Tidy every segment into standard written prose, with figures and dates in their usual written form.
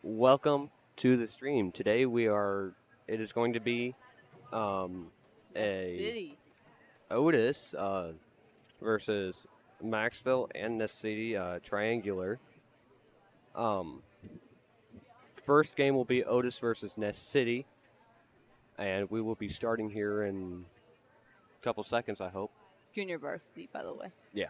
Welcome to the stream. Today it is going to be a City. Otis versus Maxville and Ness City triangular. Um, First game will be Otis versus Ness City, and we will be starting here in a couple seconds, I hope. Junior varsity, by the way. Yeah.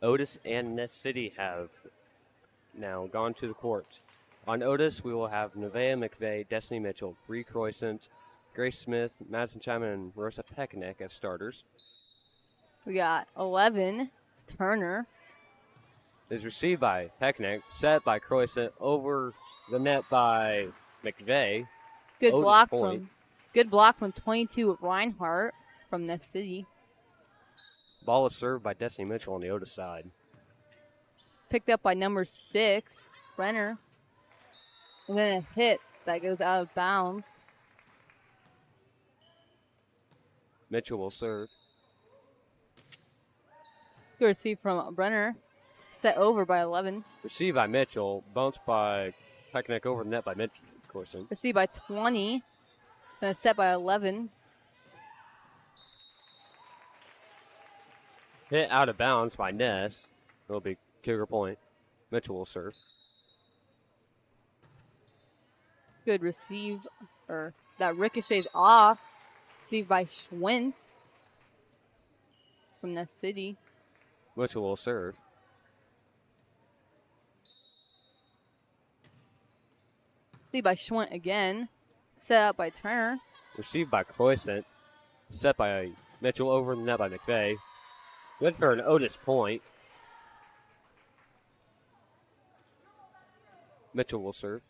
Otis and Ness City have now gone to the court. On Otis, we will have Nevaeh McVeigh, Destiny Mitchell, Bree Croissant, Grace Smith, Madison Chapman, and Rosa Peckneck as starters. We got 11, Turner. Is received by Peckneck, set by Croissant, over the net by McVeigh. Good Otis block point. good block from 22 Reinhardt from Ness City. Ball is served by Destiny Mitchell on the Otis side. Picked up by number 6, Brenner. And then a hit that goes out of bounds. Mitchell will serve. Good receive from Brenner. Set over by 11. Received by Mitchell, bounced by Peckneck over the net by Mitchell, Croissant. Received by 20. Then a set by 11. Hit out of bounds by Ness. It'll be Cougar point. Mitchell will serve. Good receive, or that ricochets off. Received by Schwint from Ness City. Mitchell will serve. Received by Schwint again. Set up by Turner. Received by Croissant. Set by Mitchell over the net by McVeigh. Good for an Otis point. Mitchell will serve.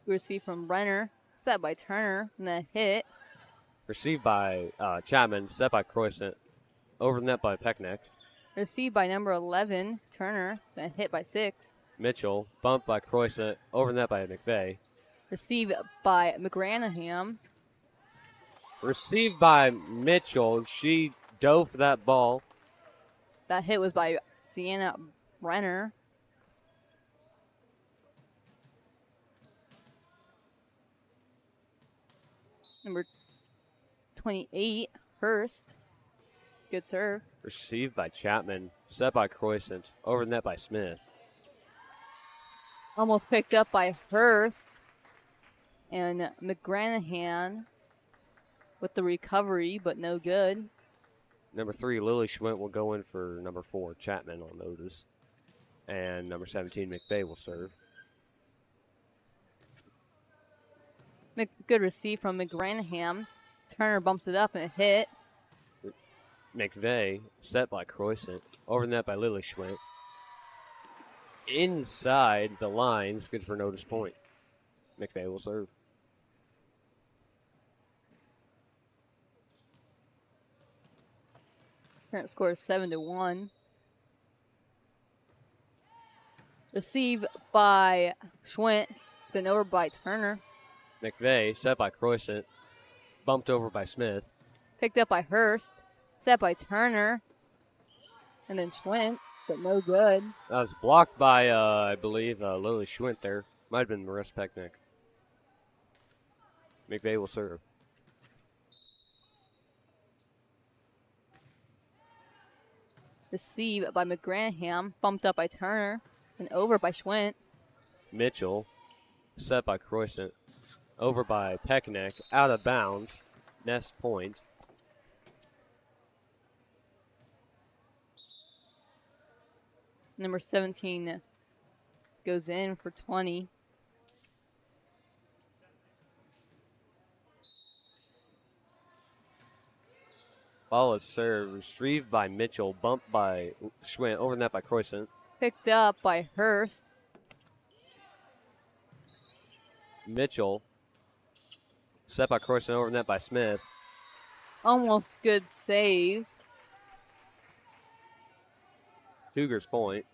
Receive from Brenner. Set by Turner. And then hit. Received by Chapman. Set by Croissant. Over the net by Peckneck. Received by number 11, Turner. Then hit by 6. Mitchell. Bumped by Croissant. Over the net by McVeigh. Received by McGranaham. Received by Mitchell. She dove for that ball. That hit was by Sienna Brenner. Number 28, Hurst. Good serve. Received by Chapman. Set by Croissant. Over the net by Smith. Almost picked up by Hurst. And McGranaham with the recovery, but no good. Number 3, Lily Schwint will go in for number 4, Chapman on Otis. And number 17, McVeigh will serve. Good receive from McGranaham. Turner bumps it up and a hit. McVeigh, set by Croissant. Over the net by Lily Schwint. Inside the lines, good for an Otis point. McVeigh will serve. Current score is 7-1. Receive by Schwint, then over by Turner. McVeigh, set by Croissant. Bumped over by Smith. Picked up by Hurst. Set by Turner. And then Schwint, but no good. That was blocked by, I believe, Lily Schwint there. Might have been Marissa Peckneck. McVeigh will serve. Received by McGranaham. Bumped up by Turner. And over by Schwint. Mitchell, set by Croissant, over by Peckneck, out of bounds. Ness point. Number 17 goes in for 20. Ball is served, retrieved by Mitchell, bumped by Schwint, over the net by Croissant. Picked up by Hurst. Mitchell, set by Croissant, over the net by Smith. Almost good save. Cougars point.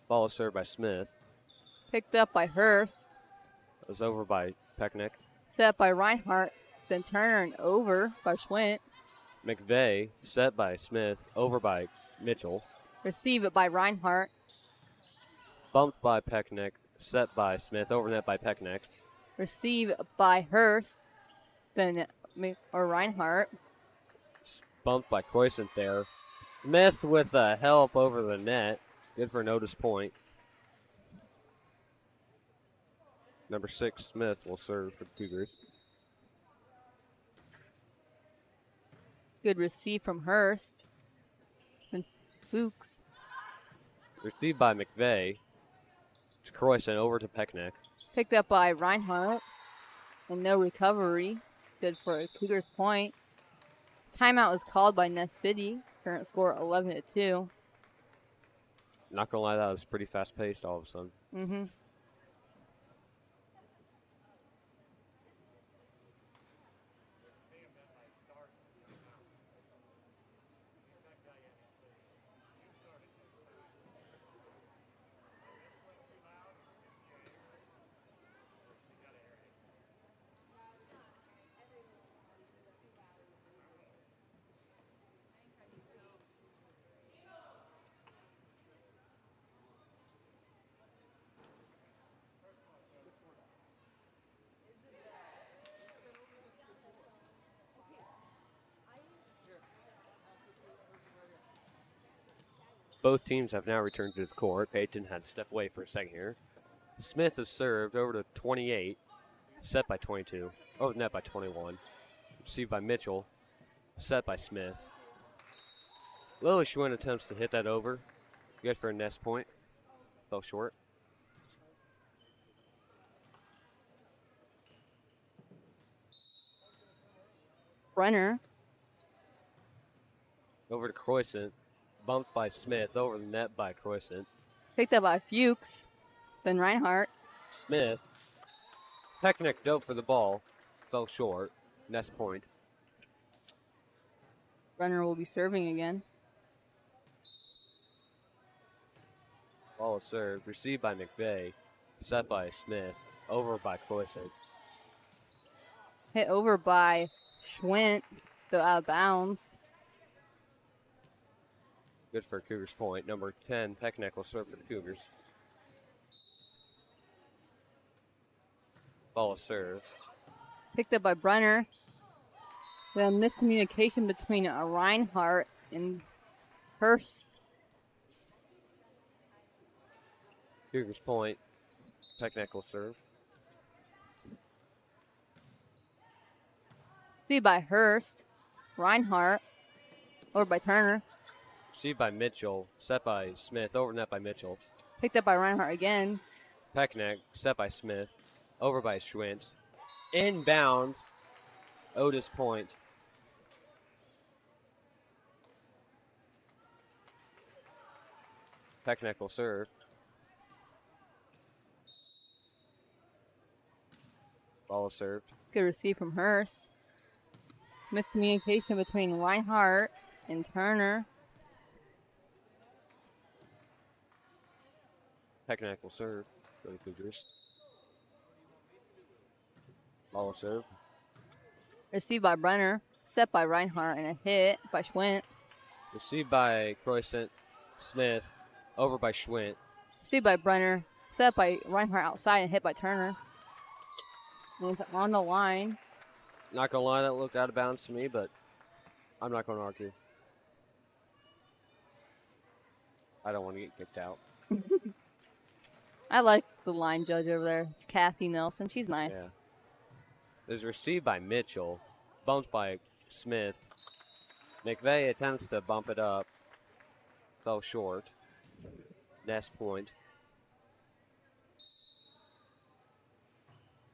Ball is served by Smith. Picked up by Hurst. It was over by Peckneck. Set by Reinhardt. Then Turner and over by Schwint. McVeigh, set by Smith, over by Mitchell. Receive it by Reinhardt. Bumped by Peckneck, set by Smith, over net by Peckneck. Receive by Hurst. Then Reinhardt. Bumped by Croissant there. Smith with a help over the net. Good for an Otis point. Number 6, Smith, will serve for the Cougars. Good receive from Hurst. Then Fuchs. Received by McVeigh. To Croissant, over to Peckneck. Picked up by Reinhardt. And no recovery. Good for a Cougars point. Timeout was called by Ness City. Current score 11-2. Not gonna lie, that was pretty fast paced all of a sudden. Mm-hmm. Both teams have now returned to the court. Peyton had to step away for a second here. Smith is served over to 28, set by 22, over the net by 21. Received by Mitchell, set by Smith. Lily Schwinn attempts to hit that over. Good for a Ness point. Fell short. Brenner. Over to Croissant. Bumped by Smith, over the net by Croissant. Picked up by Fuchs. Then Reinhardt. Smith. Peckneck dove for the ball. Fell short. Ness point. Brenner will be serving again. Ball is served. Received by McVeigh. Set by Smith. Over by Croissant. Hit over by Schwint, though out of bounds. Good for Cougars point. Number 10, Peckneck will serve for the Cougars. Ball is served. Picked up by Brenner. Then miscommunication between Reinhardt and Hurst. Cougars point. Peckneck will serve. Received by Hurst. Reinhardt. Over by Turner. Received by Mitchell. Set by Smith. Over net by Mitchell. Picked up by Reinhardt again. Peckneck. Set by Smith. Over by Schwint. Inbounds. Otis point. Peckneck will serve. Ball is served. Good receive from Hurst. Miscommunication between Reinhardt and Turner. Peckneck will serve for the Cougars. Ball is served. Received by Brenner. Set by Reinhardt and a hit by Schwint. Received by Croissant. Smith. Over by Schwint. Received by Brenner. Set by Reinhardt outside and hit by Turner. And it's on the line. Not gonna lie, that looked out of bounds to me, but I'm not gonna argue. I don't want to get kicked out. I like the line judge over there. It's Kathy Nelson. She's nice. Yeah. It was received by Mitchell, bumped by Smith. McVeigh attempts to bump it up, fell short. Ness point.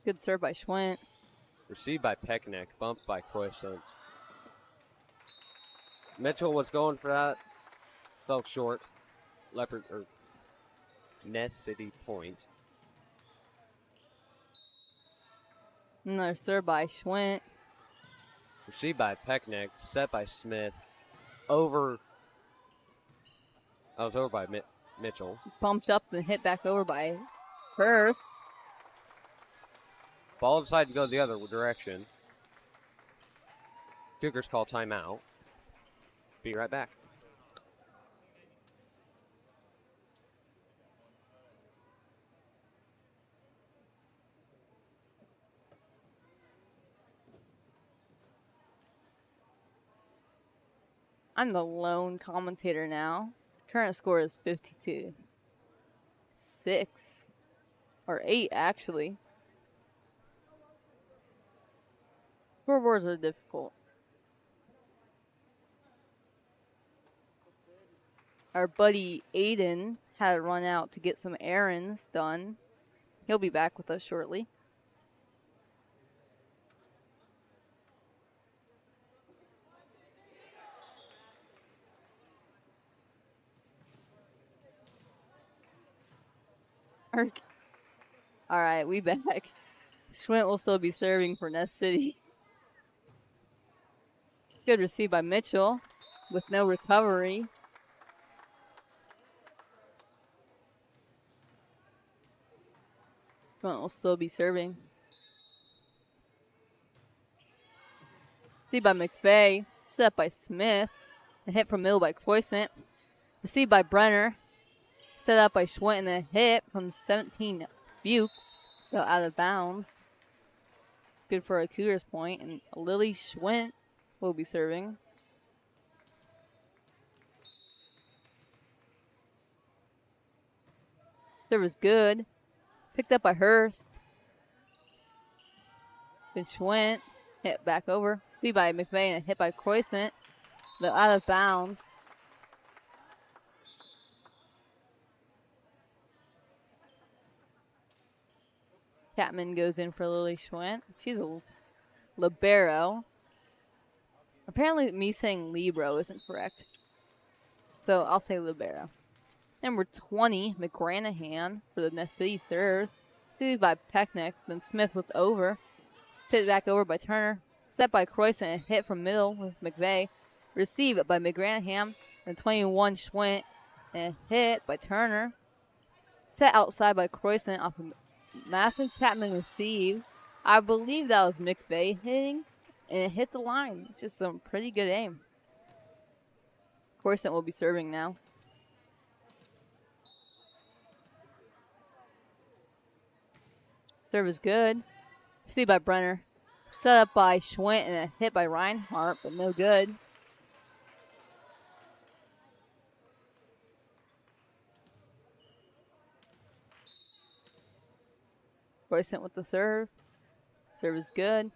Good serve by Schwint. Received by Pecknick, bumped by Croissant. Mitchell was going for that, fell short. Leopard or Ness City point. Another serve by Schwint. Received by Pecknick, set by Smith. Over. I was over by Mitchell. Bumped up and hit back over by Hurst. Ball decided to go the other direction. Cougars call timeout. Be right back. I'm the lone commentator now. Current score is 52. 6. Or 8, actually. Scoreboards are difficult. Our buddy Aiden had to run out to get some errands done. He'll be back with us shortly. All right, we back. Schwint will still be serving for Ness City. Good receive by Mitchell with no recovery. Schwint will still be serving. Received by McVeigh, set by Smith, and hit from middle by Croissant. Received by Brenner, set up by Schwint, and a hit from 17 Bukes, though out of bounds. Good for a Cougars point, and Lily Schwint will be serving. Serve was good. Picked up by Hurst. Then Schwint hit back over. See by McVeigh and a hit by Croissant, though out of bounds. Chapman goes in for Lily Schwint. She's a libero. Apparently me saying libero isn't correct, so I'll say libero. Number 20, McGranahan for the Ness City serves. Suited by Pecknick, then Smith with over. Tipped back over by Turner. Set by Croissant and hit from middle with McVeigh. Received by McGranahan, then 21 Schwint and a hit by Turner. Set outside by Croissant off of Madison Chapman receive. I believe that was McVeigh hitting, and it hit the line. Just some pretty good aim. Croissant will be serving now. Serve is good. Received by Brenner. Set up by Schwint and a hit by Reinhardt, but no good. Croissant with the serve. Serve is good.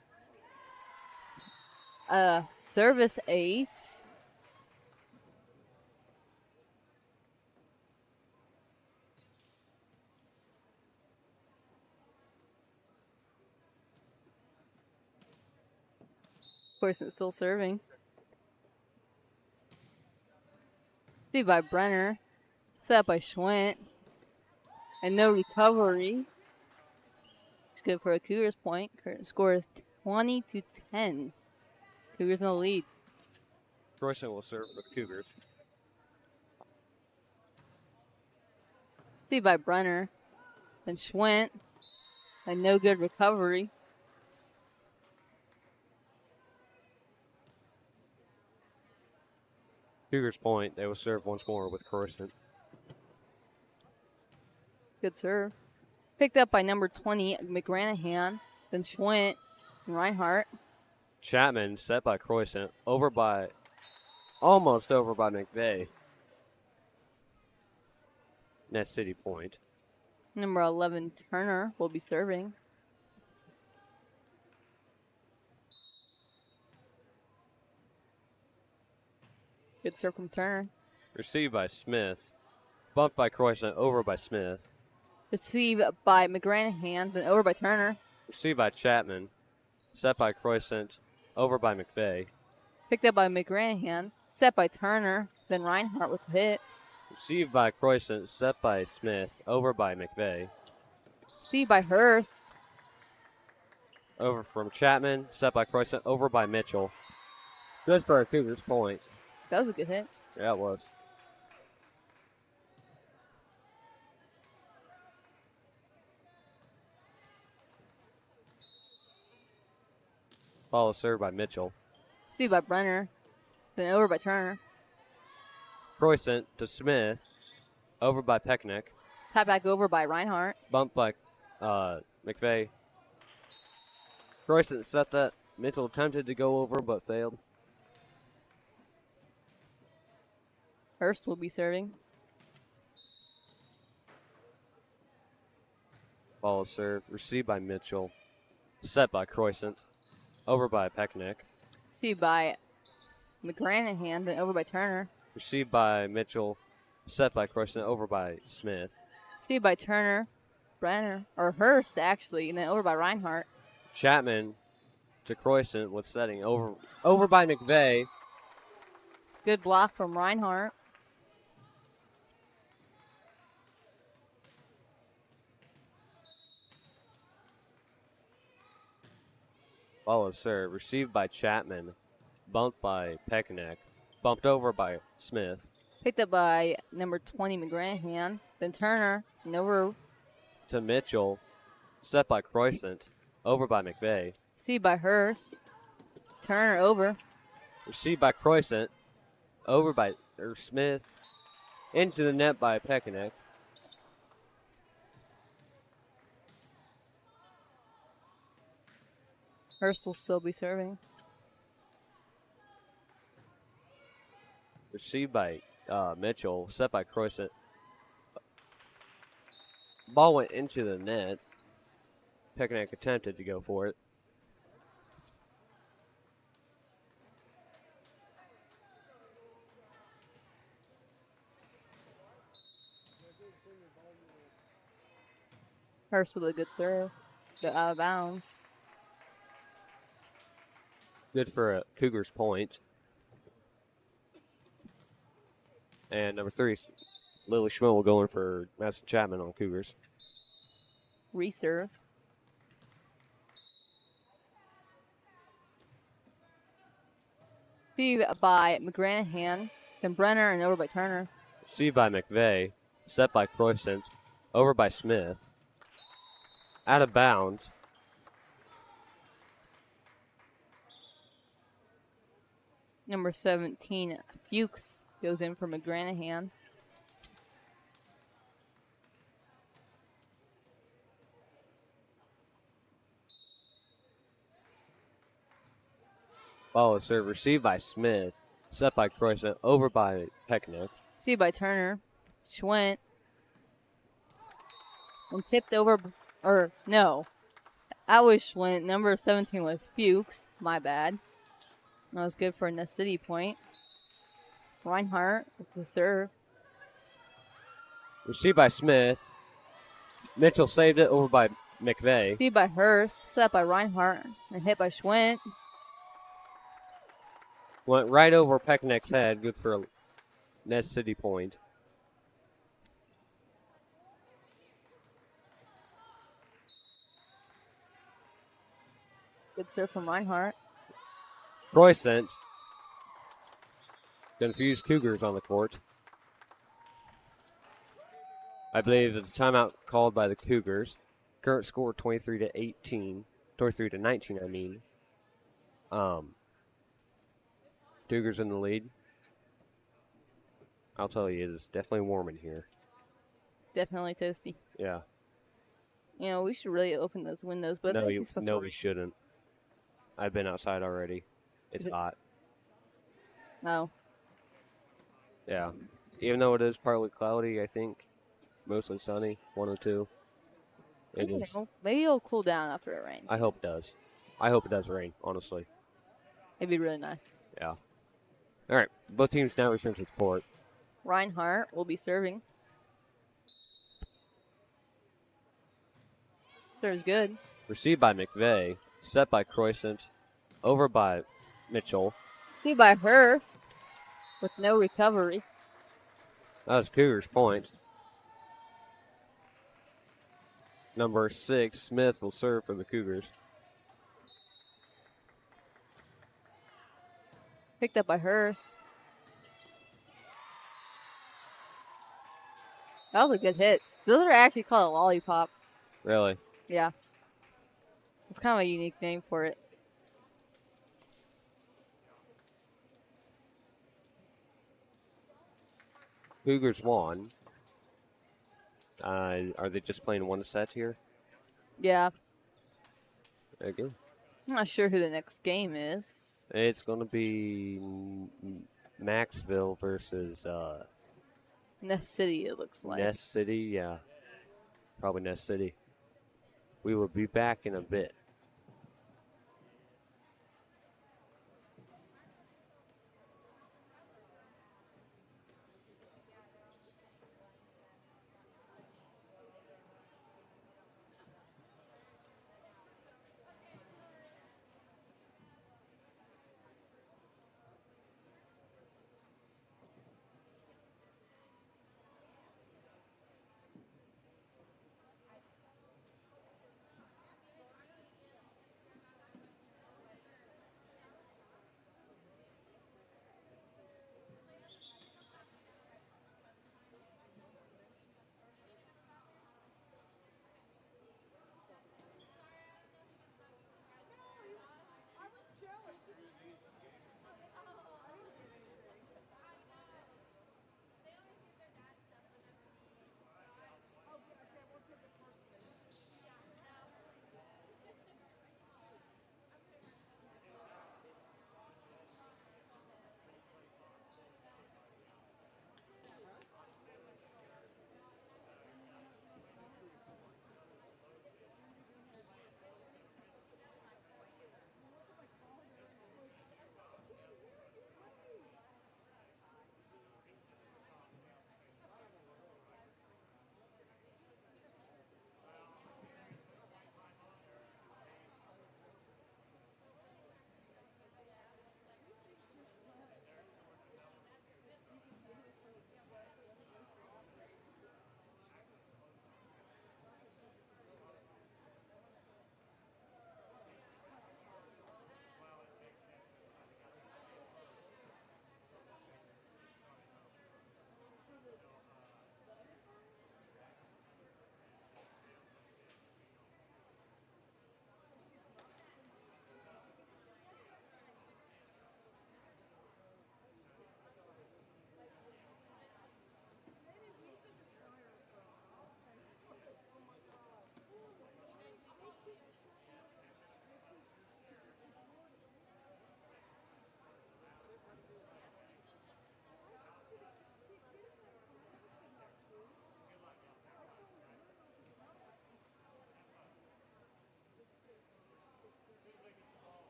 Service ace. Croissant still serving. Received by Brenner. Set up by Schwint. And no recovery. It's good for a Cougars point. Current score is 20-10. Cougars in the lead. Croissant will serve for the Cougars. See by Brenner. Then Schwint. And no good recovery. Cougars point. They will serve once more with Croissant. Good serve. Picked up by number 20, McGranahan. Then Schwint and Reinhardt. Chapman set by Croissant. Almost over by McVeigh. Ness City point. Number 11, Turner, will be serving. Good serve from Turner. Received by Smith. Bumped by Croissant, over by Smith. Received by McGranahan, then over by Turner. Received by Chapman. Set by Croissant, over by McVeigh. Picked up by McGranahan, set by Turner, then Reinhardt with a hit. Received by Croissant, set by Smith, over by McVeigh. Received by Hurst. Over from Chapman, set by Croissant, over by Mitchell. Good for a Cougars point. That was a good hit. Yeah, it was. Follow serve by Mitchell. Received by Brenner, then over by Turner. Croissant to Smith, over by Pecknick. Tap back over by Reinhardt. Bumped by McVeigh. Croissant set that. Mitchell attempted to go over but failed. Hurst will be serving. Follow serve. Received by Mitchell. Set by Croissant. Over by Pecknick. Received by McGranahan, then over by Turner. Received by Mitchell. Set by Croissant. Over by Smith. Received by Turner, Brenner, or Hurst actually, and then over by Reinhardt. Chapman to Croissant with setting. Over by McVeigh. Good block from Reinhardt. Follow serve. Received by Chapman. Bumped by Pecknick. Bumped over by Smith. Picked up by number 20, McGranahan. Then Turner, and over. To Mitchell. Set by Croissant. Over by McVeigh. Received by Hurst. Turner over. Received by Croissant. Over by Smith. Into the net by Pecknick. Hurst will still be serving. Received by Mitchell. Set by Croissant. Ball went into the net. Pecknick attempted to go for it. Hurst with a good serve. But out of bounds. Good for a Cougars point. And number 3, Lily Schmidt will go in for Madison Chapman on Cougars. Reserve. Received by McGranahan, then Brenner, and over by Turner. Received by McVeigh. Set by Croissant. Over by Smith. Out of bounds. Number 17, Fuchs, goes in for McGranahan. Follow serve. Received by Smith. Set by Croissant. Over by Pecknick. Received by Turner. Schwent. And tipped over, or no. That was Schwent. Number 17 was Fuchs. My bad. That was good for a Ness City point. Reinhardt with the serve. Received by Smith. Mitchell saved it over by McVeigh. Received by Hurst. Set by Reinhardt. And hit by Schwent. Went right over Pecknick's head. Good for a Ness City point. Good serve from Reinhardt. Croissant confused Cougars on the court. I believe that the timeout called by the Cougars. Current score 23-18. 23-19, I mean. Cougars in the lead. I'll tell you, it is definitely warm in here. Definitely toasty. Yeah. You know, we should really open those windows, but No, it's supposed to we shouldn't. I've been outside already. It's Is it- hot. No. Yeah. Even though it is partly cloudy, I think mostly sunny. 102. It You is. know, maybe it'll cool down after it rains. I hope it does. I hope it does rain. Honestly. It'd be really nice. Yeah. All right. Both teams now return to the court. Reinhardt will be serving. Serves good. Received by McVeigh. Set by Croissant. Over by Mitchell. See by Hurst with no recovery. That was Cougars' point. Number 6, Smith, will serve for the Cougars. Picked up by Hurst. That was a good hit. Those are actually called a lollipop. Really? Yeah. It's kind of a unique name for it. Cougars won. Are they just playing one set here? Yeah. Okay. I'm not sure who the next game is. It's going to be Maxville versus Ness City, it looks like. Ness City. Yeah. Probably Ness City. We will be back in a bit.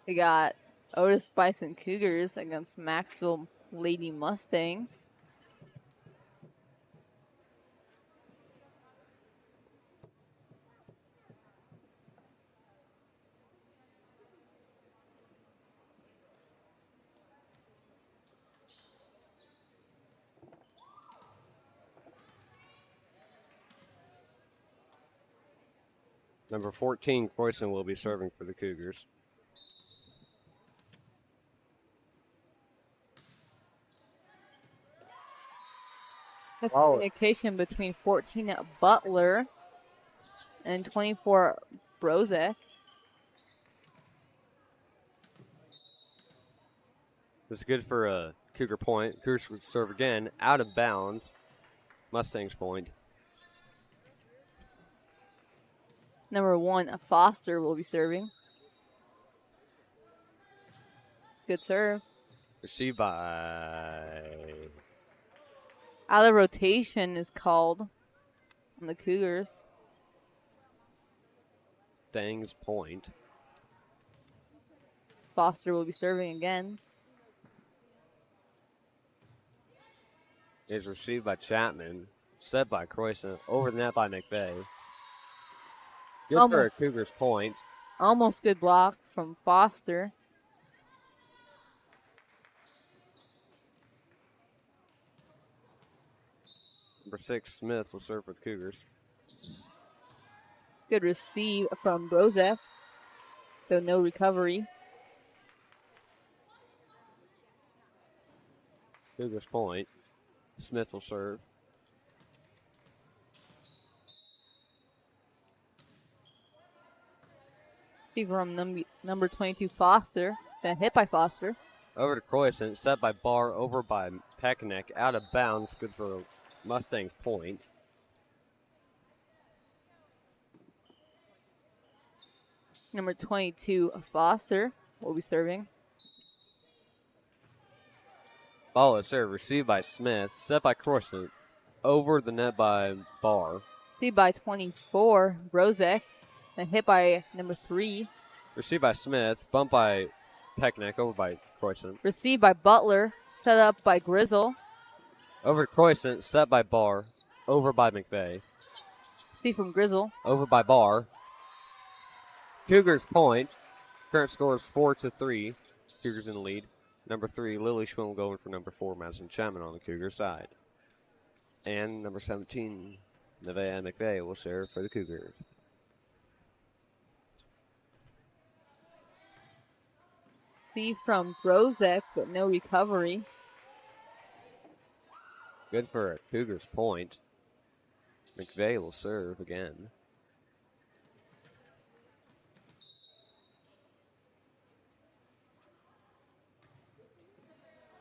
We got Otis-Bison Cougars against Macksville Lady Mustangs. Number 14, Croyson, will be serving for the Cougars. Miscommunication between 14 Butler and 24 Brozek. It's good for a Cougar point. Cougars would serve again, out of bounds. Mustangs point. Number 1, Foster will be serving. Good serve. Received by Out of rotation is called on the Cougars. Stangs point. Foster will be serving again. Is received by Chapman. Set by Croyson. Over the net by McVeigh. Good for a Cougars point. Almost good block from Foster. Number 6, Smith, will serve for the Cougars. Good receive from Brozek, though no recovery. Cougars point. Smith will serve. From number 22, Foster. Then hit by Foster. Over to Croyson. Set by Barr. Over by Pekanek. Out of bounds. Good for Mustangs point. Number 22, Foster will be serving. Ball is served. Received by Smith. Set by Croyson. Over the net by Barr. Received by 24, Brozek. Then hit by number 3. Received by Smith. Bumped by Pekanek. Over by Croyson. Received by Butler. Set up by Grizzle. Over to Croyson. Set by Barr. Over by McVeigh. See from Grizzle. Over by Barr. Cougars point. Current score is 4-3. Cougars in the lead. Number 3, Lily Schwimm going for number 4, Madison Chapman on the Cougar side. And number 17, Nevaeh McVeigh will serve for the Cougars. See from Brozek, but no recovery. Good for a Cougars point. McVeigh will serve again.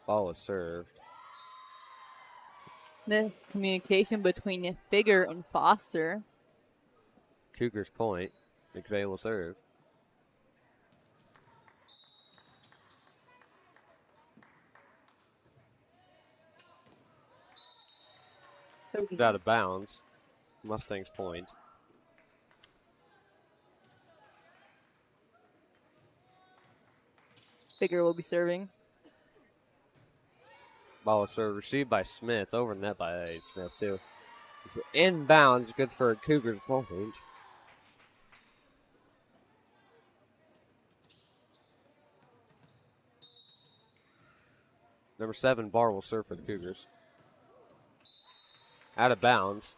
Ball is served. This communication between Figure and Foster. Cougars point. McVeigh will serve. It's out of bounds. Mustangs point. Figure will be serving. Ball is served. Received by Smith. Over the net by Smith, too. It's inbounds. Good for a Cougars point. Number 7, Barr will serve for the Cougars. Out of bounds.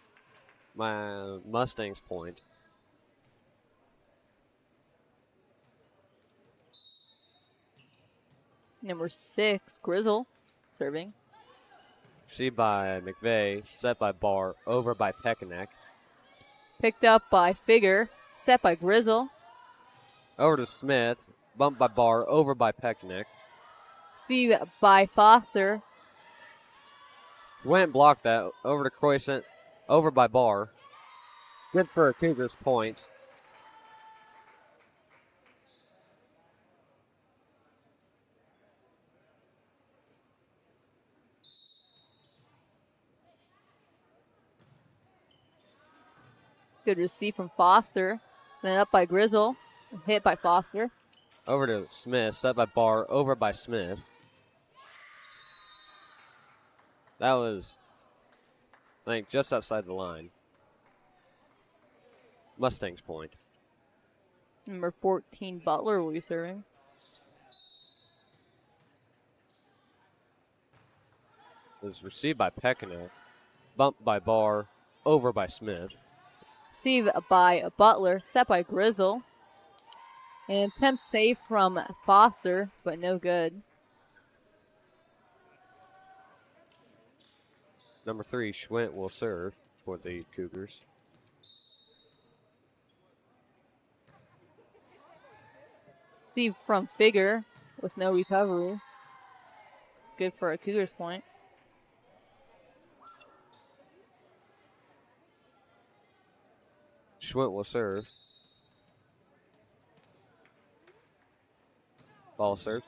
My Mustangs point. Number 6, Grizzle, serving. Received by McVeigh. Set by Barr. Over by Pekanek. Picked up by Figure. Set by Grizzle. Over to Smith. Bumped by Barr. Over by Pekanek. See by Foster. Went and blocked that. Over to Croyson. Over by Barr. Good for a Cougars point. Good receive from Foster. Then up by Grizzle. Hit by Foster. Over to Smith. Set by Barr. Over by Smith. That was, I think, just outside the line. Mustangs point. Number 14, Butler will be serving. It was received by Pekanek. Bumped by Barr. Over by Smith. Received by Butler. Set by Grizzle. An attempt save from Foster, but no good. Number 3, Schwint will serve for the Cougars. Received from Figure with no recovery. Good for a Cougars point. Schwint will serve. Ball served.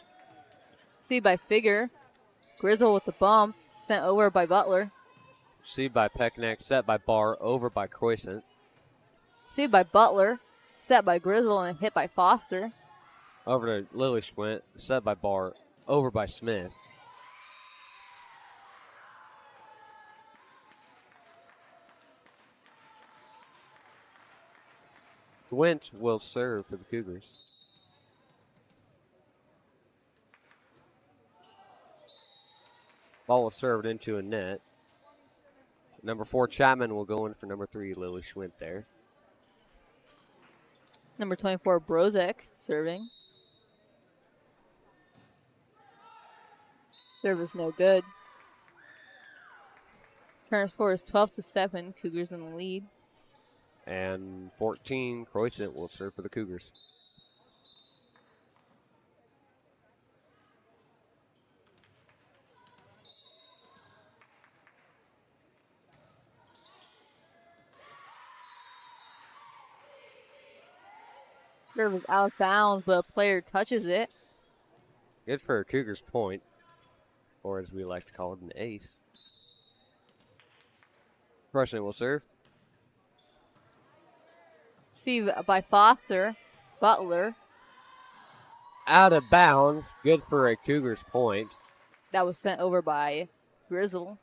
Received by Figure. Grizzle with the bump. Sent over by Butler. Received by Pekanek. Set by Barr. Over by Croissant. Received by Butler. Set by Grizzle and hit by Foster. Over to Lily Schwint. Set by Barr. Over by Smith. Schwint will serve for the Cougars. Ball was served into a net. Number 4, Chapman will go in for number 3, Lily Schwint there. Number 24, Brozek serving. Serve is no good. Current score is 12-7. Cougars in the lead. And 14, Croissant will serve for the Cougars. Serve is out of bounds, but a player touches it. Good for a Cougars point, or as we like to call it, an ace. Croissant will serve. Received by Foster. Butler. Out of bounds. Good for a Cougars point. That was sent over by Grizzle.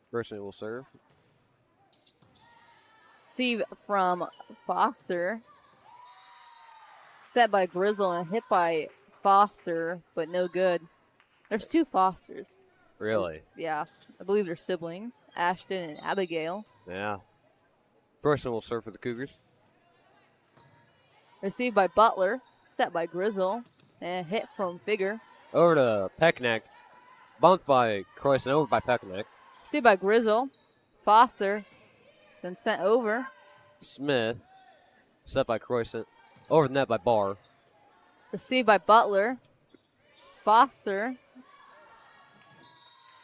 Croissant will serve. Received from Foster. Set by Grizzle and hit by Foster, but no good. There's 2 Fosters. Really? Yeah, I believe they're siblings, Ashton and Abigail. Yeah. Croissant will serve for the Cougars. Received by Butler, set by Grizzle, and hit from Figure. Over to Pekanek. Bumped by Croissant, over by Pekanek. Received by Grizzle, Foster, then sent over. Smith. Set by Croissant. Over the net by Barr. Received by Butler, Foster.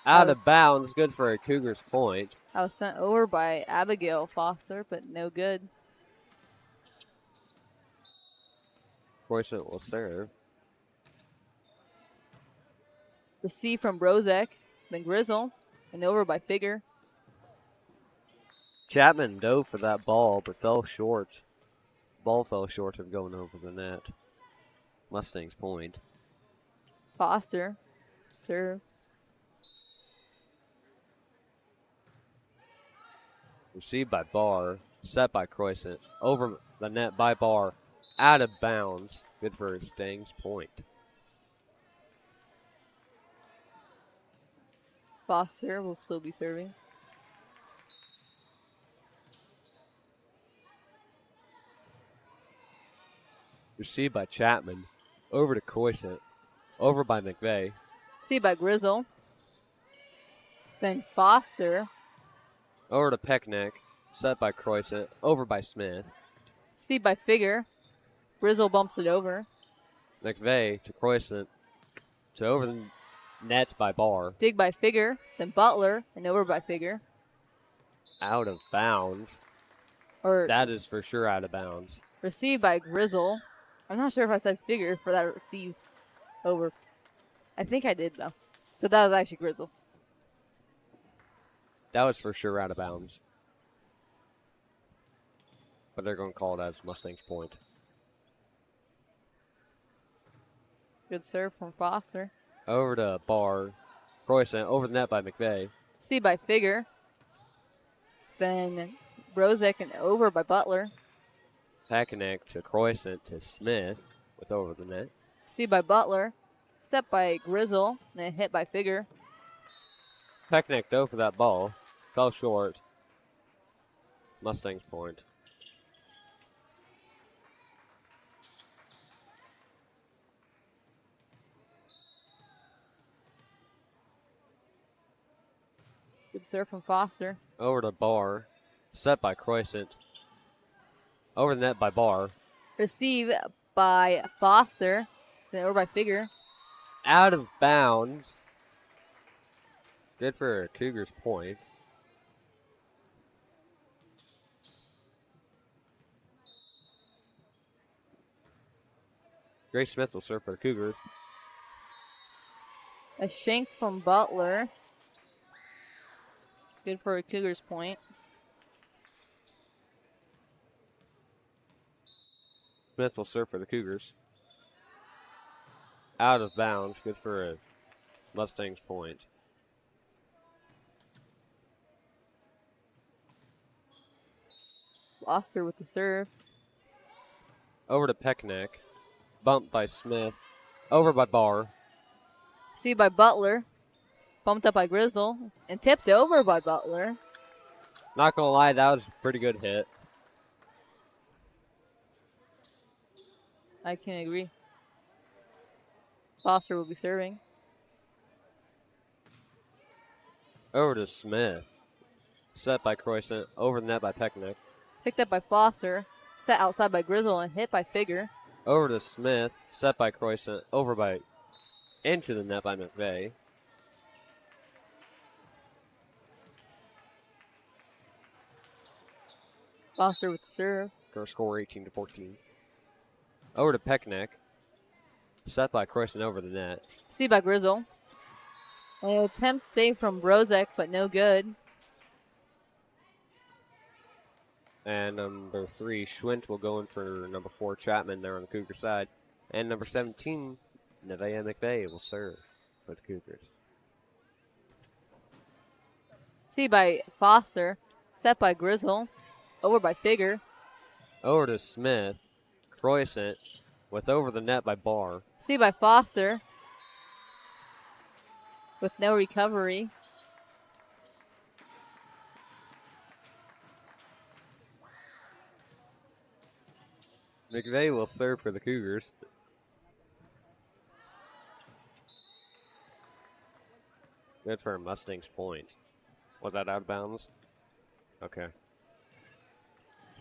Out of bounds. Good for a Cougars point. I was sent over by Abigail Foster, but no good. Croissant will serve. Received from Brozek, then Grizzle, and over by Figure. Chapman dove for that ball, but fell short. Ball fell short of going over the net. Mustangs point. Foster, serve. Received by Barr. Set by Croissant. Over the net by Barr. Out of bounds. Good for Stang's point. Foster will still be serving. Received by Chapman. Over to Croissant. Over by McVeigh. Received by Grizzle. Then Foster. Over to Pekanek. Set by Croissant. Over by Smith. Received by Figure. Grizzle bumps it over. McVeigh to Croissant. To over the nets by Barr. Dig by Figure. Then Butler. And over by Figure. Out of bounds. Or That is for sure out of bounds. received by Grizzle. I'm not sure if I said Figure for that receive over. I think I did, though. So that was actually Grizzle. That was for sure out of bounds. but they're going to call it as Mustang's point. Good serve from Foster. Over to Barr. Croissant over the net by McVeigh. See by Figure. Then Brozek and over by Butler. Packanek to Croissant to Smith with over the net. See by Butler. Set by Grizzle. And hit by Figure. Packanek dove for that ball. Fell short. Mustang's point. Good serve from Foster. Over to Barr. Set by Croissant. Over the net by Barr. Receive by Foster. Then over by Figure. Out of bounds. Good for Cougars' point. Grace Smith will serve for the Cougars. A shank from Butler. Good for a Cougars point. Smith will serve for the Cougars. Out of bounds. Good for a Mustang's point. Foster with the serve. Over to Peckneck. Bumped by Smith. Over by Barr. See by Butler. Bumped up by Grizzle. And tipped over by Butler. Not going to lie, that was a pretty good hit. I can agree. Foster will be serving. Over to Smith. Set by Croissant. Over the net by Peckneck. Picked up by Foster. Set outside by Grizzle and hit by Figure. Over to Smith. Set by Croissant. Over by... into the net by McVeigh. Foster with the serve. Gonna score 18-14. Over to Peckneck. Set by Croissant over the net. See by Grizzle. An attempt save from Brozek, but no good. And number 3, Schwint will go in for number 4, Chapman there on the Cougar side. And number 17, Nevaeh McVeigh will serve for the Cougars. See by Foster. Set by Grizzle. Over by Figure. Over to Smith. Croissant with over the net by Barr. See by Foster. With no recovery. McVeigh will serve for the Cougars. Good for a Mustang's point. Was that out of bounds? Okay.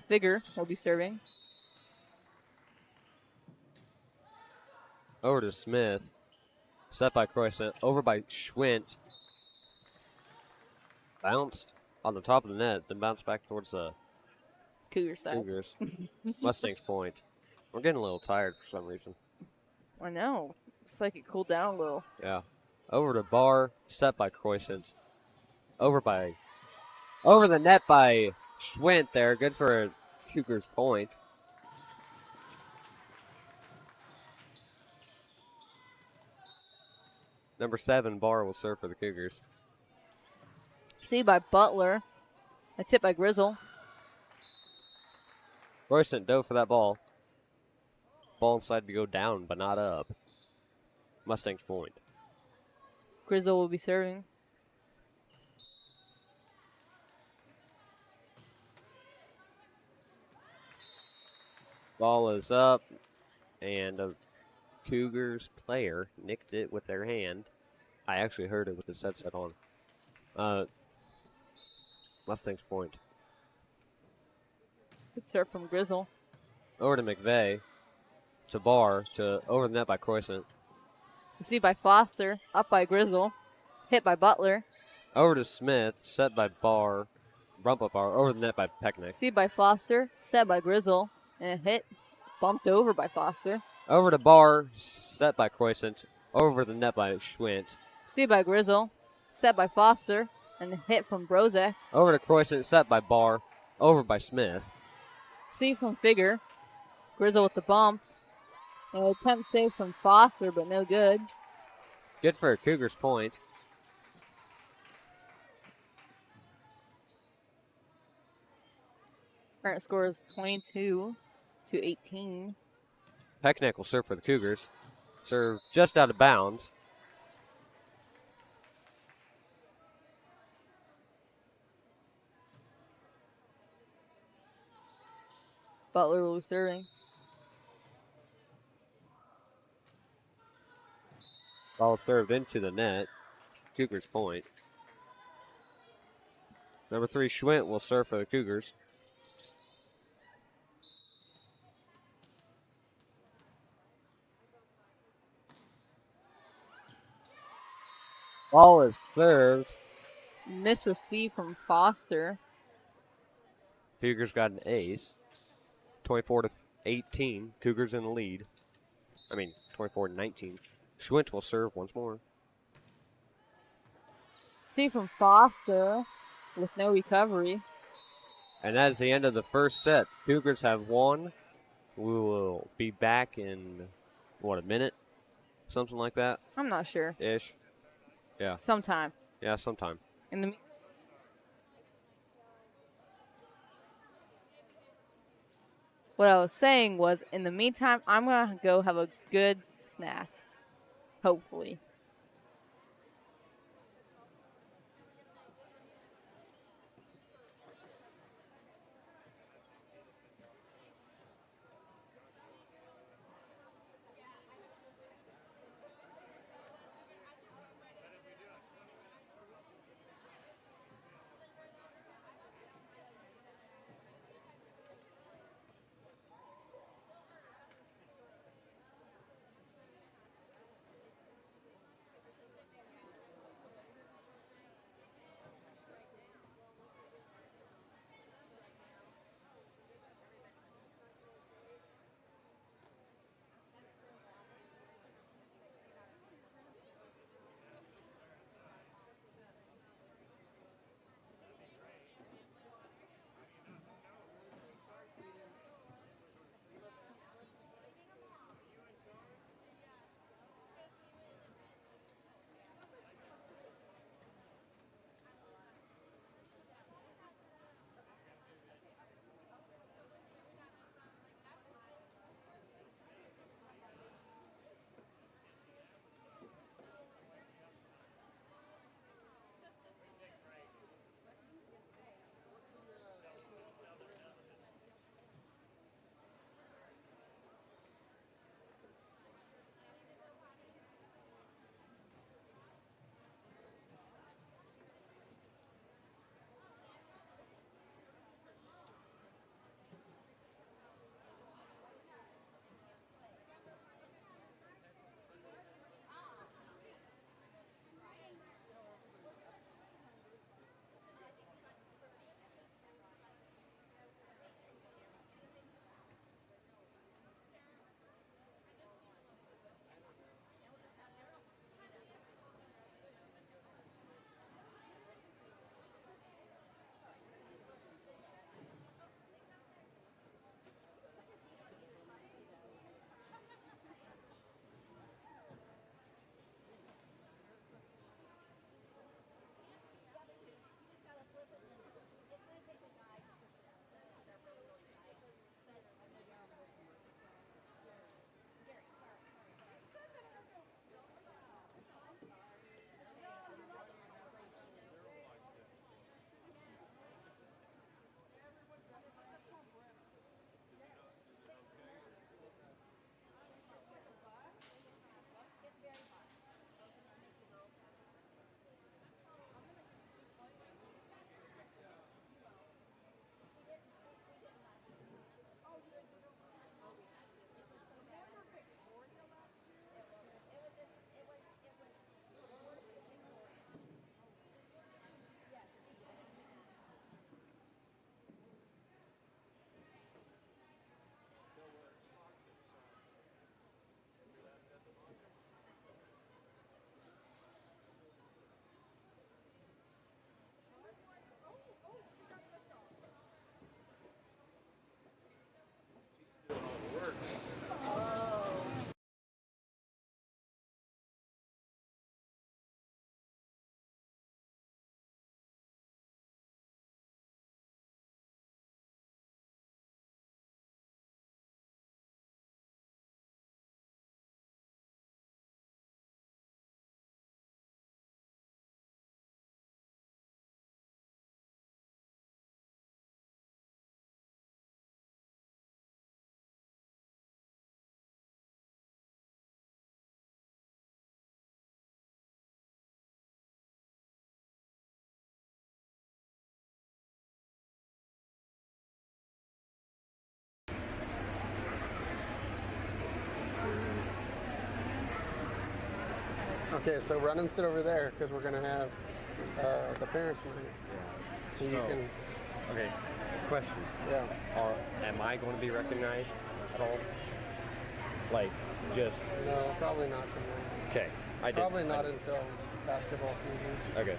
Figure will be serving. Over to Smith. Set by Croissant. Over by Schwint. Bounced on the top of the net. Then bounced back towards the Cougar side. Cougars. Mustang's point. We're getting a little tired for some reason. I know. It's like it cooled down a little. Yeah. Over to Barr. Set by Croissant. Over the net by Schwint there. Good for a Cougars point. Number 7, Barr will serve for the Cougars. See by Butler. A tip by Grizzle. Croissant dove for that ball. Ball inside to go down, but not up. Mustang's point. Grizzle will be serving. Ball is up, and a Cougars player nicked it with their hand. I actually heard it with his headset on. Mustang's point. Good serve from Grizzle. Over to McVeigh. To Barr. To over the net by Croissant. See by Foster. Up by Grizzle. Hit by Butler. Over to Smith. Set by Barr. Bump up Barr. Over the net by Peckneck. See by Foster. Set by Grizzle. And a hit. Bumped over by Foster. Over to Barr. Set by Croissant. Over the net by Schwint. See by Grizzle. Set by Foster. And a hit from Brozek. Over to Croissant. Set by Barr. Over by Smith. C from Figure. Grizzle with the bump. An attempt save from Foster, but no good. Good for a Cougars point. Current score is 22-18. Peckneck will serve for the Cougars. Serve just out of bounds. Butler will be serving. Ball served into the net. Cougars point. Number 3, Schwint will serve for the Cougars. Ball is served. Miss receive from Foster. Cougars got an ace. 24-18. Cougars in the lead. 24-19. Schwint will serve once more. C from Foster with no recovery. And that is the end of the first set. Cougars have won. We will be back in, a minute? Something like that? I'm not sure. Ish. Yeah. Sometime. Yeah, sometime. In the What I was saying was, in the meantime, I'm going to go have a good snack. Hopefully. Okay, so run and sit over there because we're going to have the parents' night. Yeah. So you can. Okay. Question. Yeah. Am I going to be recognized at all? Like, just. No, probably not tonight. Okay. Probably not until basketball season. Okay.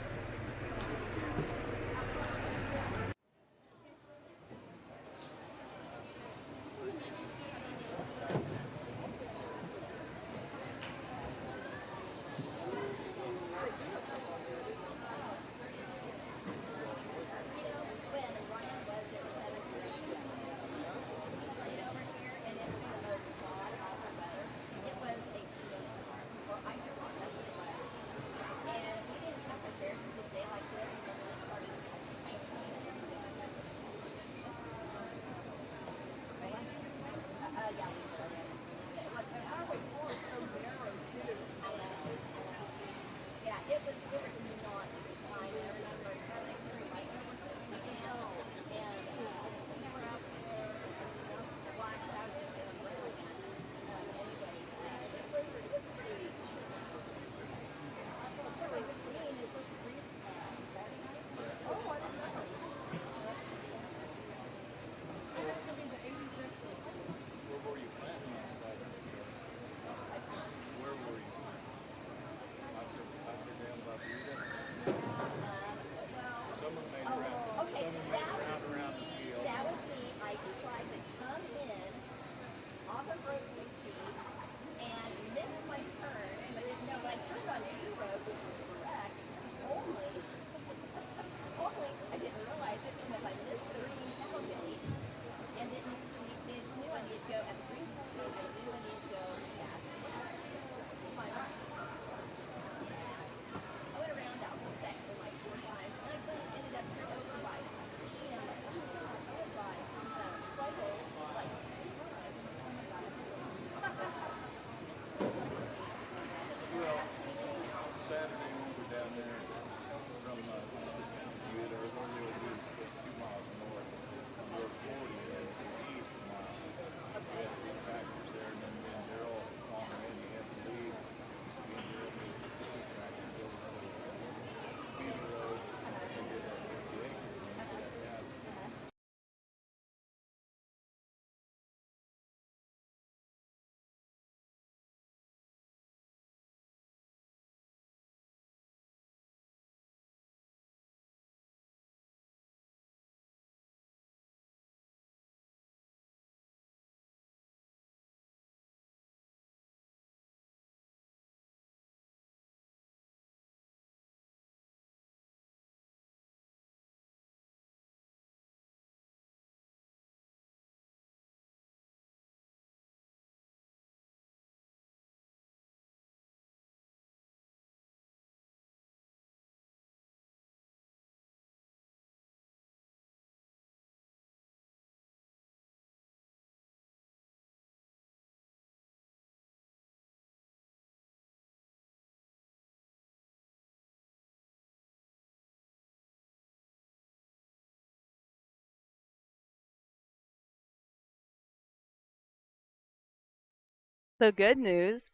So good news.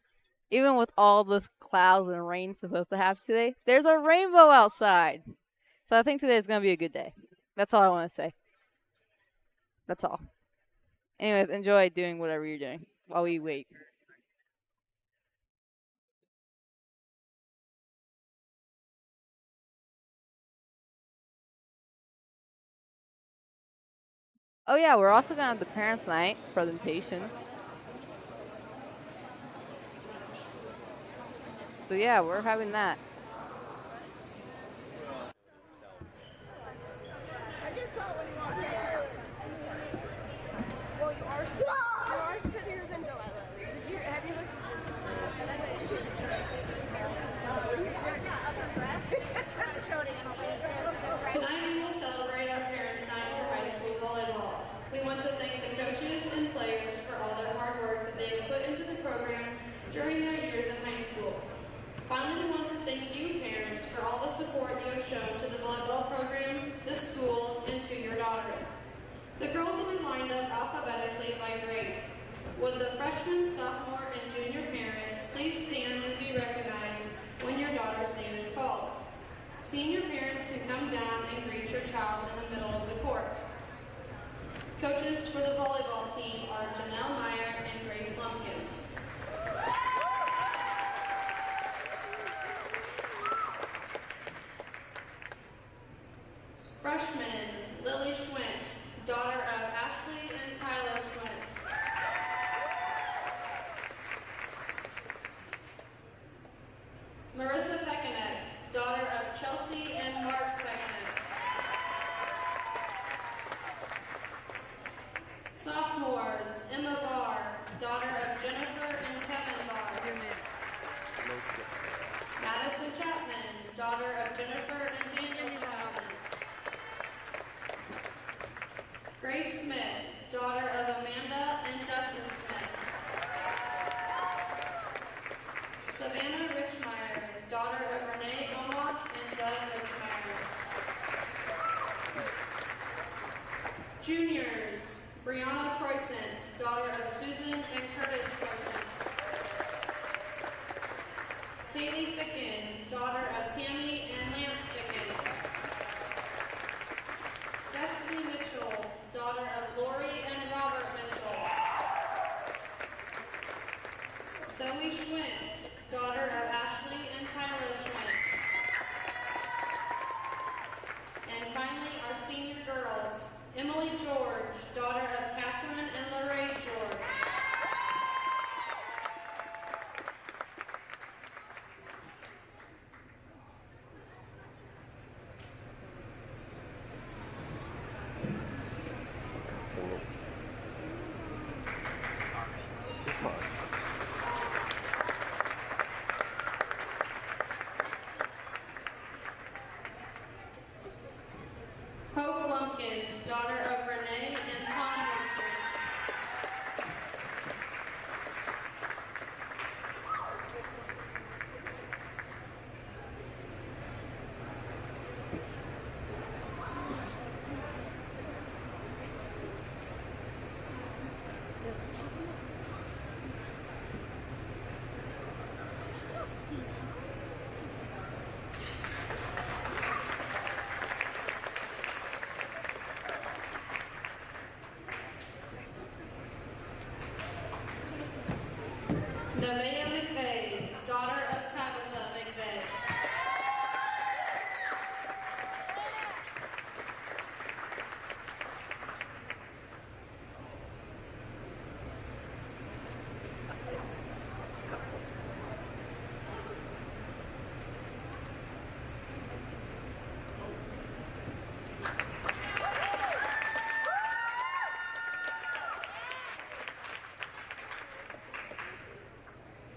Even with all this clouds and rain supposed to happen today, there's a rainbow outside. So I think today is going to be a good day. That's all I want to say. That's all. Anyways, enjoy doing whatever you're doing while we wait. Oh yeah, we're also going to have the parents' night presentation. So yeah, we're having that. I just saw when you walked in. Well, you are skinnier than Delilah. Have you looked? Tonight we will celebrate our Parents' Night for high school volleyball. We want to thank the coaches and players for all their hard work that they have put into the program during their years in high school. Finally, we want to thank you, parents, for all the support you have shown to the volleyball program, the school, and to your daughter. The girls will be lined up alphabetically by grade. Would the freshman, sophomore, and junior parents please stand and be recognized when your daughter's name is called. Senior parents can come down and greet your child in the middle of the court. Coaches for the volleyball team are Janelle Meyer and Grace Lumpkins. Freshman, Lily Schwint, daughter of Ashley and Tyler Schwint. Marissa Pekanek, daughter of Chelsea and Mark Pekanek. Sophomores, Emma Barr, daughter of Jennifer and Kevin Barr. Madison Chapman, daughter of Jennifer and Daniel Chapman. Grace Smith, daughter of Amanda and Dustin Smith. Savannah Richmeyer, daughter of Renee Omach and Doug Richmeyer. Juniors, Brianna Croissant, daughter of Susan and Curtis Croissant. Kaylee Ficken, daughter of Tammy and Lance Ficken. Destiny Mitchell, daughter of Lori and Robert Mitchell. Zoe Schwint, daughter of Ashley and Tyler Schwint. And finally, our senior girls, Emily George, daughter of Catherine and Lorraine George. Hope Lumpkins, daughter of Renee and Tom Lumpkins. Nevaeh McVeigh, daughter of Tabitha McVeigh.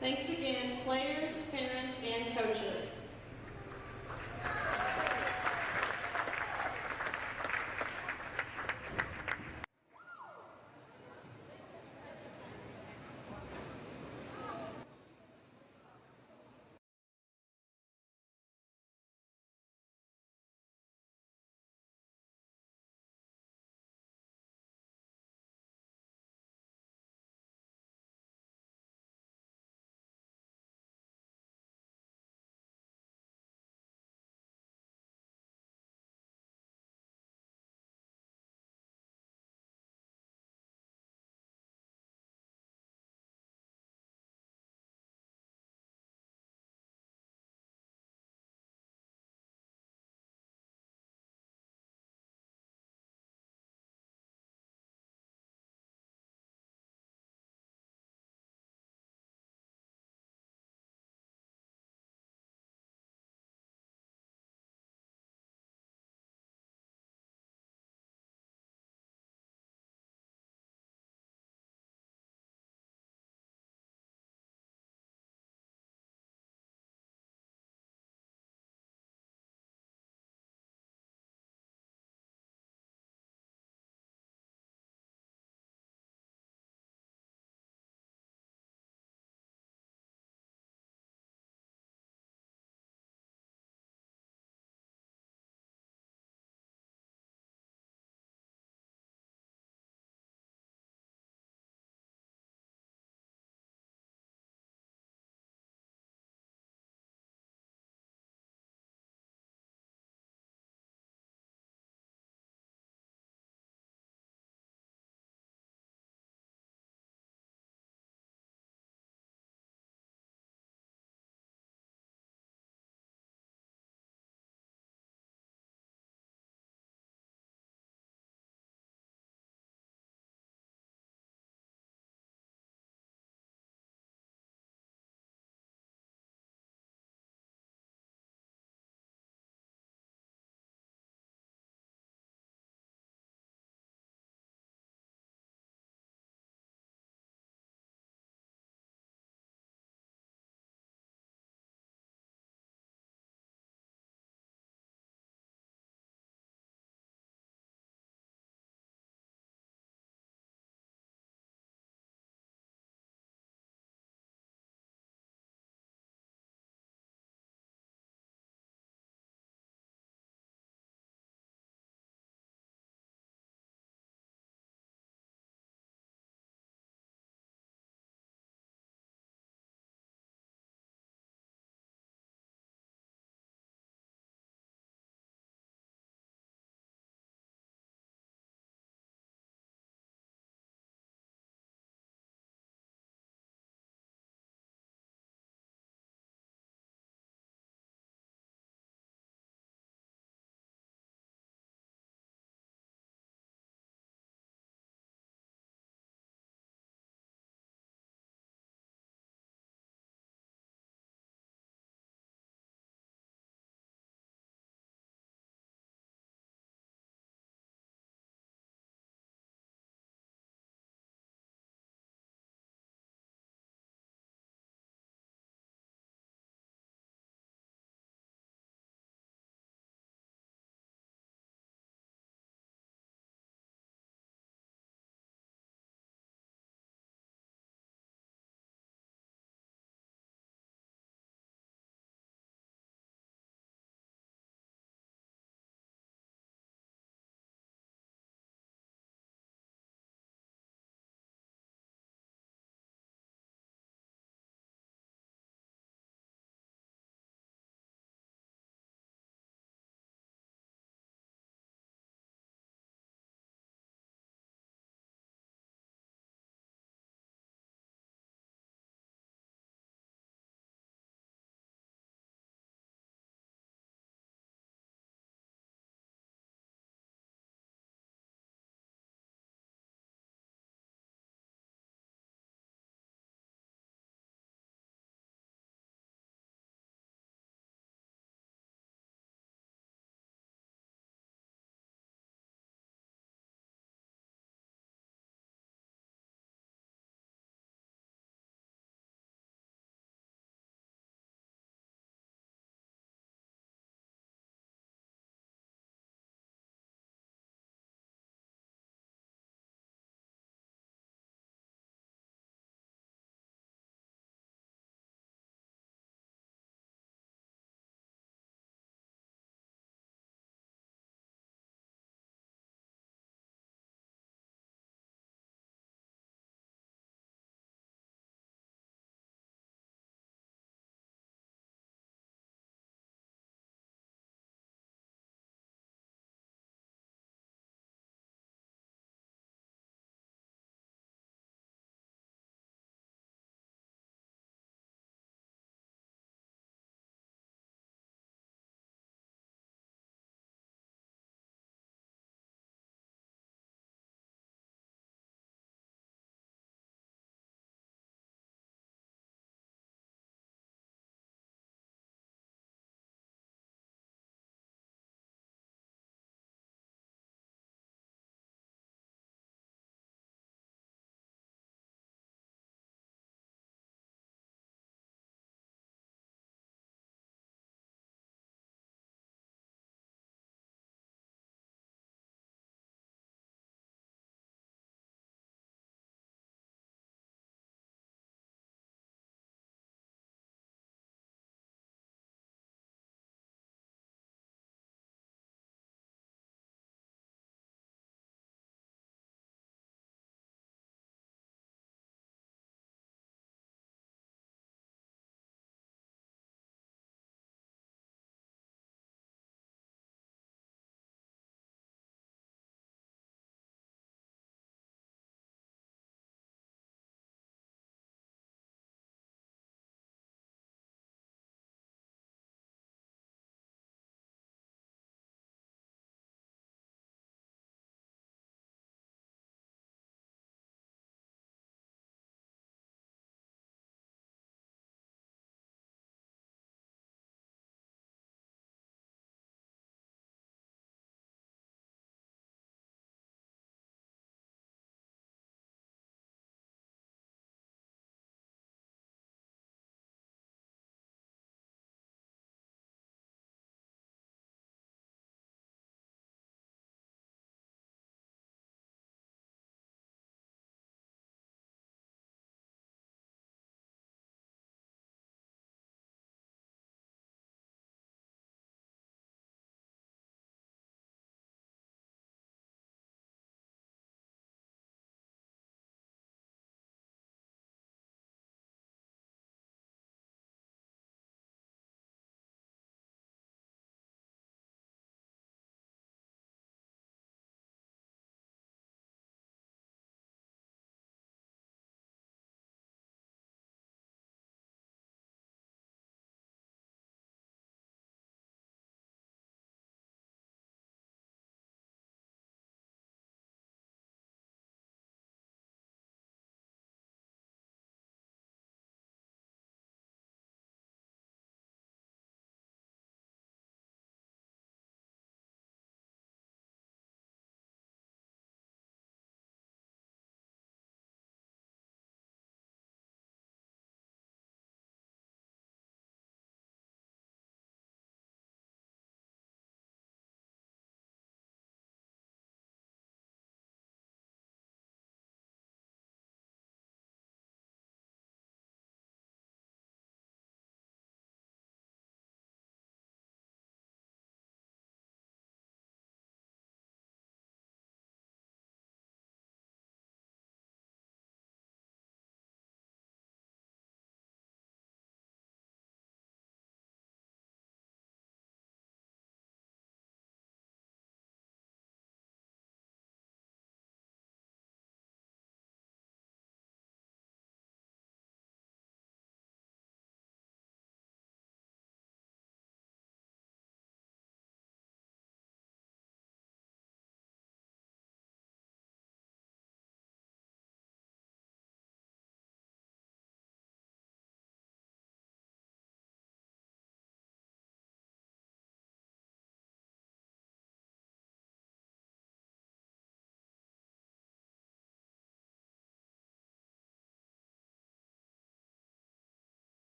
Thanks again, players, parents, and coaches.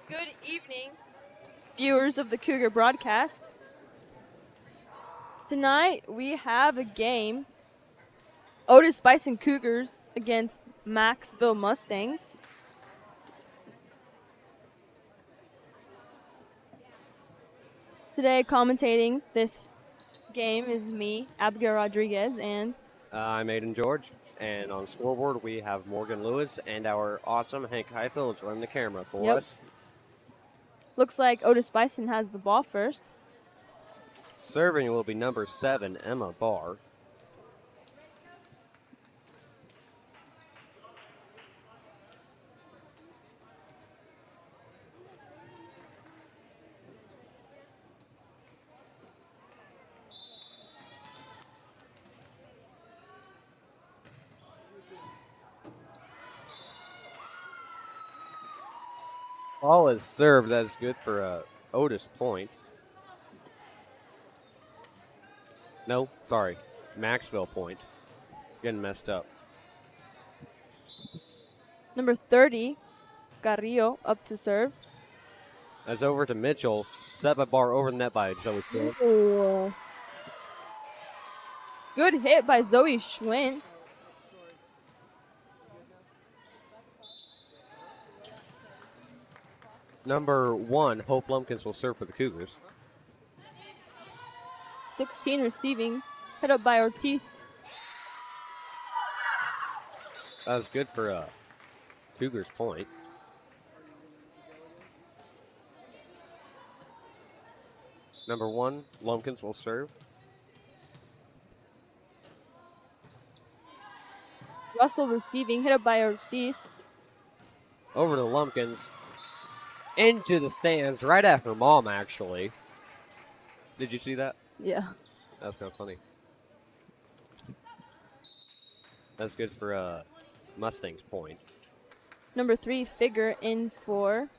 Good evening, viewers of the Cougar broadcast. Tonight we have a game. Otis-Bison Cougars against Macksville Mustangs. Today commentating this game is me, Abigail Rodriguez, and I'm Aiden George, and on scoreboard we have Morgan Lewis and our awesome Hank Heifel is running the camera for us. looks like Otis-Bison has the ball first. Serving will be number 7, Emma Barr. Ball is served. That is good for Otis point. No, sorry. Maxville point. Getting messed up. Number 30, Carrillo, up to serve. That's over to Mitchell. Set by Barr over the net by Zoe Schwint. Ooh. Good hit by Zoe Schwint. Number 1, Hope Lumpkins will serve for the Cougars. 16 receiving, hit up by Ortiz. That was good for Cougars point. Number 1, Lumpkins will serve. Russell receiving, hit up by Ortiz. Over to Lumpkins. Into the stands, right after mom, actually. Did you see that? Yeah. That was kind of funny. That's good for Mustangs point. Number 3, Figure in for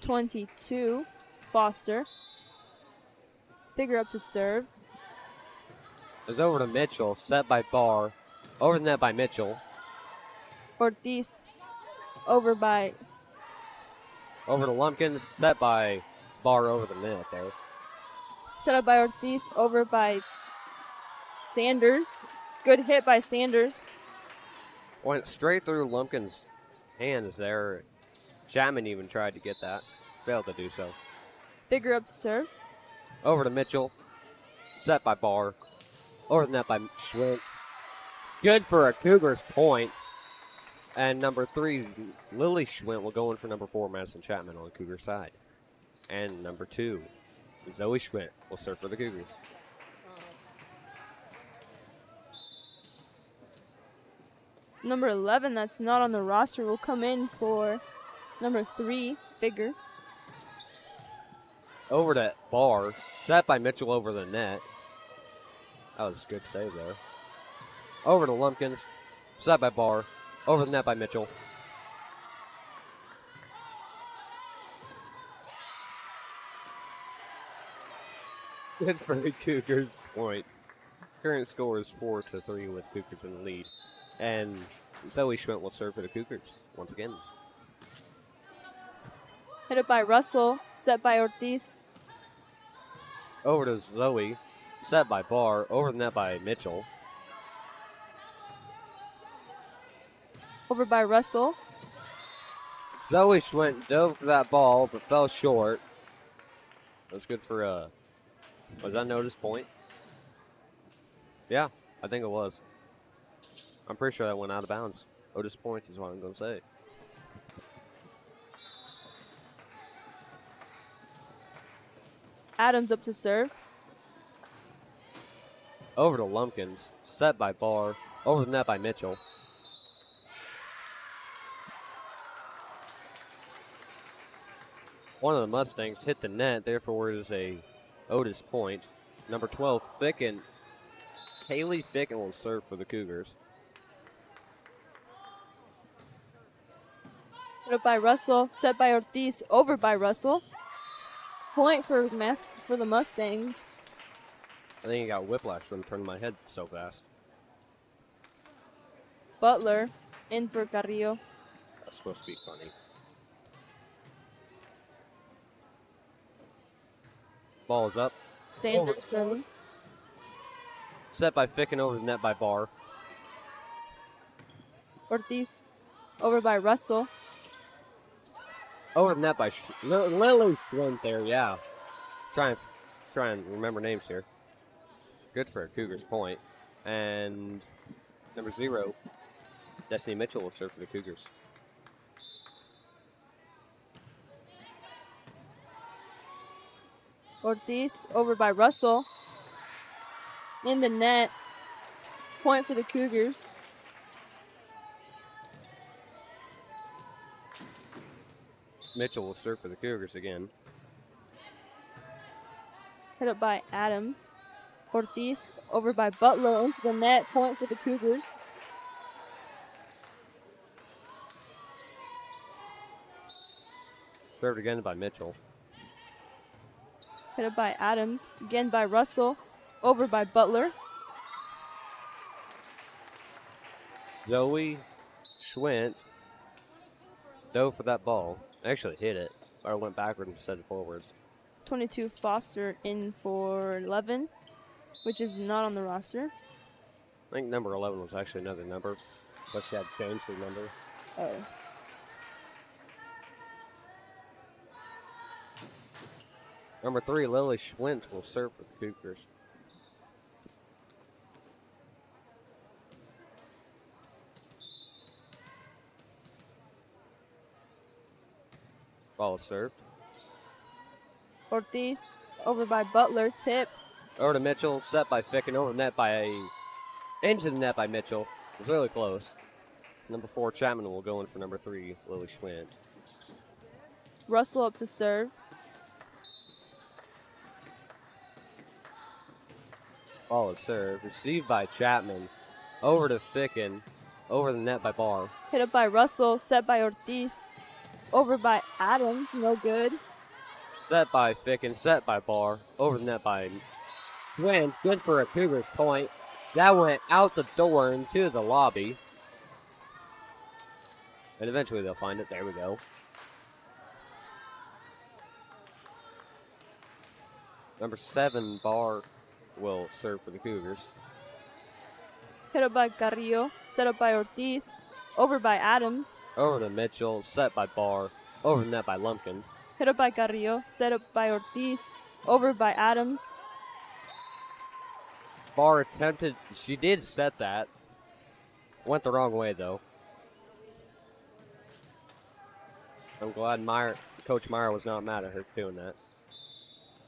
22, Foster. Figure up to serve. It's over to Mitchell, set by Barr. Over the net by Mitchell. Ortiz over by Over to Lumpkins, set by Barr over the net there. set up by Ortiz, over by Sanders. Good hit by Sanders. Went straight through Lumpkins' hands there. Chapman even tried to get that. Failed to do so. Figure up to serve. Over to Mitchell. Set by Barr. Over the net by Schwint. Good for a Cougars point. And number 3, Lily Schwint will go in for number 4, Madison Chapman on the Cougar side. And number 2, Zoe Schwint will serve for the Cougars. Number 11, that's not on the roster, will come in for number 3, Figure. Over to Barr. Set by Mitchell over the net. That was a good save there. Over to Lumpkins. Set by Barr. Over the net by Mitchell. Good for the Cougars point. Current score is 4-3 with Cougars in the lead. And Zoe Schwint will serve for the Cougars once again. Hit up by Russell, set by Ortiz. Over to Zoe. Set by Barr. Over the net by Mitchell. Over by Russell. Zoe Schwint dove for that ball, but fell short. That was good for, was that Otis point? Yeah, I think it was. I'm pretty sure that went out of bounds. Otis points is what I'm going to say. Adams up to serve. Over to Lumpkins. Set by Barr. Over the net by Mitchell. One of the Mustangs hit the net, therefore it is a Otis point. Number 12, Ficken. Haley Ficken will serve for the Cougars. Hit up by Russell, set by Ortiz, over by Russell. Point for the Mustangs. I think he got whiplash from turning my head so fast. Butler in for Carrillo. That's supposed to be funny. Ball is up. Sanders serving. Set by Ficken over the net by Barr. Ortiz over by Russell. Over the net by Lily Schwint there, yeah. Try and remember names here. Good for a Cougars point. And number 0, Destiny Mitchell will serve for the Cougars. Ortiz over by Russell. In the net. Point for the Cougars. Mitchell will serve for the Cougars again. Hit up by Adams. Ortiz over by Butler into the net. Point for the Cougars. Served again by Mitchell. Hit up by Adams. Again by Russell. Over by Butler. Zoe Schwint dove for that ball. Actually hit it, or went backward instead of forwards. 22 Foster in for 11, which is not on the roster. I think number 11 was actually another number, but she had changed her number. Oh. Number 3, Lily Schwint will serve for the Cougars. Ball is served. Ortiz over by Butler. Tip. Over to Mitchell, set by Ficken, over the net into the net by Mitchell. It was really close. Number 4, Chapman will go in for number 3, Lily Schwint. Russell up to serve. Ball is served. Received by Chapman. Over to Ficken. Over the net by Barr. Hit up by Russell. Set by Ortiz. Over by Adams. No good. Set by Ficken. Set by Barr. Over the net by Schwint. Good for a Cougars point. That went out the door into the lobby. And eventually they'll find it. There we go. Number 7, Barr will serve for the Cougars. Hit up by Carrillo. Set up by Ortiz. Over by Adams. Over to Mitchell. Set by Barr. Over the net by Lumpkins. Hit up by Carrillo. Set up by Ortiz. Over by Adams. Barr attempted. She did set that. Went the wrong way, though. I'm glad Coach Meyer was not mad at her for doing that.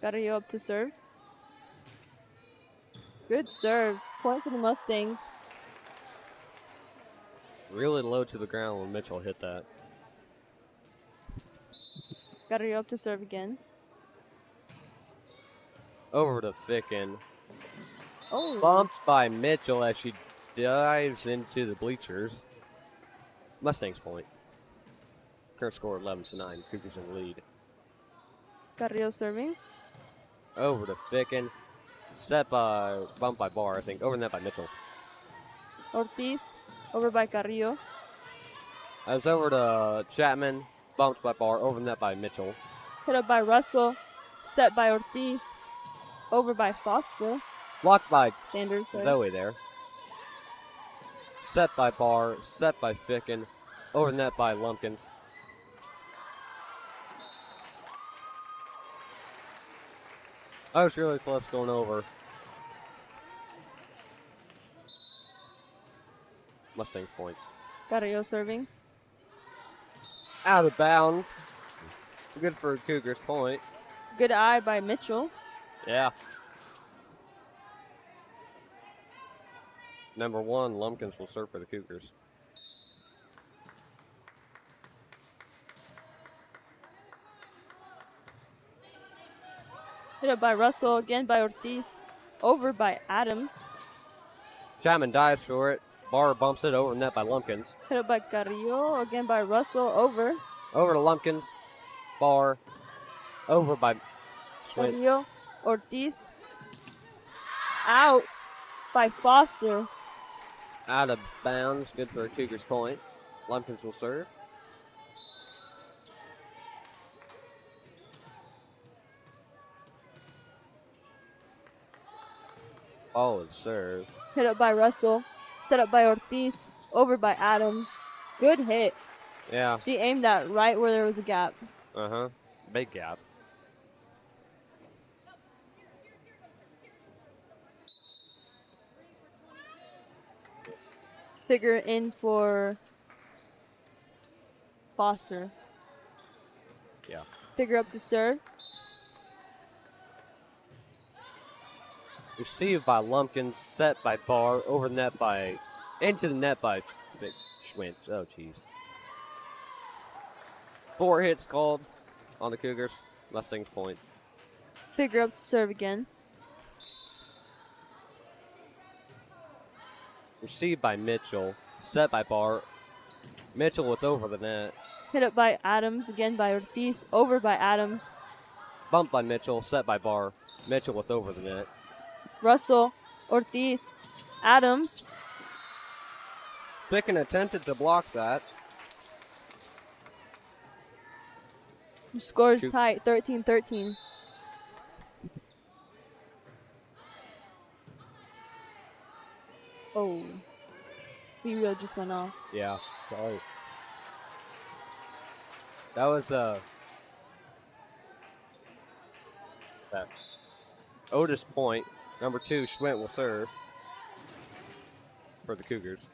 Carrillo up to serve. Good serve. Point for the Mustangs. Really low to the ground when Mitchell hit that. Carrillo up to serve again. Over to Ficken. Oh. Bumped by Mitchell as she dives into the bleachers. Mustangs point. Current score 11-9. Cougars in the lead. Carrillo serving. Over to Ficken. Bumped by Barr, I think. Over the net by Mitchell. Ortiz. Over by Carrillo. I was over to Chapman. Bumped by Barr. Over the net by Mitchell. Hit up by Russell. Set by Ortiz. Over by Foster. Blocked by Sanders. Sorry. Zoe there. Set by Barr. Set by Ficken. Over the net by Lumpkins. I was really close going over. Mustangs point. Carrillo serving. Out of bounds. Good for Cougars point. Good eye by Mitchell. Yeah. Number 1, Lumpkins will serve for the Cougars. Hit up by Russell. Again by Ortiz. Over by Adams. Chapman dives for it. Barr bumps it over net by Lumpkins. Hit up by Carrillo. Again by Russell. Over. Over to Lumpkins. Barr. Over by Schwint. Carrillo. Ortiz. Out by Foster. Out of bounds. Good for a Cougars point. Lumpkins will serve. Ball is served. Hit up by Russell. Set up by Ortiz. Over by Adams. Good hit. Yeah. She aimed that right where there was a gap. Uh-huh. Big gap. Figure in for Foster. Yeah. Figure up to serve. Received by Lumpkins, set by Barr, over the net by, into the net by Schwintz. Oh, jeez. 4 hits called on the Cougars. Mustangs point. Figure up to serve again. Received by Mitchell, set by Barr. Mitchell with over the net. Hit up by Adams, again by Ortiz. Over by Adams. Bumped by Mitchell, set by Barr. Mitchell with over the net. Russell, Ortiz, Adams. Ficken attempted to block that. Scores Shoot. tight, 13-13. Oh. B-reel just went off. Yeah, sorry. That was that Otis point. Number 2, Schwint will serve for the Cougars.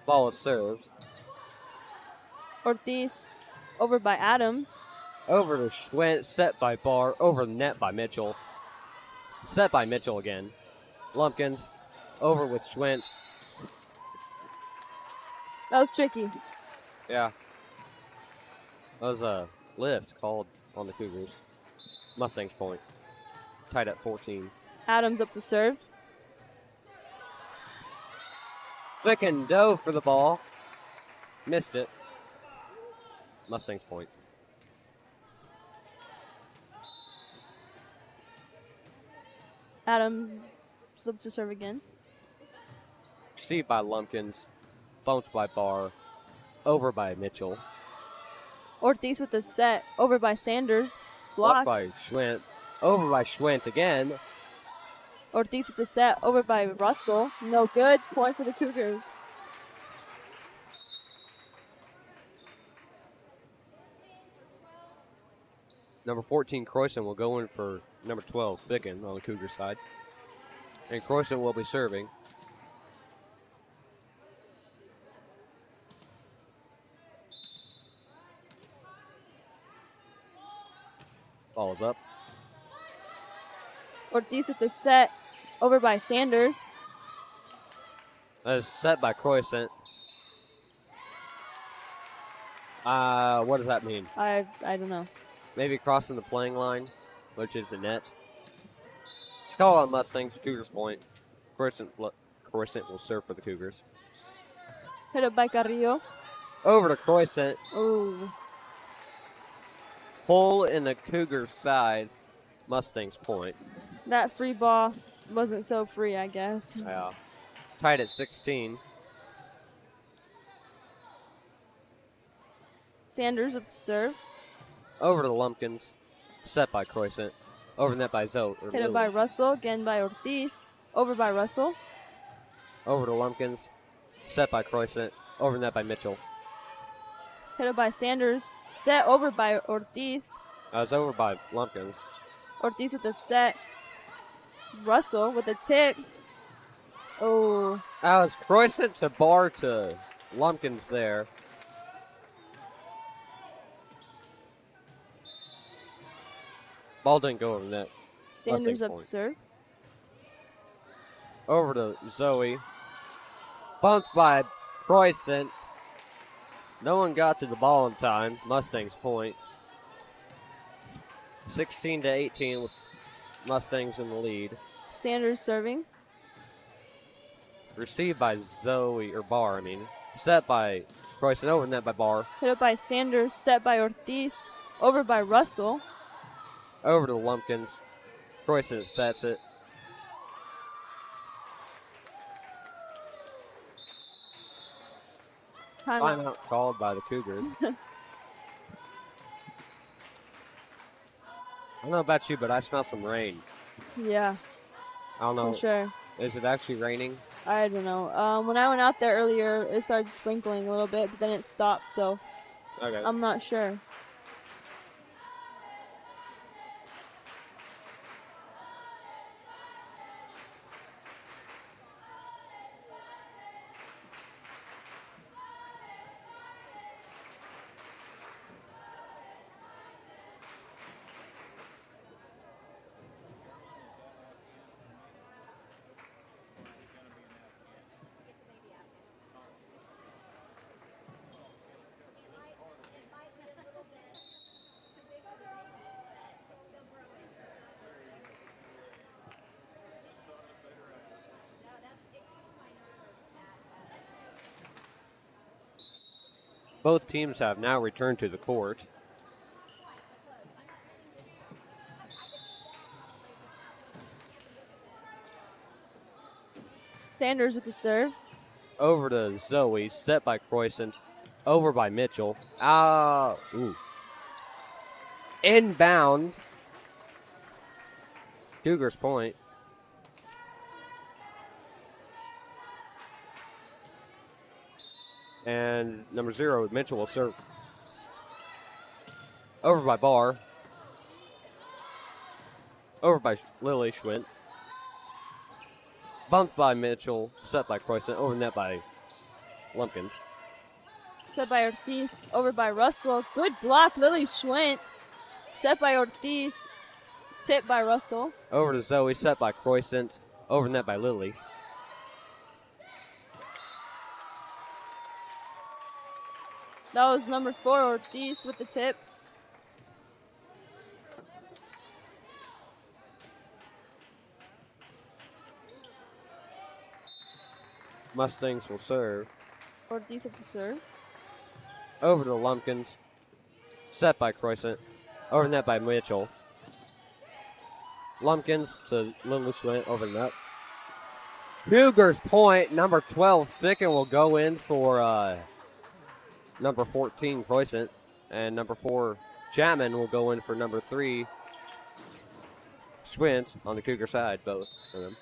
Ball is served. Ortiz, over by Adams. Over to Schwint, set by Barr, over the net by Mitchell. Set by Mitchell again. Lumpkins, over with Schwint. That was tricky. Yeah. That was a lift called on the Cougars. Mustangs point. Tied at 14. Adams up to serve. Ficken dove for the ball. Missed it. Mustangs point. Adams up to serve again. Received by Lumpkins. Bumped by Barr. Over by Mitchell. Ortiz with the set, over by Sanders. Blocked Blocked. by Schwint. Over by Schwint again. Ortiz with the set, over by Russell. No good. Point for the Cougars. Number 14, Croissant, will go in for number 12, Ficken, on the Cougar side. And Croissant will be serving. Ball is up. Ortiz with the set, over by Sanders. That is set by Croissant. What does that mean? I don't know. Maybe crossing the playing line, which is the net. It's call on Mustangs, Cougars point. Croissant will serve for the Cougars. Hit up by Carrillo. Over to Croissant. Oh. Pull in the Cougars side. Mustangs point. That free ball wasn't so free, I guess. Yeah. Tied at 16. Sanders up to serve. Over to the Lumpkins. Set by Croissant. Over net by Zoe. Hit up by Russell, again by Ortiz. Over by Russell. Over to Lumpkins. Set by Croissant. Over net by Mitchell. Hit up by Sanders. Set over by Ortiz. It's over by Lumpkins. Ortiz with the set. Russell with the tip. Oh. It's Croissant to Barr to Lumpkins there. Ball didn't go over the net. Sanders Mustangs up to point. serve. Over to Zoe. Bumped by Croissant. No one got to the ball in time. Mustangs point. 16 to 18 with Mustangs in the lead. Sanders serving. Received by Zoe, or Barr, I mean. Set by Croissant, over net by Barr. Hit up by Sanders. Set by Ortiz. Over by Russell. Over to the Lumpkins. Croissant sets it. Timeout. Timeout called by the Cougars. I don't know about you, but I smell some rain. Yeah, I don't know. for sure. Is it actually raining? I don't know. When I went out there earlier, it started sprinkling a little bit, but then it stopped, so Okay. I'm not sure. Both teams have now returned to the court. Sanders with the serve. Over to Zoe, set by Croissant. Over by Mitchell. Ooh. Inbounds. Cougars point. And number 0, Mitchell will serve. Over by Barr. Over by Lily Schwint. Bumped by Mitchell. Set by Croissant. Over net by Lumpkins. Set by Ortiz. Over by Russell. Good block, Lily Schwint. Set by Ortiz. Tip by Russell. Over to Zoe. Set by Croissant. Over net by Lily. That was number 4, Ortiz with the tip. Mustangs will serve. Ortiz with the serve. Over to Lumpkins. Set by Croissant. Over net by Mitchell. Lumpkins to Lily Schwint. Over net. Cougars point. Number 12, Ficken will go in for number 14, Croissant. And number 4, Chapman will go in for number 3, Schwint on the Cougar side, both of them.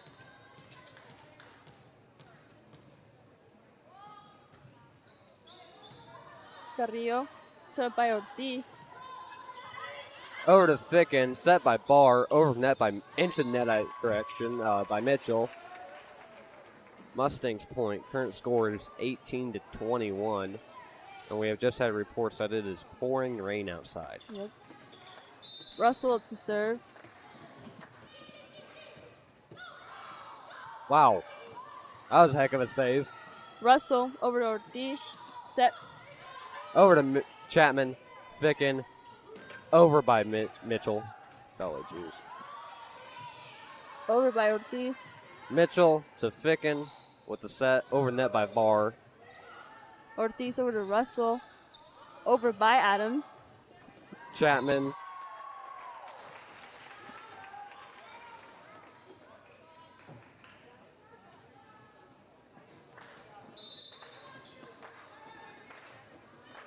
Carrillo. Set by Ortiz. Over to Ficken, set by Barr, over net by into net correction by Mitchell. Mustangs point. Current score is 18-21, and we have just had reports that it is pouring rain outside. Yep. Russell up to serve. Wow, that was a heck of a save. Russell over to Ortiz. Set. Over to Chapman, Ficken, over by Mitchell. Oh, jeez. Over by Ortiz. Mitchell to Ficken with the set, over net by Barr. Ortiz over to Russell. Over by Adams. Chapman.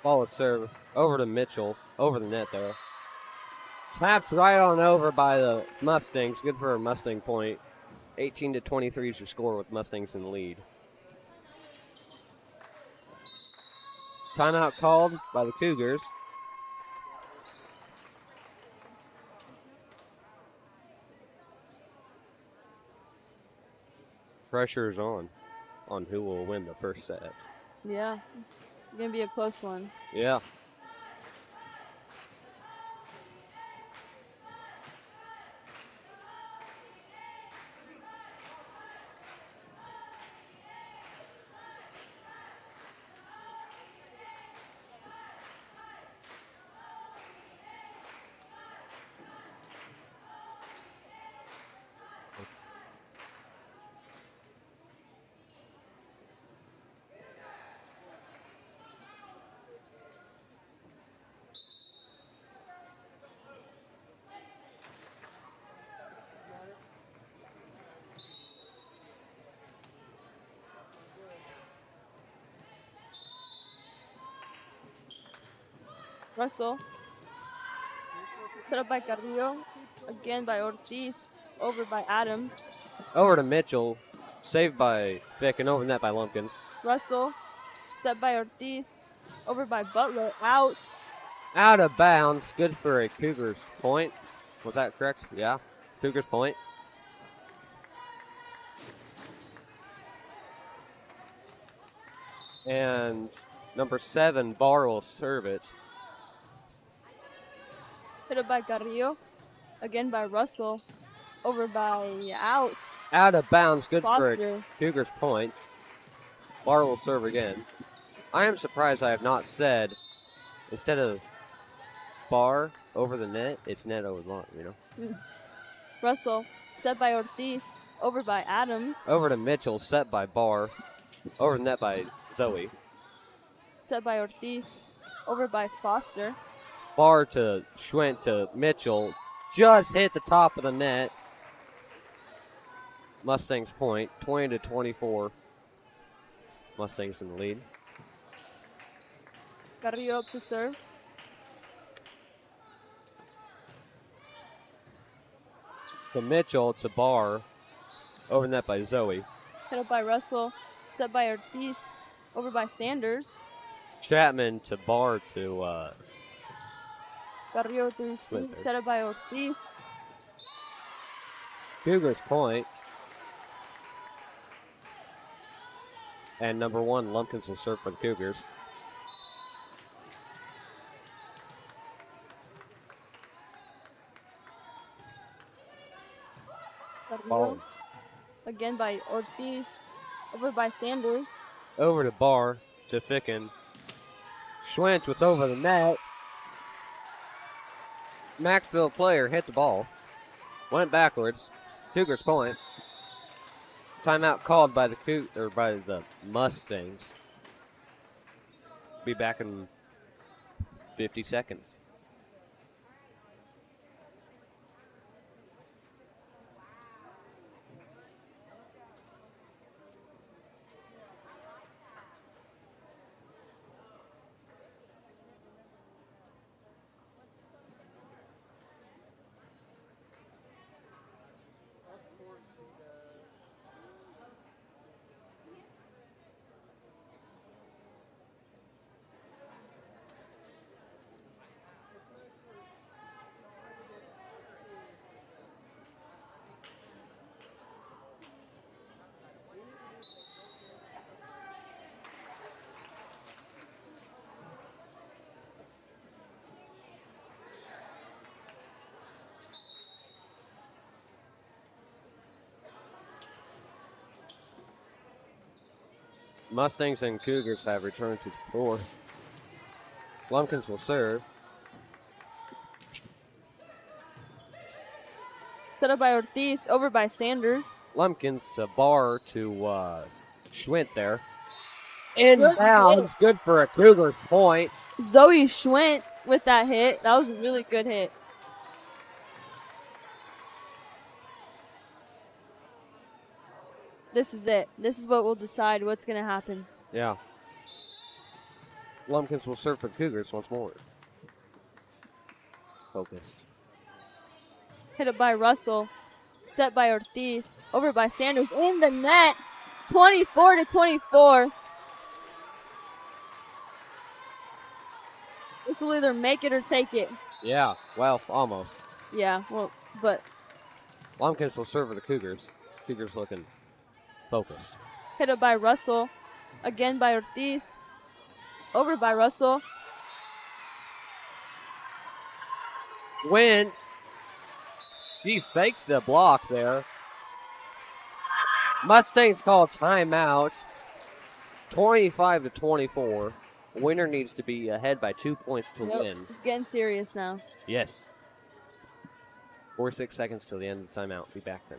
Ball is served over to Mitchell, over the net there. Tapped right on over by the Mustangs. Good for a Mustang point. 18-23 is your score with Mustangs in the lead. Timeout called by the Cougars. Pressure is on who will win the first set. Yeah, it's going to be a close one. Yeah. Russell. Set up by Carrillo. Again by Ortiz. Over by Adams. Over to Mitchell. Saved by Fick and over net by Lumpkins. Russell. Set by Ortiz. Over by Butler. Out. Out of bounds. Good for a Cougars point. Was that correct? Yeah. Cougars point. And number 7, Barr will serve it. Hit up by Carrillo. Again by Russell. Over by out. Out of bounds. Good for Foster. a Cougars point. Barr will serve again. I am surprised I have not said, instead of Barr over the net, it's net over long, you know? Russell. Set by Ortiz. Over by Adams. Over to Mitchell, set by Barr. Over the net by Zoe. Set by Ortiz. Over by Foster. Barr to Schwent to Mitchell. Just hit the top of the net. Mustangs point, 20-24. Mustangs in the lead. Carrillo up to serve. To Mitchell to Barr. Over the net by Zoe. Hit up by Russell. Set by Ortiz. Over by Sanders. Chapman to Barr to Carrillo to receive. Slipper. Set up by Ortiz. Cougars point. And number 1, Lumpkins will serve for the Cougars. Carrillo. Ball. Again by Ortiz. Over by Sanders. Over to Barr to Ficken. Schwent with over the net. Maxville player hit the ball. Went backwards. Cougars point. Timeout called by the Mustangs. Be back in 50 seconds. Mustangs and Cougars have returned to the floor. Lumpkins will serve. Set up by Ortiz. Over by Sanders. Lumpkins to Barr to Schwint there. Good Inbounds, good for a Cougars point. Zoe Schwent with that hit. That was a really good hit. This is it. This is what will decide what's going to happen. Yeah. Lumpkins will serve for Cougars once more. Focused. Hit it by Russell. Set by Ortiz. Over by Sanders. In the net. 24-24. This will either make it or take it. Yeah, well, almost. Yeah, well, but Lumpkins will serve for the Cougars. Cougars looking focused. hit it by Russell. Again by Ortiz. Over by Russell. Wins. She faked the block there. Mustangs call timeout. 25-24. Winner needs to be ahead by 2 points to win. It's getting serious now. Yes. 4-6 seconds till the end of the timeout. Be back then.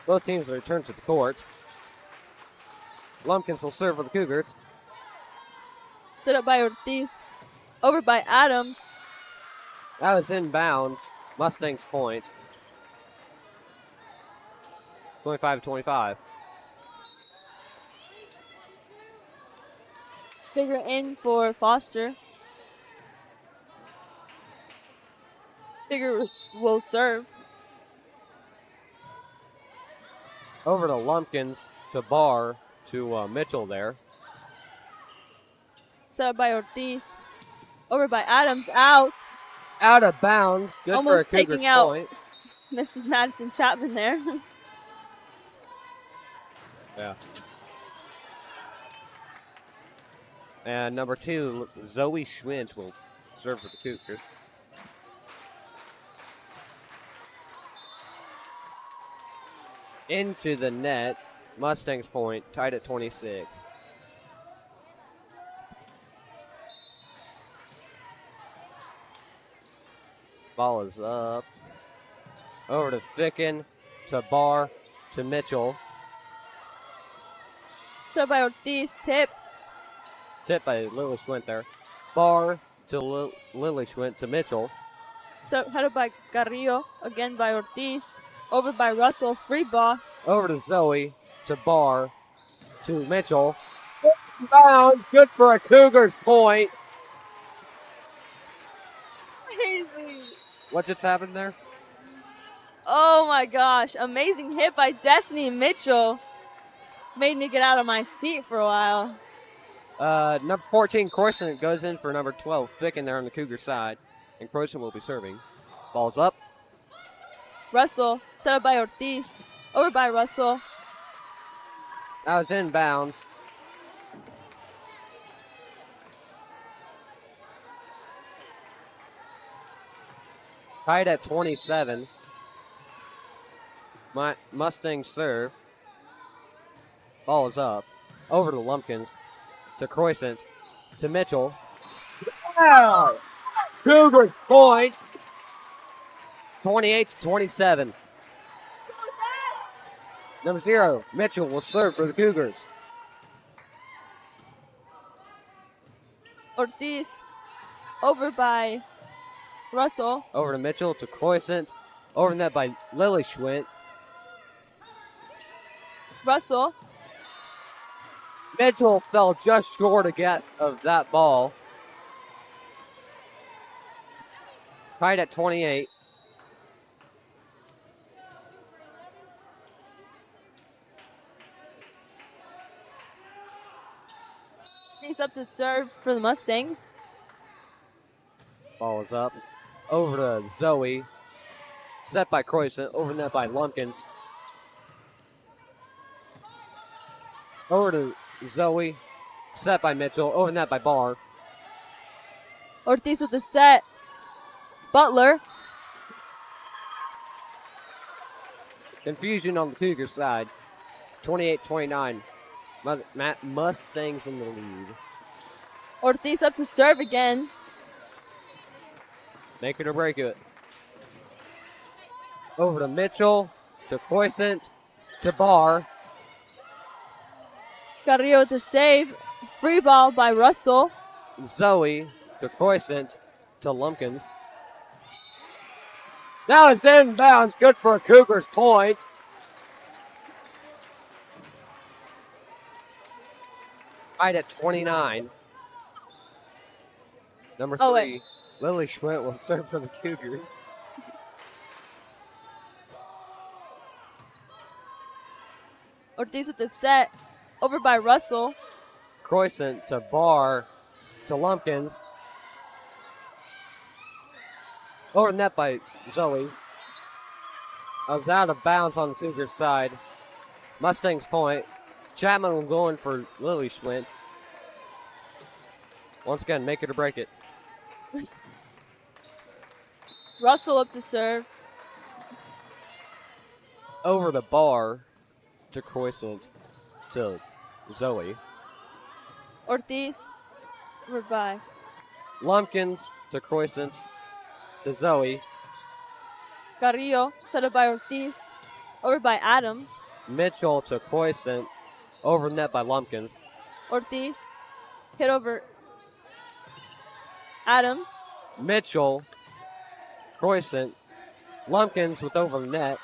Both teams return to the court. Lumpkins will serve for the Cougars. Set up by Ortiz. Over by Adams. That was inbounds. Mustangs point. 25-25. Figure in for Foster. Figure will serve. Over to Lumpkins, to Barr, to Mitchell there. Set up by Ortiz. Over by Adams. Out. Out of bounds. Good Almost for a Cougars taking out point. Mrs. Madison Chapman there. Yeah. And number 2, Zoe Schwint will serve for the Cougars. Into the net. Mustangs point, tied at 26. Ball is up. Over to Ficken, to Barr, to Mitchell. Set up by Ortiz. Tip. Tip by Lily Schwint there. Barr to Lily Schwint to Mitchell. So headed by Carrillo. Again by Ortiz. Over by Russell. Free ball. Over to Zoe, to Barr, to Mitchell. Bounds, good for a Cougars point. Crazy. What just happened there? Oh my gosh. Amazing hit by Destiny Mitchell. Made me get out of my seat for a while. Number 14, Croissant goes in for number 12, Ficken there on the Cougar side. And Croissant will be serving. Ball's up. Russell. Set up by Ortiz. Over by Russell. That was inbounds. Tied at 27. Mustangs serve. Ball is up. Over to Lumpkins. To Croissant. To Mitchell. Wow! Cougars point. 28-27. Number 0, Mitchell will serve for the Cougars. Ortiz. Over by Russell. Over to Mitchell, to Croissant. Over the net by Lily Schwint. Russell. Mitchell fell just short of that ball. Tied at 28. He's up to serve for the Mustangs. Ball is up. Over to Zoe. Set by Croissant. Over the net by Lumpkins. Over to Zoe. Set by Mitchell. Over the net by Barr. Ortiz with the set. Butler. Confusion on the Cougars side. 28-29. Mustangs in the lead. Ortiz up to serve again. Make it or break it. Over to Mitchell. To Croissant. To Barr. Carrillo to save. Free ball by Russell. Zoe to Croissant to Lumpkins. Now it's inbounds. Good for a Cougars point. Tied at 29. Number 3, wait. Lily Schwint will serve for the Cougars. Ortiz with the set. Over by Russell. Croissant to Barr to Lumpkins. Over the net by Zoe. I was out of bounds on the Cougars side. Mustangs point. Chapman will go in for Lily Schwint. Once again, make it or break it. Russell up to serve. Over to Barr to Croissant to Zoe. Ortiz. Over by Lumpkins to Croissant to Zoe. Carrillo. Set up by Ortiz. over by Adams. Mitchell to Croissant, over net by Lumpkins. Ortiz hit over Adams. Mitchell, Croissant, Lumpkins with over the net.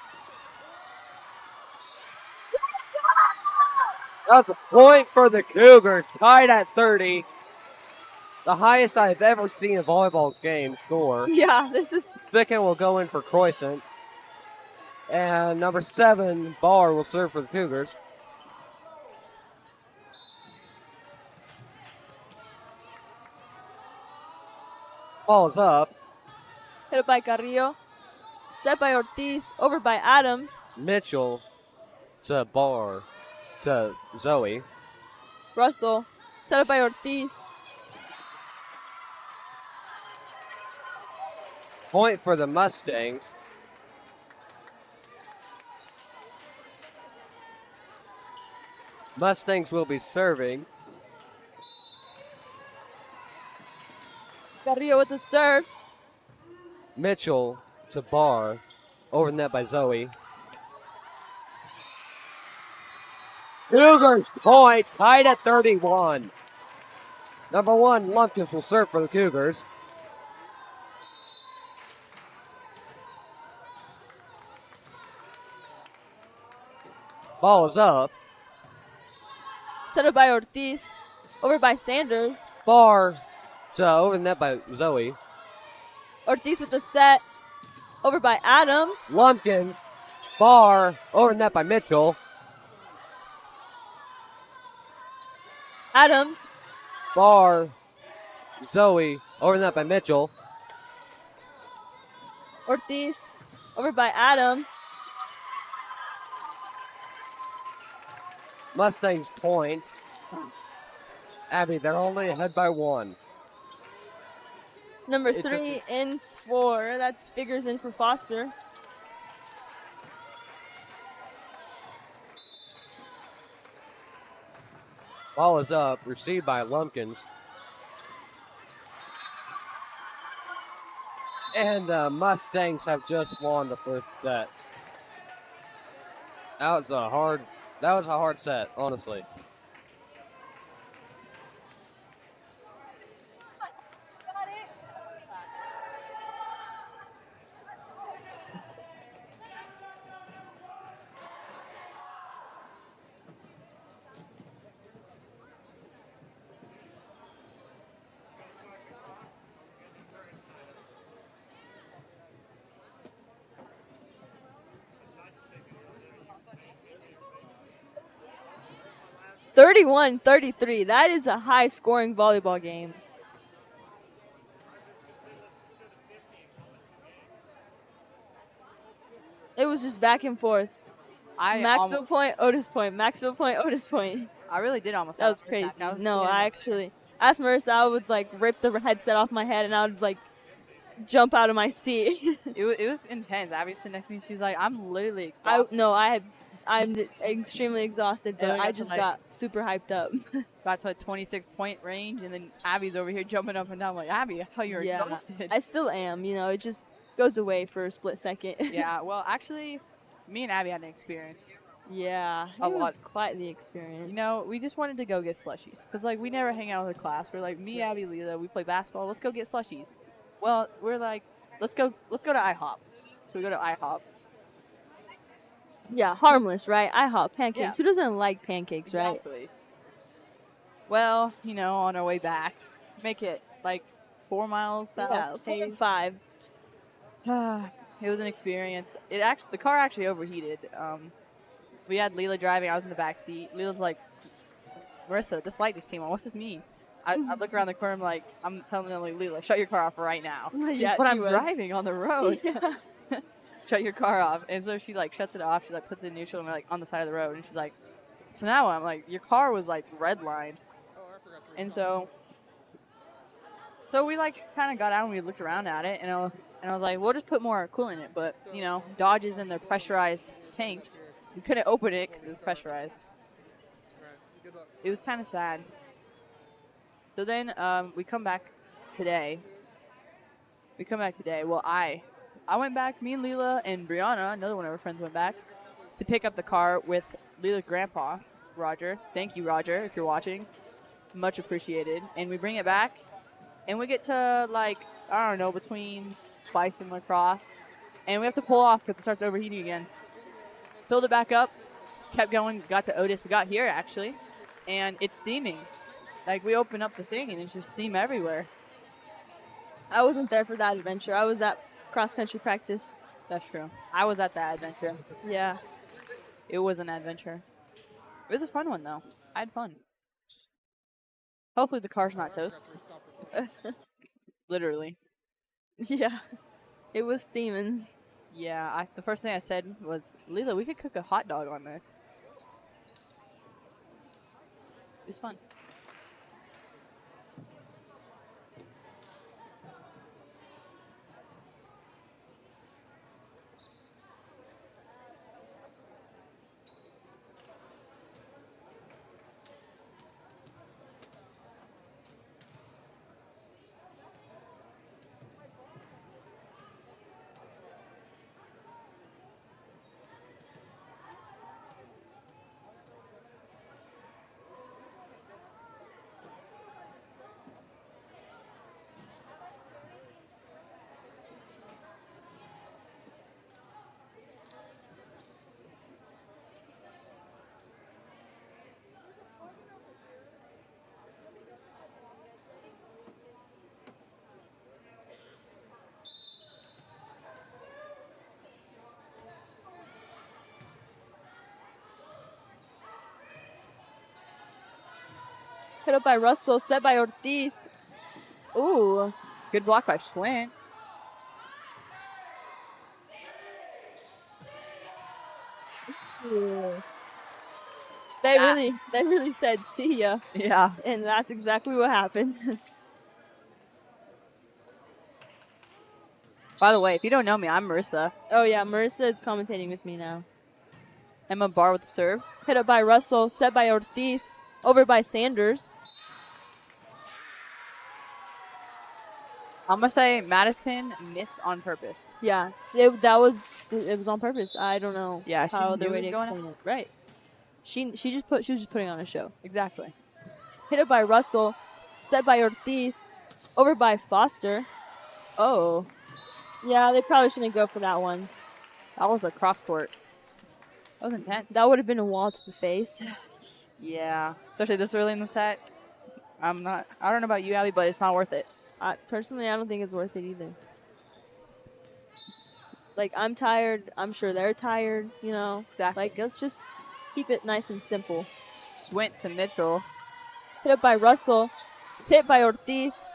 That's a point for the Cougars, tied at 30. The highest I've ever seen a volleyball game score. Yeah, this is Second will go in for Croissant. And number 7, Barr, will serve for the Cougars. Ball is up. hit by Carrillo. Set by Ortiz, over by Adams. Mitchell to Barr to Zoe. Russell, set up by Ortiz. Point for the Mustangs. Mustangs will be serving. Carrillo with the serve. Mitchell to Barr. Over the net by Zoe. Cougars point, tied at 31. Number 1, Lumpkins will serve for the Cougars. Ball is up. Set up by Ortiz, over by Sanders. Barr to over the net by Zoe. Ortiz with the set, over by Adams. Lumpkins. Barr over the net by Mitchell. Adams, Barr. Zoe over the net by Mitchell. Ortiz, over by Adams. Mustangs point. Abby, they're only ahead by 1. Number It's 3 in 4. That's figures in for Foster. Ball is up, received by Lumpkins. And the Mustangs have just won the first set. That was a hard set, honestly. (31-33). That is a high-scoring volleyball game. It was just back and forth. Maxville point, Otis point. Maxville point, Otis point. I really did almost. That was crazy. No, I actually asked Marissa. I would like rip the headset off my head and I would like jump out of my seat. It was intense. Abby was sitting next to me. She was like, "I'm literally exhausted." I'm extremely exhausted, but And I just got super hyped up. got to a 26-point range, and then Abby's over here jumping up and down. I'm like, Abby, I thought you were exhausted. I still am. You know, it just goes away for a split second. Yeah. Well, actually, me and Abby had an experience. Yeah, A it lot. was quite the experience. You know, we just wanted to go get slushies because like we never hang out with the class. We're like, me, Abby, Leela, we play basketball. Let's go get slushies. Well, we're like, let's go to IHOP. So we go to IHOP. Yeah, harmless, right? IHOP pancakes. Yeah. Who doesn't like pancakes, right? Exactly. Well, you know, on our way back, make it like 4 miles south. Yeah, 4 and 5. It was an experience. The car actually overheated. We had Leela driving. I was in the back seat. Leela's like, Marissa, this light just came on. What's this mean? I look around the corner. I'm telling them, like, Leela, shut your car off right now. Yeah, but she I'm was. driving on the road. Shut your car off. And so she like shuts it off. She like puts it in neutral and we're like on the side of the road. And she's like, so now I'm like, your car was like redlined. And so we like kind of got out and we looked around at it. And I was like, we'll just put more coolant in it. But, you know, Dodge is in their pressurized tanks. We couldn't open it because it was pressurized. It was kind of sad. So then we come back today. Well, I went back. Me and Leela and Brianna, another one of our friends, went back. to pick up the car with Lila's grandpa, Roger. Thank you, Roger, if you're watching. Much appreciated. And we bring it back, and we get to, like, I don't know, between Bison and Lacrosse, and we have to pull off because it starts overheating again. Filled it back up, kept going, got to Otis. We got here, actually, and it's steaming. Like, we open up the thing, and it's just steam everywhere. I wasn't there for that adventure. I was at cross-country practice. That's true. I was at that adventure. Yeah. It was an adventure. It was a fun one, though. I had fun. Hopefully the car's not toast. Literally. Yeah. It was steaming. Yeah, the first thing I said was, Lila, we could cook a hot dog on this. It was fun. Hit up by Russell, set by Ortiz. Ooh. Good block by Schwint. They really said see ya. Yeah. And that's exactly what happened. By the way, if you don't know me, I'm Marissa. Oh yeah, Marissa is commentating with me now. Emma Barr with the serve. Hit up by Russell, set by Ortiz, over by Sanders. I'm going to say Madison missed on purpose. Yeah, it was on purpose. I don't know. Yeah, she how knew the it way was to going explain it. Right. She was just putting on a show. Exactly. Hit it by Russell, set by Ortiz, over by Foster. Oh. Yeah, they probably shouldn't go for that one. That was a cross court. That was intense. That would have been a wall to the face. Yeah. Especially this early in the set. I don't know about you, Abby, but it's not worth it. Personally, I don't think it's worth it either. Like, I'm tired. I'm sure they're tired, you know. Exactly. Like, let's just keep it nice and simple. Swint to Mitchell. Hit up by Russell. Tip by Ortiz.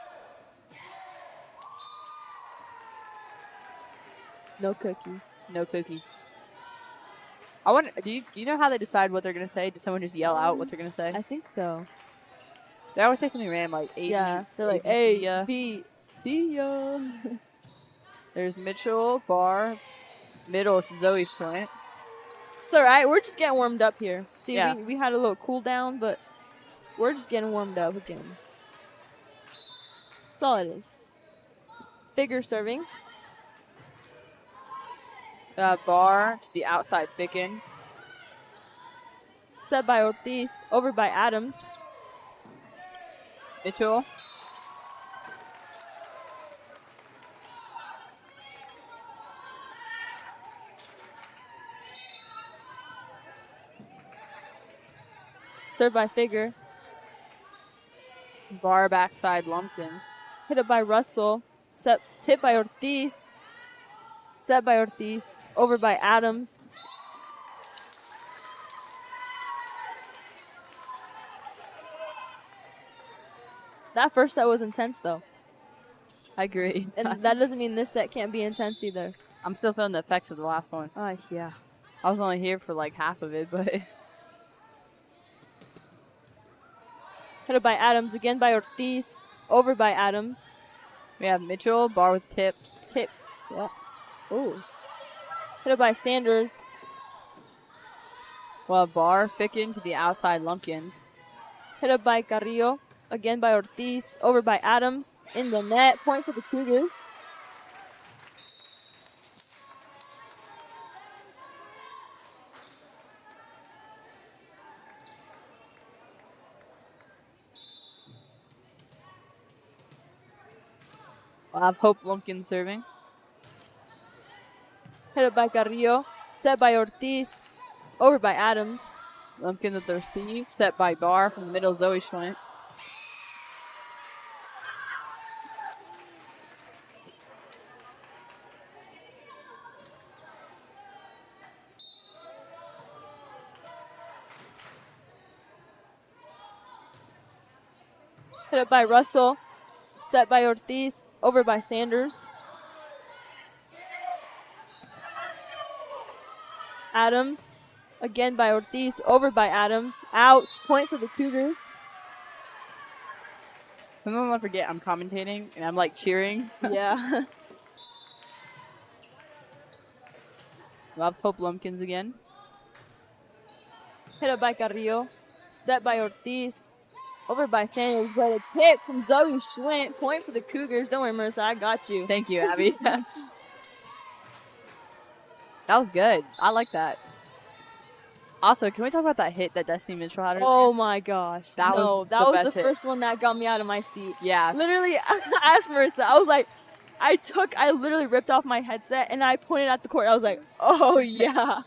No cookie. No cookie. I wonder, do you know how they decide what they're going to say? Does someone just yell out what they're going to say? I think so. They always say something random like A. Yeah, they're like A, B, see ya. There's Mitchell, Barr, middle is Zoe Swint. It's all right. We're just getting warmed up here. See, Yeah. we had a little cool down, but we're just getting warmed up again. That's all it is. Figure serving. Barr to the outside Ficken. Set by Ortiz, over by Adams. Mitchell. Served by Figure. Barr backside Lumpkins. Hit it by Russell. Tip by Ortiz. Set by Ortiz. Over by Adams. That first set was intense, though. I agree. And that doesn't mean this set can't be intense either. I'm still feeling the effects of the last one. Yeah. I was only here for like half of it, but Hit it by Adams. Again by Ortiz. Over by Adams. we have Mitchell, Barr with tip. Tip. Yeah. Ooh. Hit it by Sanders. Well, Barr, Ficken to the outside Lumpkins. Hit it by Carrillo. Again by Ortiz. Over by Adams. In the net. Point for the Cougars. We'll have Hope Lumpkin serving. Headed by Carrillo. Set by Ortiz. Over by Adams. Lumpkin with the receive. Set by Barr from the middle. Zoe Schwint. Headed by Russell. Set by Ortiz. Over by Sanders. Adams. Again by Ortiz. Over by Adams. Out. Point for the Cougars. Sometimes I forget I'm commentating and I'm like cheering. Yeah. We'll have Hope Lumpkins again. Headed by Carrillo. Set by Ortiz. Over by Sanders. But a tip from Zoe Schwint. Point for the Cougars. Don't worry, Marissa. I got you. Thank you, Abby. That was good. I like that. Also, can we talk about that hit that Destiny Mitchell had? Oh my gosh. That no, was that the was best the hit. first one that got me out of my seat. Yeah. Literally, I asked Marissa. I was like, I literally ripped off my headset and I pointed at the court. I was like, oh yeah.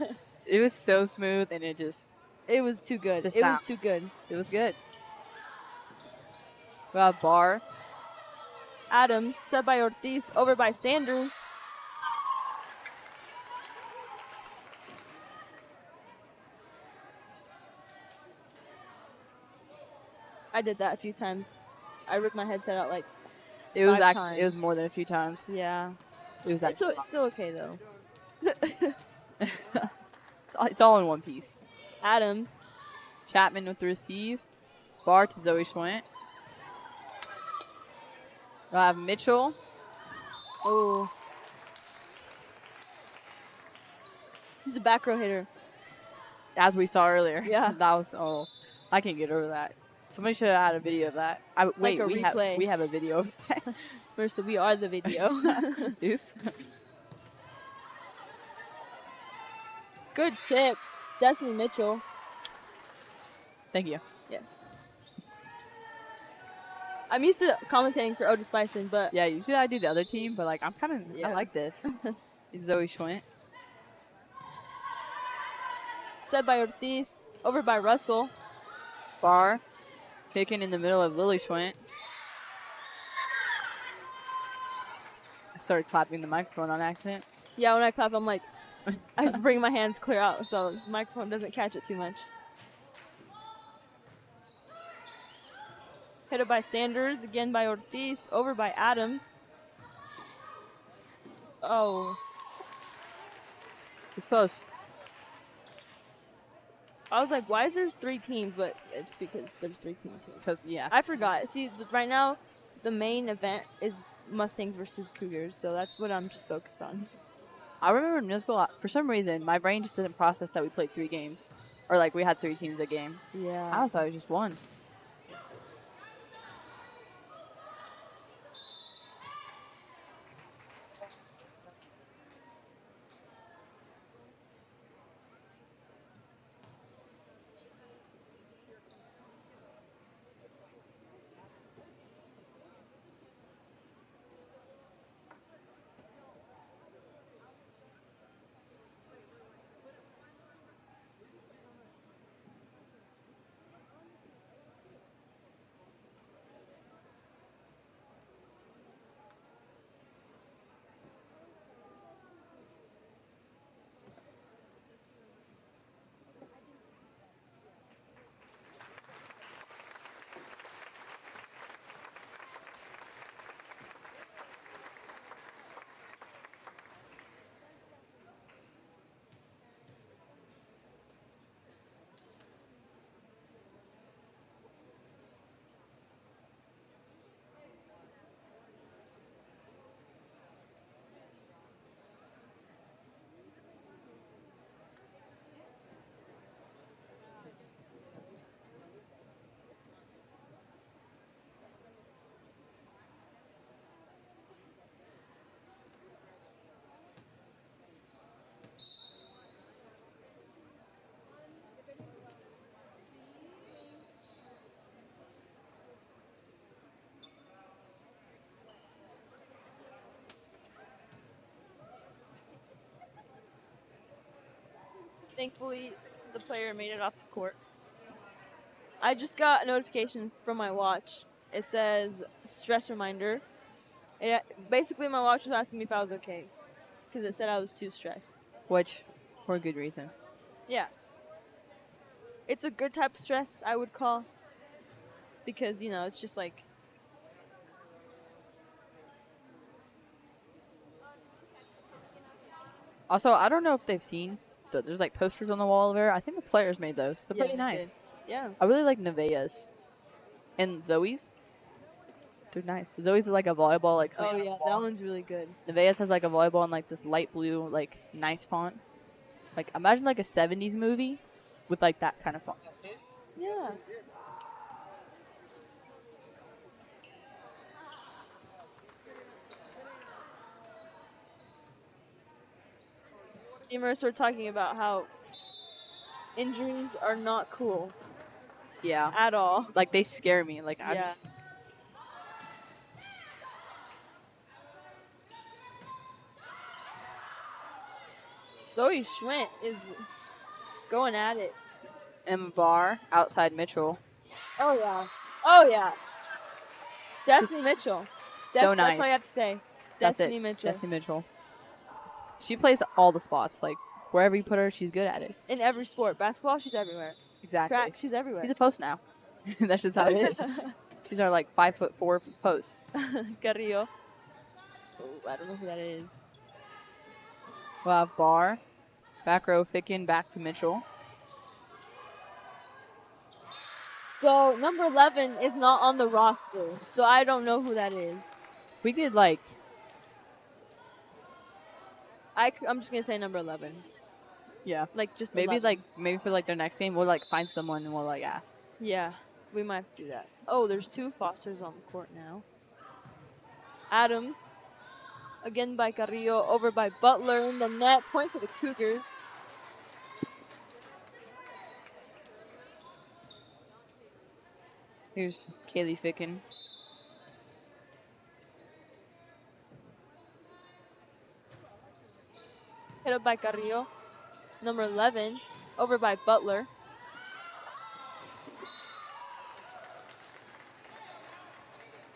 It was so smooth and it was too good. The It sound. was too good. was good. We have Barr. Adams, set by Ortiz, over by Sanders. I did that a few times. I ripped my headset out like, It was 5 actually, it was times. more than a few times. yeah. It was It's, actually it's still okay though. it's all in one piece. Adams, Chapman with the receive. Barr to Zoe Schwint. We'll have Mitchell. oh. He's a back row hitter. As we saw earlier. Yeah. That was, I can't get over that. Somebody should have had a video of that. Wait, a we replay. have a video of that. Marissa, we are the video. Oops. Good tip. Destiny Mitchell. Thank you. Yes. I'm used to commentating for Otis-Bison, but Yeah, usually I do the other team, but like I'm kind of Yeah. I like this. It's Zoe Schwint. set by Ortiz, over by Russell. Barr kicking in the middle of Lily Schwint. I started clapping the microphone on accident. Yeah, when I clap, I'm like, I bring my hands clear out so the microphone doesn't catch it too much. Headed by Sanders, again by Ortiz, over by Adams. Oh, It's close. I was like, why is there 3 teams? But it's because there's 3 teams here. 'Cause, yeah. I forgot. See, right now, the main event is Mustangs versus Cougars, so that's what I'm just focused on. I remember in middle school, for some reason, my brain just didn't process that we played 3 games. Or like we had 3 teams a game. Yeah. I always thought it was just 1. Thankfully, the player made it off the court. I just got a notification from my watch. It says stress reminder. Basically, my watch was asking me if I was okay because it said I was too stressed. Which, for a good reason. Yeah. It's a good type of stress, I would call. Because, you know, it's just like. Also, I don't know if they've seen. There's like posters on the wall there. I think the players made those. They're Yeah, pretty they nice. did. Yeah. I really like Nevaeh's. And Zoe's. They're nice. Zoe's is like a volleyball, like. Oh, yeah. That one's really good. Nevaeh's has like a volleyball in like this light blue, like nice font. Like imagine like a 70s movie with like that kind of font. Yeah. Gamers were talking about how injuries are not cool Yeah. at all. Like they scare me. Like I Yeah. just. Zoe Schwint is going at it. Emma Barr outside Mitchell. Oh, yeah. Oh, yeah. Destiny Just Mitchell. So nice. That's all you have to say. That's Destiny it. Mitchell. Destiny Mitchell. She plays all the spots. Like wherever you put her, she's good at it. In every sport. Basketball, she's everywhere. Exactly. Track, she's everywhere. She's a post now. That's just how it is. She's our like 5'4" post. Carrillo. Oh, I don't know who that is. We'll have Barr, back row Ficken, back to Mitchell. So, number 11 is not on the roster, so I don't know who that is. We could like. I'm just going to say number 11. Yeah. Like, just Maybe 11. maybe for like their next game we'll like find someone and we'll like ask. Yeah, we might have to do that. Oh, there's 2 Fosters on the court now. Adams, again by Carrillo, over by Butler in the net. Point for the Cougars. Here's Kaylee Ficken. Hit up by Carrillo. Number 11, over by Butler.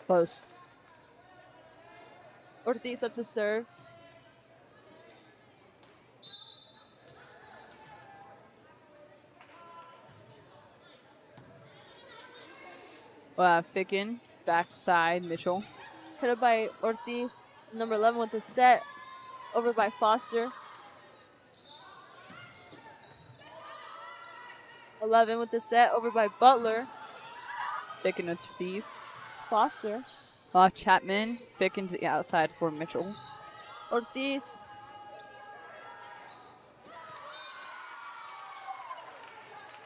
Close. Ortiz up to serve. We'll have Ficken, backside Mitchell. Hit up by Ortiz. Number 11 with the set. Over by Foster. 11 with the set. Over by Butler. Ficken to receive. Foster. We'll have Chapman, Ficken to the outside for Mitchell. Ortiz.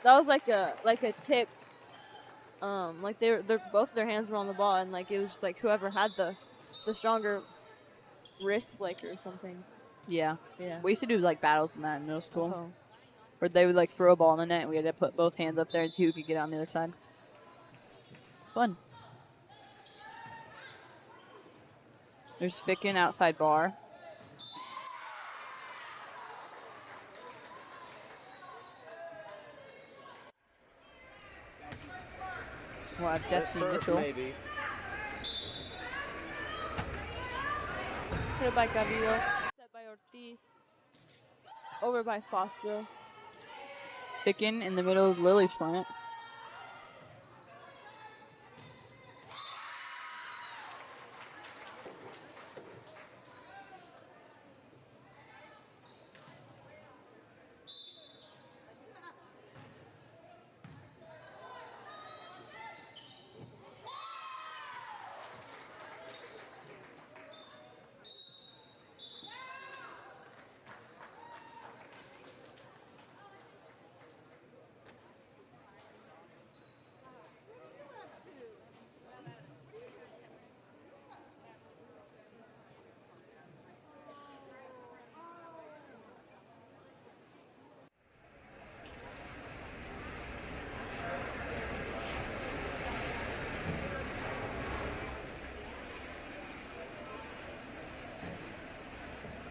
That was like a tip. Like they're both their hands were on the ball, and like it was just like whoever had the stronger wrist flick or something. Yeah. Yeah. We used to do like battles in that in middle school. Oh. Where they would like throw a ball in the net and we had to put both hands up there and see who could get on the other side. It's fun. There's Ficken outside Barr. We'll have Destiny Mitchell. Maybe. Hit by Carrillo. Set by Ortiz. Over by Foster. Ficken in the middle of Lily slant.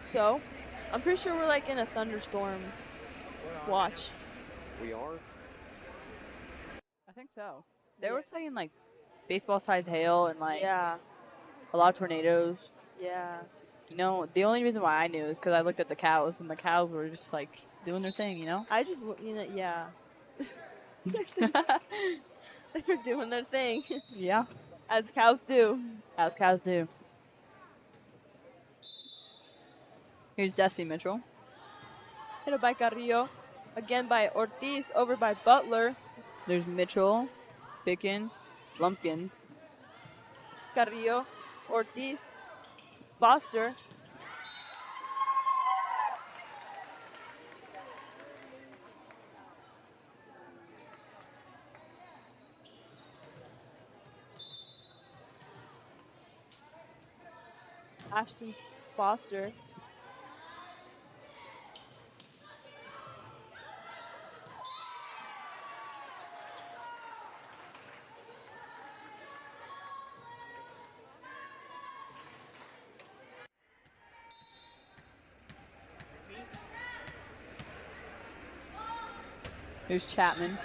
So, I'm pretty sure we're like in a thunderstorm. watch. We are. I think so. They were saying like baseball-sized hail and like Yeah. a lot of tornadoes. Yeah. You know, the only reason why I knew is because I looked at the cows and the cows were just like doing their thing. You know. I just, yeah. They're doing their thing, Yeah. as cows do. As cows do. Here's Desi Mitchell. Hit by Carrillo. Again by Ortiz, over by Butler. There's Mitchell, Pickin, Lumpkins. Carrillo, Ortiz, Foster. Ashton Foster. Here's Chapman.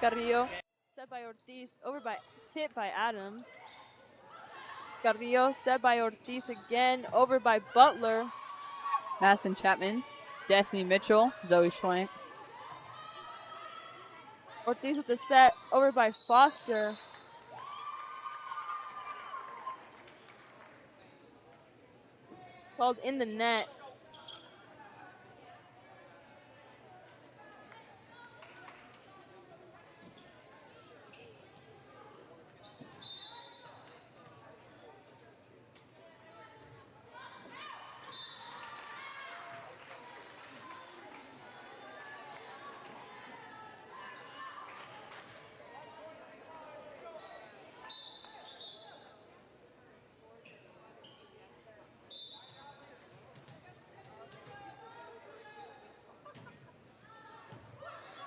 Carrillo, set by Ortiz, over by tip by Adams. Carrillo, set by Ortiz again, over by Butler. Madison Chapman. Destiny Mitchell. Zoe Schwank. Ortiz with the set, over by Foster. Called in the net.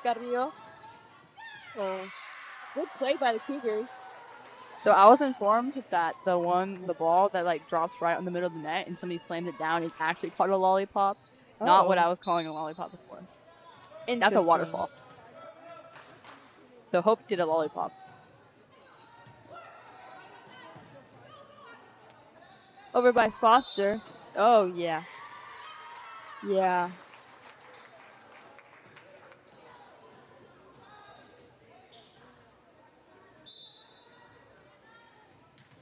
Carrillo. Oh, good play by the Cougars. So I was informed that the ball that like drops right in the middle of the net and somebody slams it down is actually called a lollipop. Not what I was calling a lollipop before. That's a Interesting. waterfall. So Hope did a lollipop. Over by Foster. Oh, yeah. Yeah.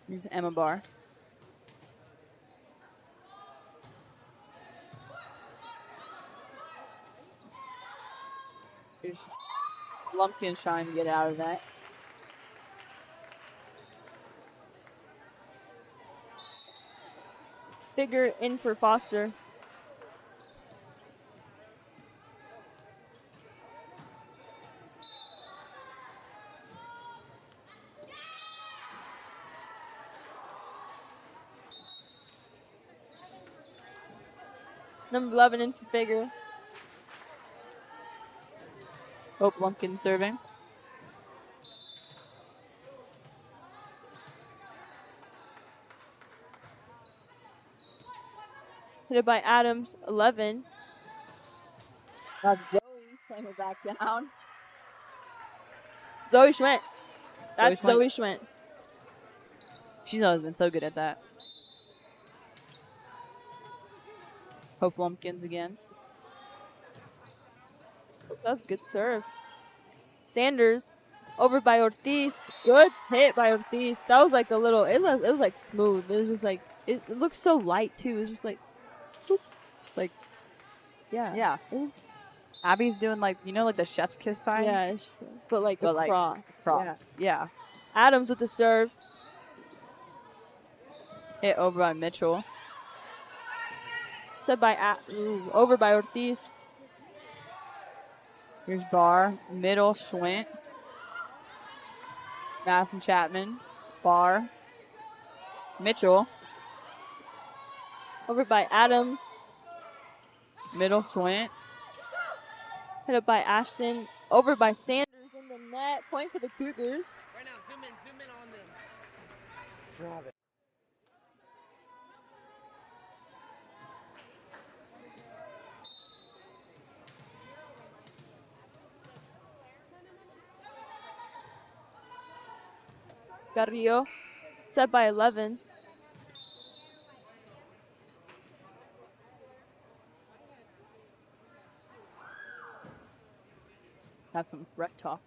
Here's Emma Barr. Here's Lumpkin trying to get out of that. Figure in for Foster. Number 11 in for Figure. Hope Lumpkin serving. Hit it by Adams, 11. Got Zoe slam it back down. Zoe Schwent. That's Zoe Zoe Schwent. She's always been so good at that. Hope Lumpkins again. That's a good serve. Sanders over by Ortiz. Good hit by Ortiz. That was like a little, it was like smooth. It was just like, it looks so light too. It was just like, whoop. Just like, Yeah. yeah. It was, Abby's doing like, you know, like the chef's kiss sign? yeah, it's just, but like But, like, across. Cross. Yeah. Adams with the serve. Hit over by Mitchell. Set by, over by Ortiz. Here's Barr. Middle, Schwint. Madison Chapman. Barr. Mitchell. Over by Adams. Middle, Schwint. Hit up by Ashton. Over by Sanders in the net. Point for the Cougars. Right now, zoom in on them. Drop it. Carrillo, set by 11. Have some rec talk.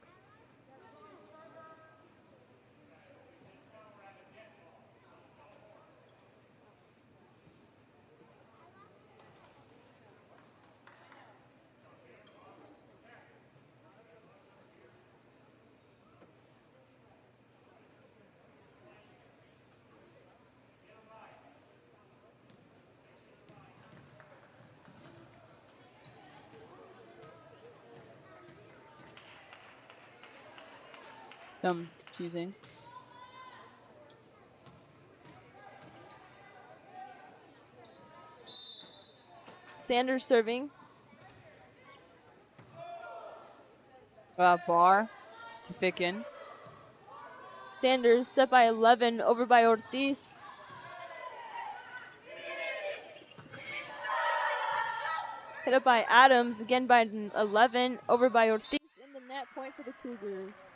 Them choosing. Sanders serving. Bar to Ficken. Sanders set by 11 over by Ortiz. Hit up by Adams, again by 11 over by Ortiz. In the net, point for the Cougars.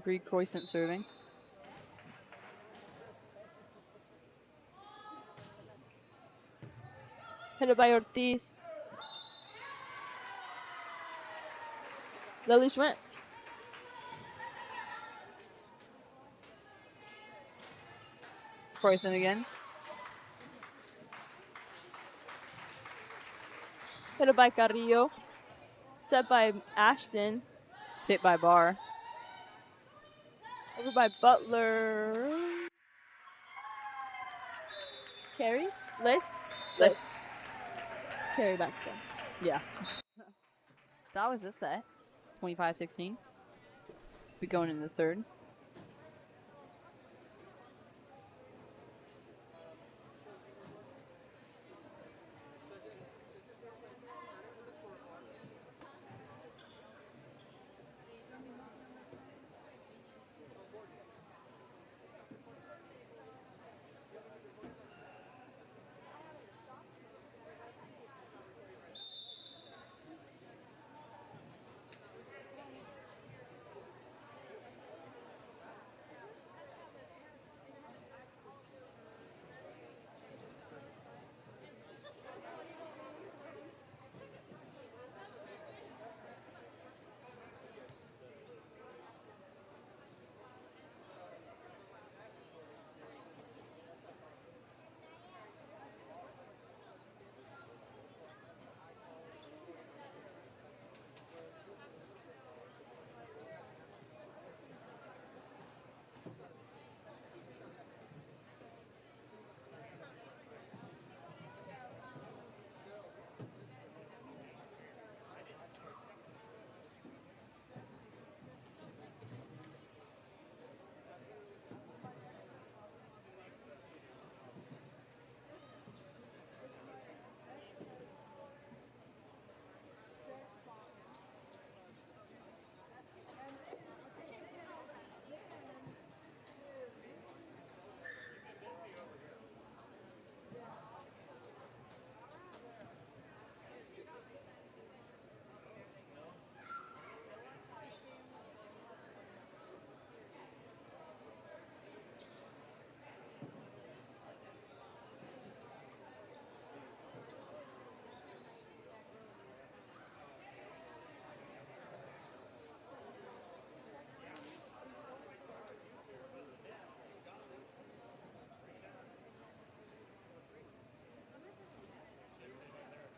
Breed Croissant serving. Hit up by Ortiz. Lily Schwent. Croissant again. Hit up by Carrillo. Set by Ashton. Hit by Bar. Over by Butler. Carry. Lift. Carry basketball. Yeah. That was this set. 25-16. We going in the third.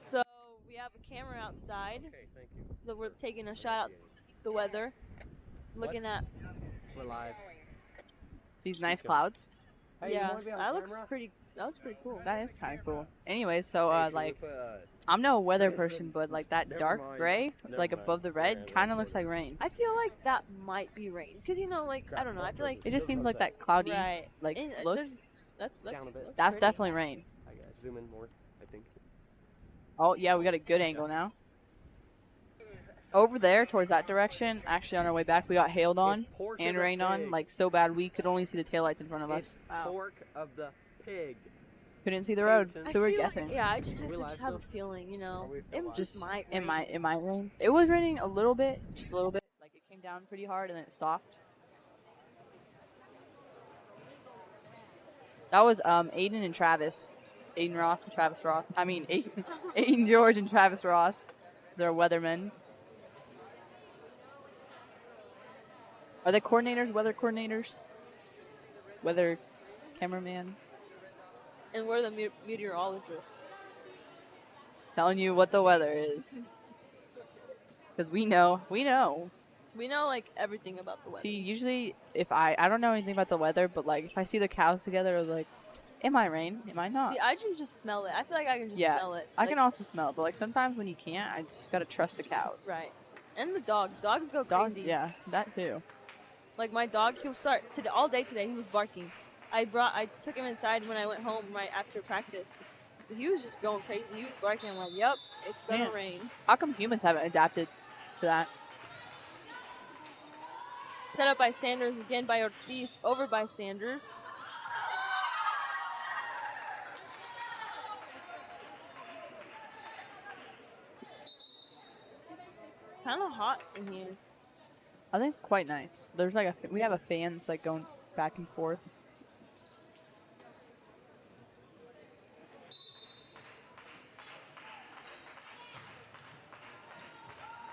So we have a camera outside. Okay, thank you. That we're taking a shot at the weather. Looking at, We're live. These nice clouds. Hey, you yeah, wanna be on that looks camera? pretty. That looks pretty cool. That is kind of cool. Anyways, so Hey, can we like put, I'm no weather Listen, person, but like that never dark mind. gray, Never like mind. above the Yeah, red, no kind of looks recording. like rain. I feel like that might be rain, cause you know, like I don't know. I feel like It just seems like that cloudy, right. like And, look. that's Down a bit. looks That's pretty. definitely rain. I gotta zoom in more, I think. Oh yeah, we got a good angle now. Over there, towards that direction, actually on our way back, we got hailed on and rained on, like so bad we could only see the taillights in front of us. Pork of the pig. Couldn't see the road, Pig. so we're feel guessing. Like, yeah, I just, Are we live just have a still? feeling, you know. Are we still It live? just might It rain. might rain. It was raining a little bit, just a little bit. Like it came down pretty hard and then it stopped. That was Aiden and Travis. Aiden Ross and Travis Ross. I mean Aiden George and Travis Ross. They're weathermen. Are they coordinators? Weather coordinators? Weather cameraman? And we're the meteorologists. Telling you what the weather is. Because we know. We know, like, everything about the weather. See, usually if I don't know anything about the weather, but like if I see the cows together, like, it might rain, it might not. See, I can just smell it. I feel like I can just smell it. I can also smell it, but like sometimes when you can't, I just gotta trust the cows. Right. And the dog. Dogs go Dogs, crazy. yeah, that too. Like my dog, he'll start today all day today. He was barking. I took him inside when I went home right after practice. He was just going crazy. He was barking. I'm like, yep, it's gonna Man. rain. How come humans haven't adapted to that? Set up by Sanders again by Ortiz, over by Sanders. It's kind of hot in here. I think it's quite nice. There's like we have a fan that's like going back and forth.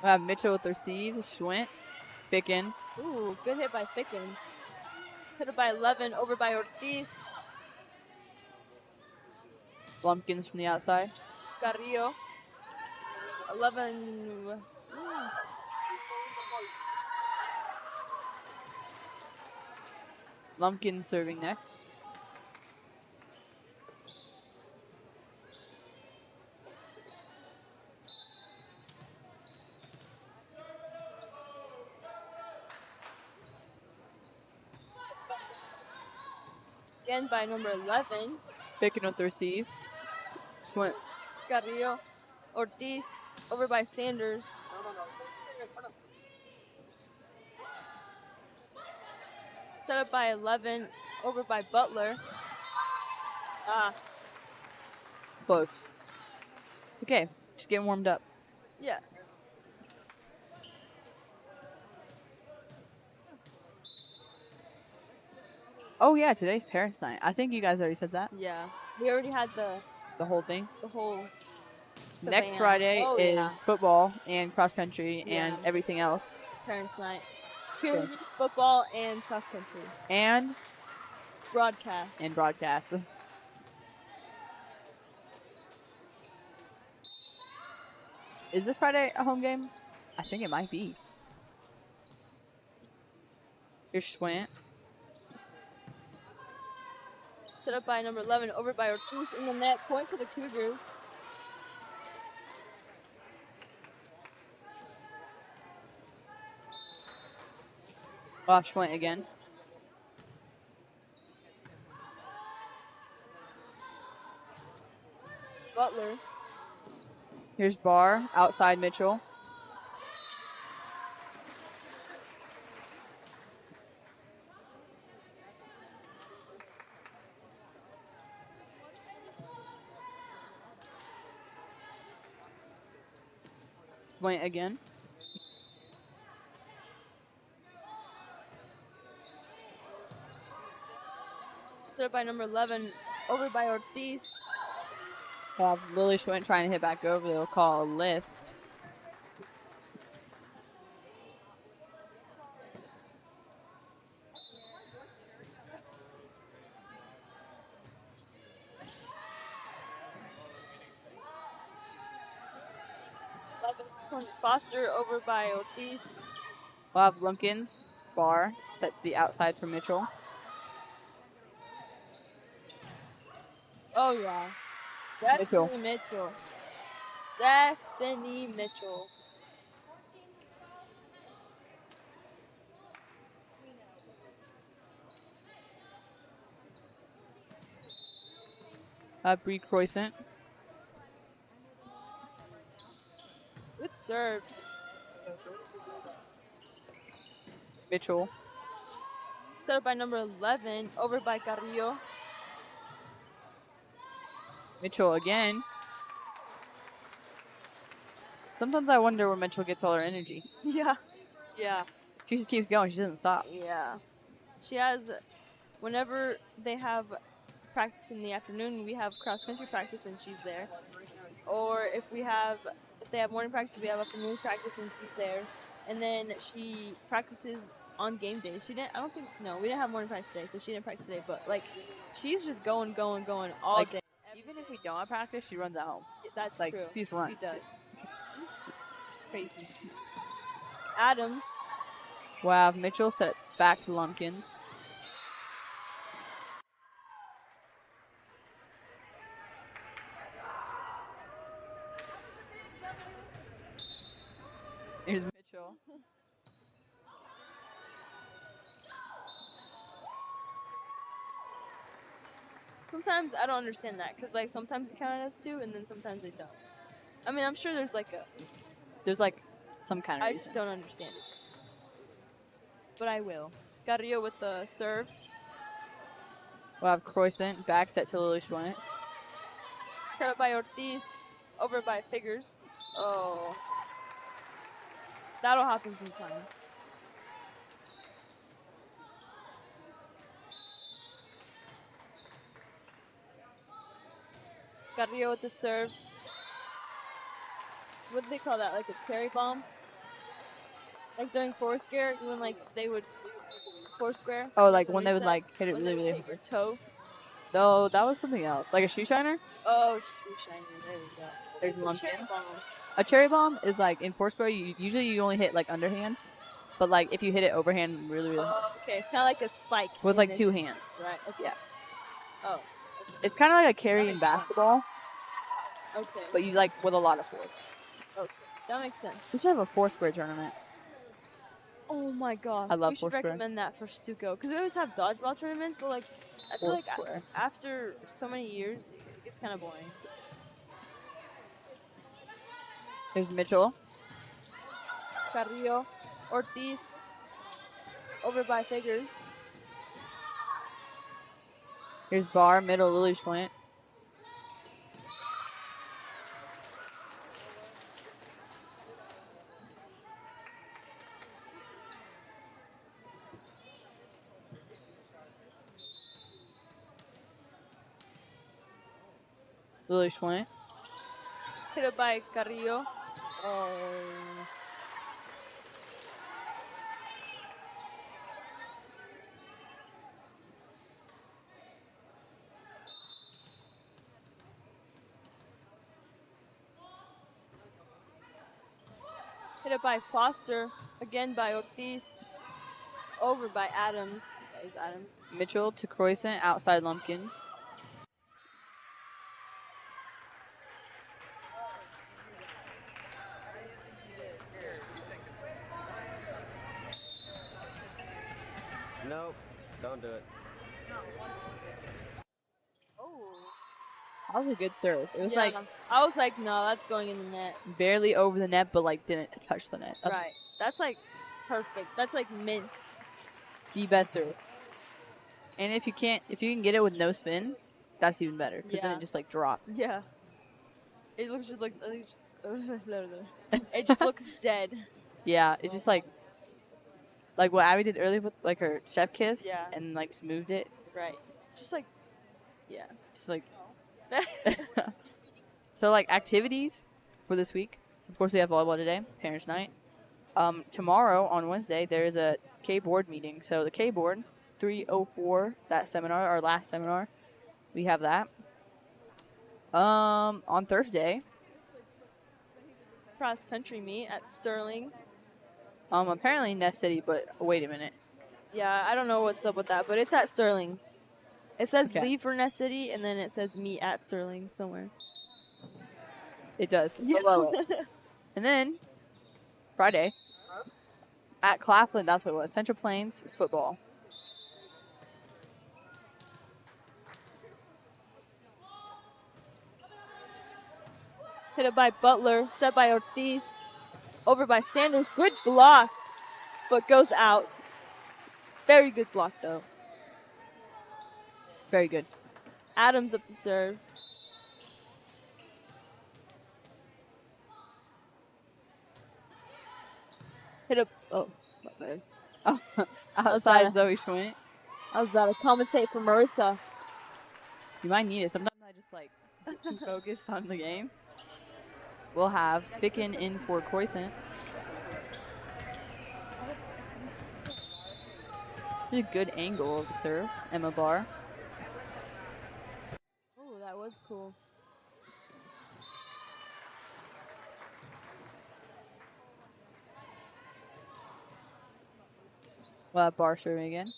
We have Mitchell with receives, Schwint, Ficken. Ooh, good hit by Ficken. Hit it by 11, over by Ortiz. Lumpkins from the outside. Carrillo. 11. Lumpkins serving next. Again by number 11. Ficken with the receive. Schwint. Carrillo. Ortiz. Over by Sanders. Set up by 11. Over by Butler. Close. Okay, just getting warmed up. Yeah. Oh yeah, today's parents' night. I think you guys already said that. Yeah. We already had The whole thing. the whole. the Next band. Friday Oh, is yeah. football and cross country and Yeah. everything else. Parents' night. Cheerleaders, football, and cross country. And Broadcast. broadcast. Is this Friday a home game? I think it might be. Here's Schwant. Set up by number 11, over by Ortiz in the net. Point for the Cougars. Schwant again. Butler. Here's Barr, outside Mitchell. Schwant again. Set up by number 11, over by Ortiz. Lily Schwant trying to hit back over. They'll call a lift. Foster over by Ortiz. We'll have Lumpkins, Barr, set to the outside for Mitchell. Oh, yeah. Destiny Mitchell. Destiny Mitchell. Bree Croissant. Good serve. Mitchell. Set up by number 11, over by Carrillo. Mitchell again. Sometimes I wonder where Mitchell gets all her energy. Yeah. Yeah. She just keeps going. She doesn't stop. Yeah. She has, whenever they have practice in the afternoon, we have cross country practice and she's there. Or if they have morning practice, we have afternoon practice and she's there. And then she practices on game days. We didn't have morning practice today, so she didn't practice today. But like, she's just going all Like, day. even if we don't have practice, she runs at home. That's Like, true. she just runs. She does. It's crazy. Adams. Wow, Mitchell set back to Lumpkins. Here's Mitchell. Sometimes I don't understand that because like sometimes they count it as 2 and then sometimes they don't. I mean, I'm sure there's like There's like some kind of I reason. just don't understand it. But I will. Carrillo with the serve. We'll have Croissant back set to Lily Schwant. Set up by Ortiz. Over by Figures. Oh. That'll happen sometimes. Carrillo with the serve. What do they call that? Like a cherry bomb? Like during Foursquare, when like they would Foursquare. Oh, like the when they would like recess, hit it when really, they would really hit your hard. toe. No, that was something else. Like a shoe shiner? Oh, shoe shiner. There we go. There's It's a cherry Lumpkins. bomb. A cherry bomb is like in Foursquare, usually you only hit like underhand. But like if you hit it overhand really, really hard. Oh, okay. It's kind of like a spike. With in like this- 2 hands. Right. Okay. Yeah. Oh. It's kind of like a carry That in makes sense. basketball, Okay. but you like with a lot of force. Okay. That makes sense. We should have a Foursquare tournament. Oh my god. I love We should Foursquare. recommend that for Stuco. Because we always have dodgeball tournaments, but like, I feel like Foursquare. after so many years, it gets kind of boring. There's Mitchell. Carrillo. Ortiz. Over by Figures. Here's Barr, middle, Lily Schwant. Lily Schwant. Hit it by Carrillo. Oh. Hit it by Foster. Again by Ortiz. Over by Adams. There's Adams. Mitchell to Croissant, outside Lumpkins. Nope, don't do it. That was a good serve. It was Yeah, like I was like, no, that's going in the net. barely over the net, but like didn't touch the net. That's Right. That's like perfect. That's like mint. the best serve. And if you can get it with no spin, that's even better. Because then Yeah. it just like dropped. Yeah. It looks just like it just looks dead. Yeah, it's just like what Abby did earlier with like her chef kiss. Yeah. And like smoothed it. Right. Just like yeah. Just like so like activities for this week. Of course, we have volleyball today, parents' night. Tomorrow on Wednesday there is a K board meeting. So the K board 304, that seminar, our last seminar, we have that. On Thursday, Cross country meet at Sterling. apparently Ness City, but wait a minute. Yeah, I don't know what's up with that, but it's at Sterling. It says Okay. leave for Ness City, and then it says meet at Sterling somewhere. It does below it. And then Friday at Claflin, that's what it was. Central Plains football. Hit it by Butler, set by Ortiz. over by Sanders. Good block, but goes out. Very good block, though. Very good. Adams up to serve. Hit up. Oh, my bad. Oh, outside outside Zoe Schwint. I was about to commentate for Marissa. You might need it. Sometimes I just like get too focused on the game. We'll have Ficken in for Croissant. A good angle of the serve. Emma Barr. Oh, that was cool. We'll have Barr serving again.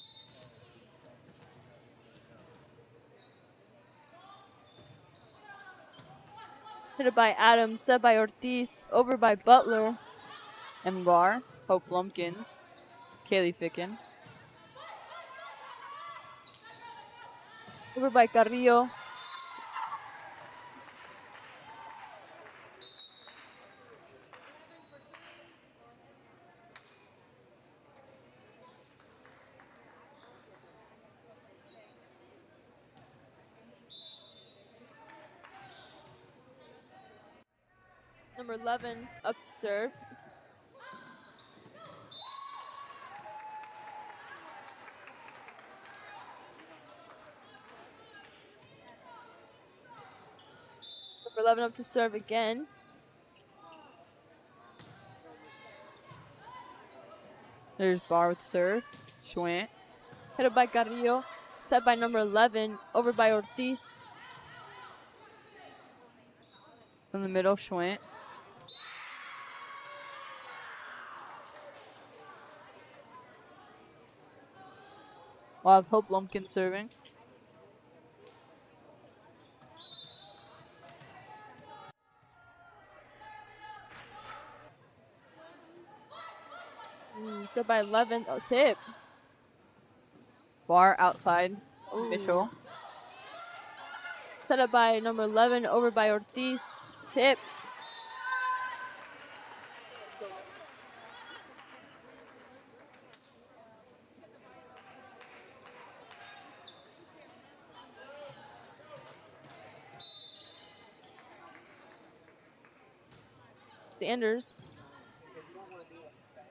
Hit by Adams, set by Ortiz, over by Butler. Emma Barr, Hope Lumpkins, Kaylee Ficken. Over by Carrillo. Number 11 up to serve. Number 11 up to serve again. There's Barr with the serve. Schwant. Headed by Carrillo. Set by number 11. Over by Ortiz. From the middle, Schwant. We'll have Hope Lumpkin serving. Set by 11. Oh, tip. Barr outside. Mitchell. Set up by number 11. Over by Ortiz. Tip. Sanders.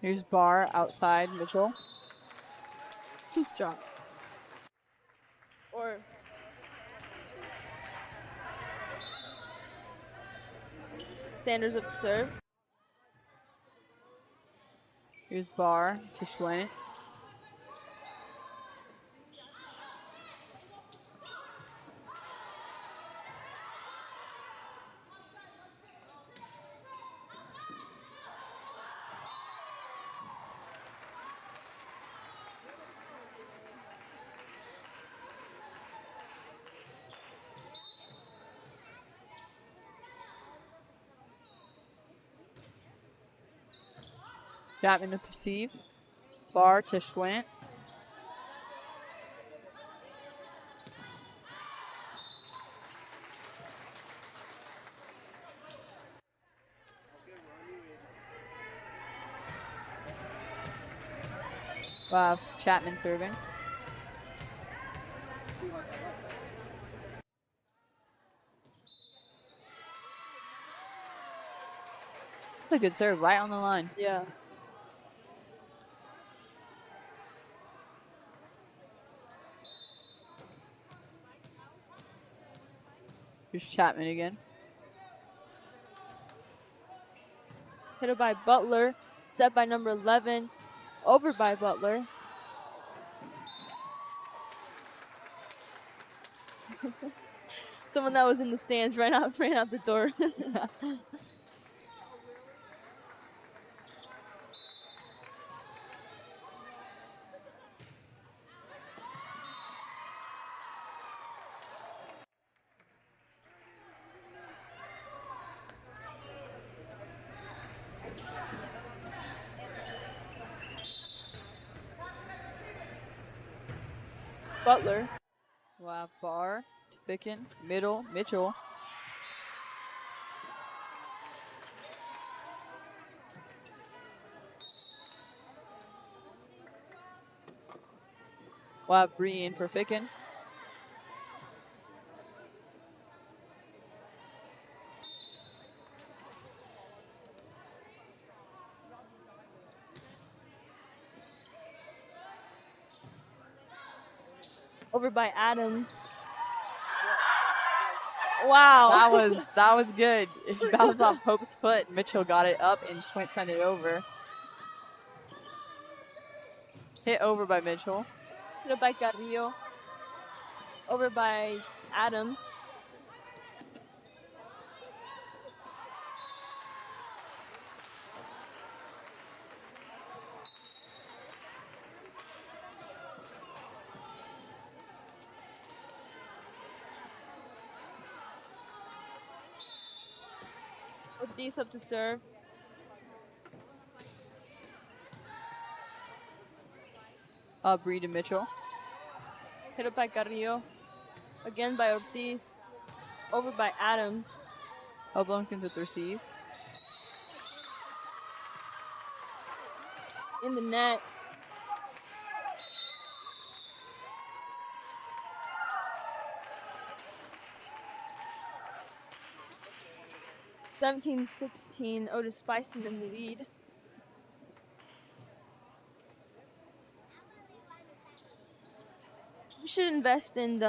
Here's Barr outside Mitchell. Too strong. Or Sanders up to serve. Here's Barr to Schwant. Chapman to receive. Barr to Schwant. Wow, Chapman serving. That's a good serve, right on the line. Yeah. Here's Chapman again. Hit by Butler. Set by number 11. Over by Butler. Someone that was in the stands ran out the door. Butler. Wow, Barr to Ficken. Middle, Mitchell. We'll have Bree in for Ficken. Over by Adams. Wow. That was good. It bounced off Hope's foot. Mitchell got it up and Schwint sent it over. Hit over by Mitchell. Hit by Carrillo. Over by Adams. Ortiz up to serve. Bree to Mitchell. Hit up by Carrillo. Again by Ortiz. Over by Adams. Lumpkins with receive. In the net. (17-16). Otis-Bison in the lead. We should invest in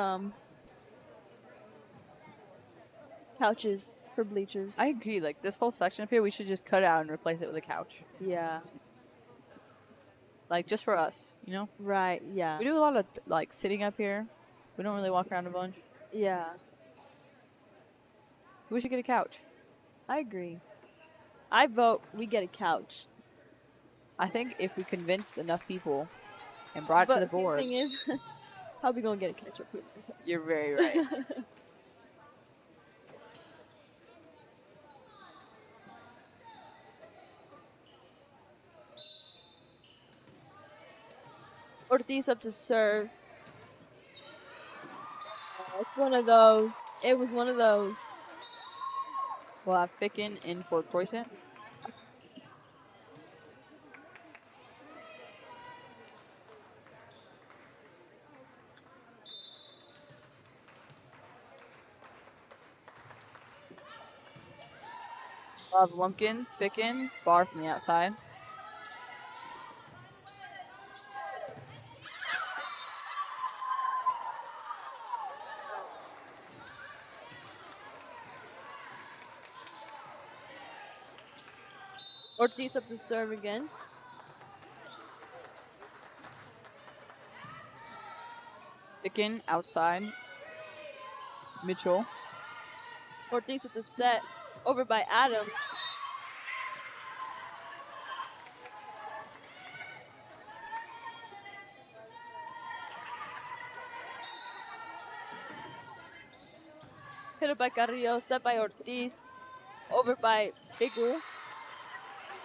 couches for bleachers. I agree. Like this whole section up here, we should just cut out and replace it with a couch. Yeah. Like just for us, you know? Right. Yeah. We do a lot of like sitting up here. We don't really walk around a bunch. Yeah. So we should get a couch. I agree. I vote we get a couch. I think if we convinced enough people and brought it to the board. The thing is, how are we gonna get a ketchup? You're very right. Ortiz up to serve. It's one of those. It was one of those. We'll have Ficken in for Croissant. We'll have Lumpkins, Ficken, Bar from the outside. Ortiz up to serve again. Ficken outside. Mitchell. Ortiz with the set. Over by Adams. Hit it by Carrillo. Set by Ortiz. Over by Bigler.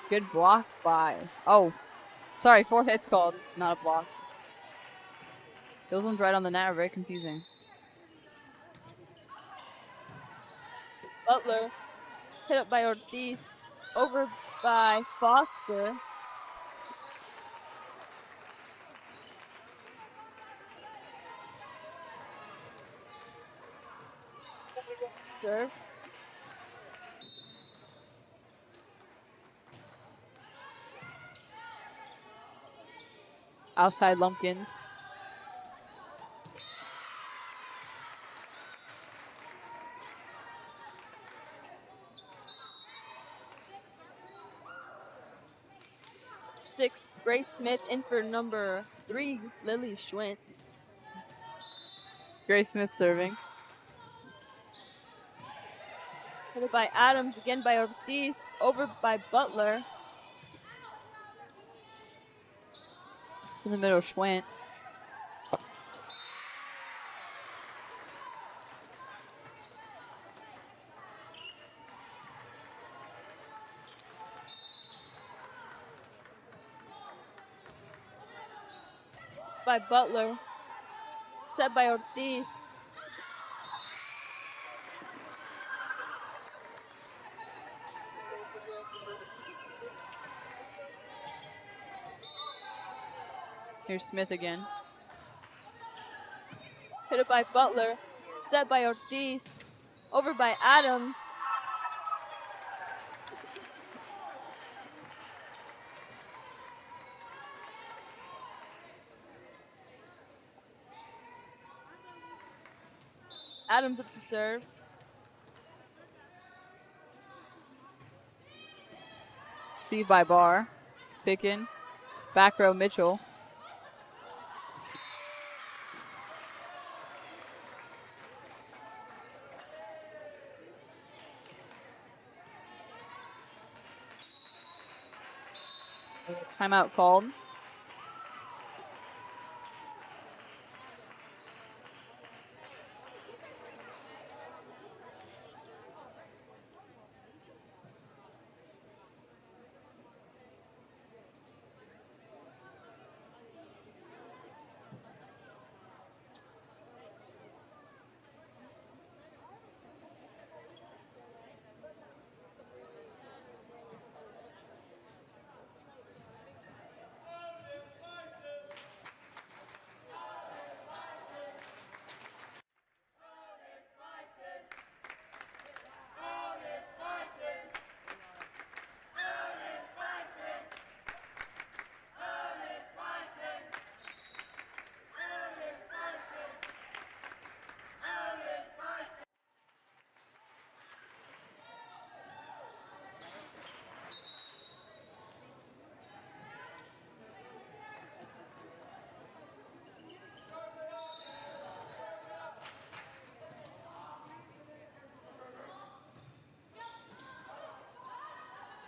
Good block by. Oh, sorry, fourth hit's called, not a block. Those ones right on the net are very confusing. Butler. Hit up by Ortiz. Over by Foster. Serve. Outside Lumpkins. Six, Grace Smith in for number 3, Lily Schwint. Grace Smith serving. Hit by Adams, again by Ortiz, over by Butler. In the middle, Schwint. By Butler. Set by Ortiz. Here's Smith again. Hit it by Butler. Set by Ortiz. Over by Adams. Adams up to serve. Receive by Barr. Pickin. Back row Mitchell. Timeout called.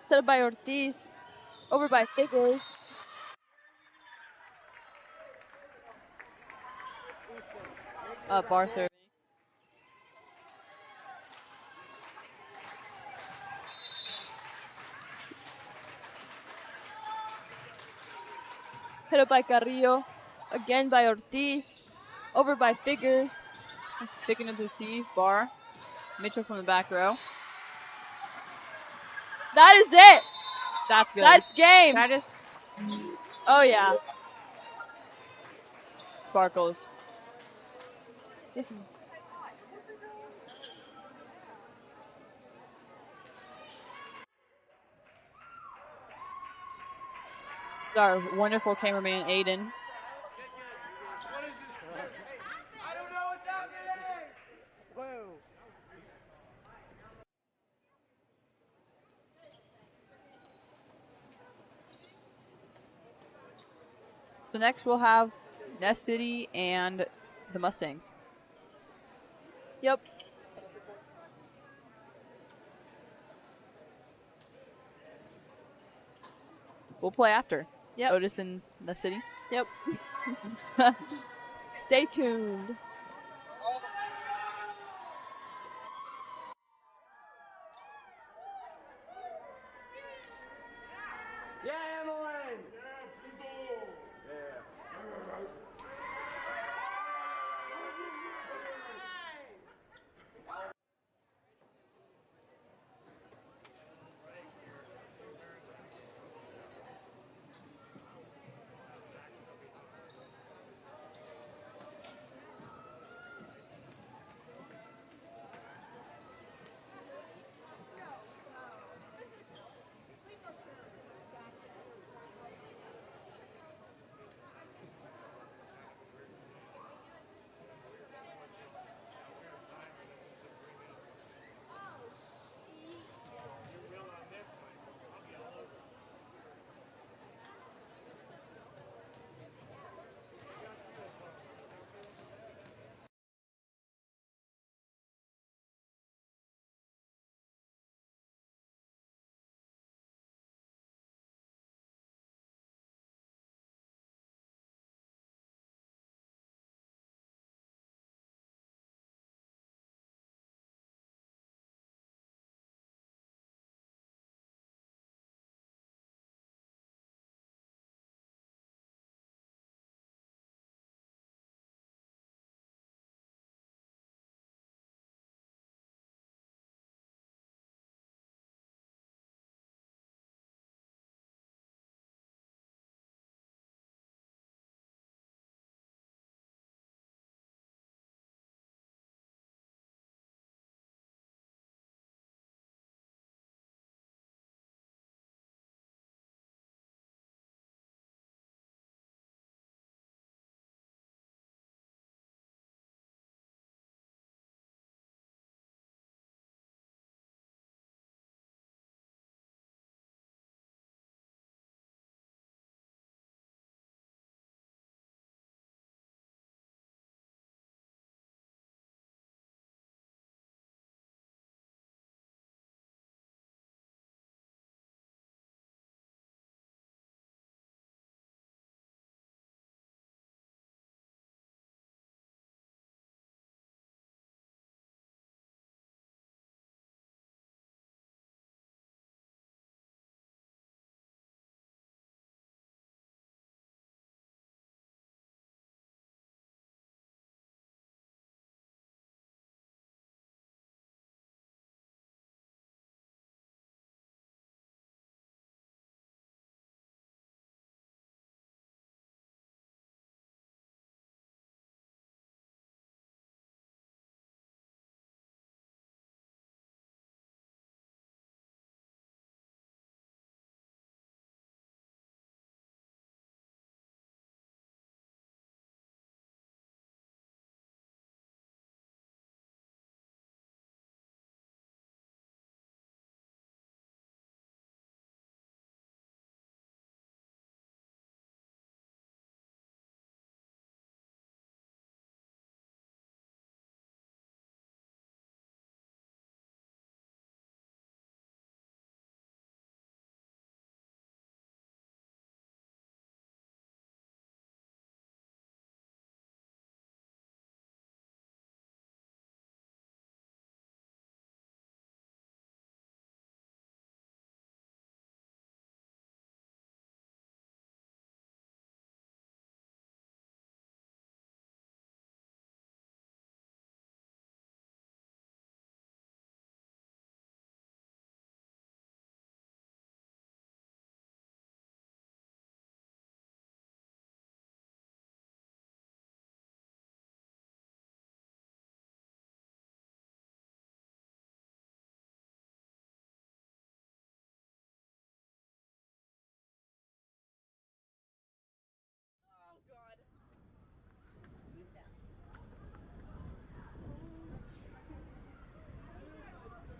Set by Ortiz. Over by Figures. Barr serving. Hit it by Carrillo. Again by Ortiz. Over by Figures. Picking to receive. Barr. Mitchell from the back row. That is it. That's good. That's game. Can I just Oh, yeah. Sparkles? This is Our wonderful cameraman, Aiden. So next we'll have Ness City and the Mustangs. Yep. We'll play after. Yep. Otis and Ness City. Yep. Stay tuned. Yeah, Emily!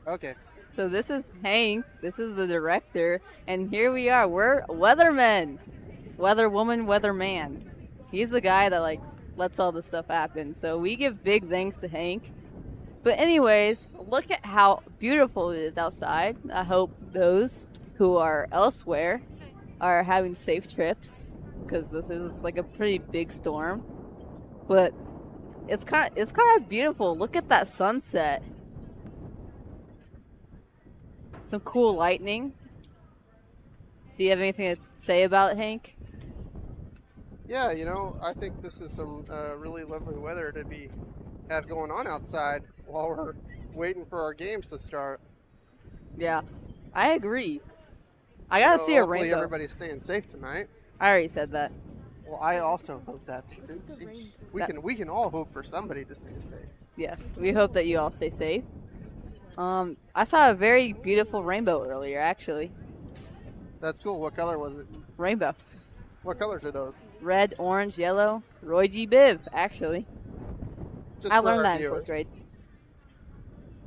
Okay. So this is Hank. This is the director, and here we are. We're weathermen, weather woman, weather man. He's the guy that like lets all this stuff happen. So we give big thanks to Hank. But anyways, look at how beautiful it is outside. I hope those who are elsewhere are having safe trips because this is like a pretty big storm. But it's kind of beautiful. Look at that sunset. Some cool lightning. Do you have anything to say about it, Hank? Yeah, I think this is some really lovely weather to have going on outside while we're waiting for our games to start. Yeah, I agree. I gotta see a Hopefully rainbow. everybody's staying safe tonight. I already said that. Well, I also hope that too. We can all hope for somebody to stay safe. Yes, we hope that you all stay safe. I saw a very beautiful rainbow earlier, actually. That's cool. What color was it? Rainbow. What colors are those? Red, orange, yellow. Roy G. Biv, actually. Just I for learned our that in viewers. 4th grade.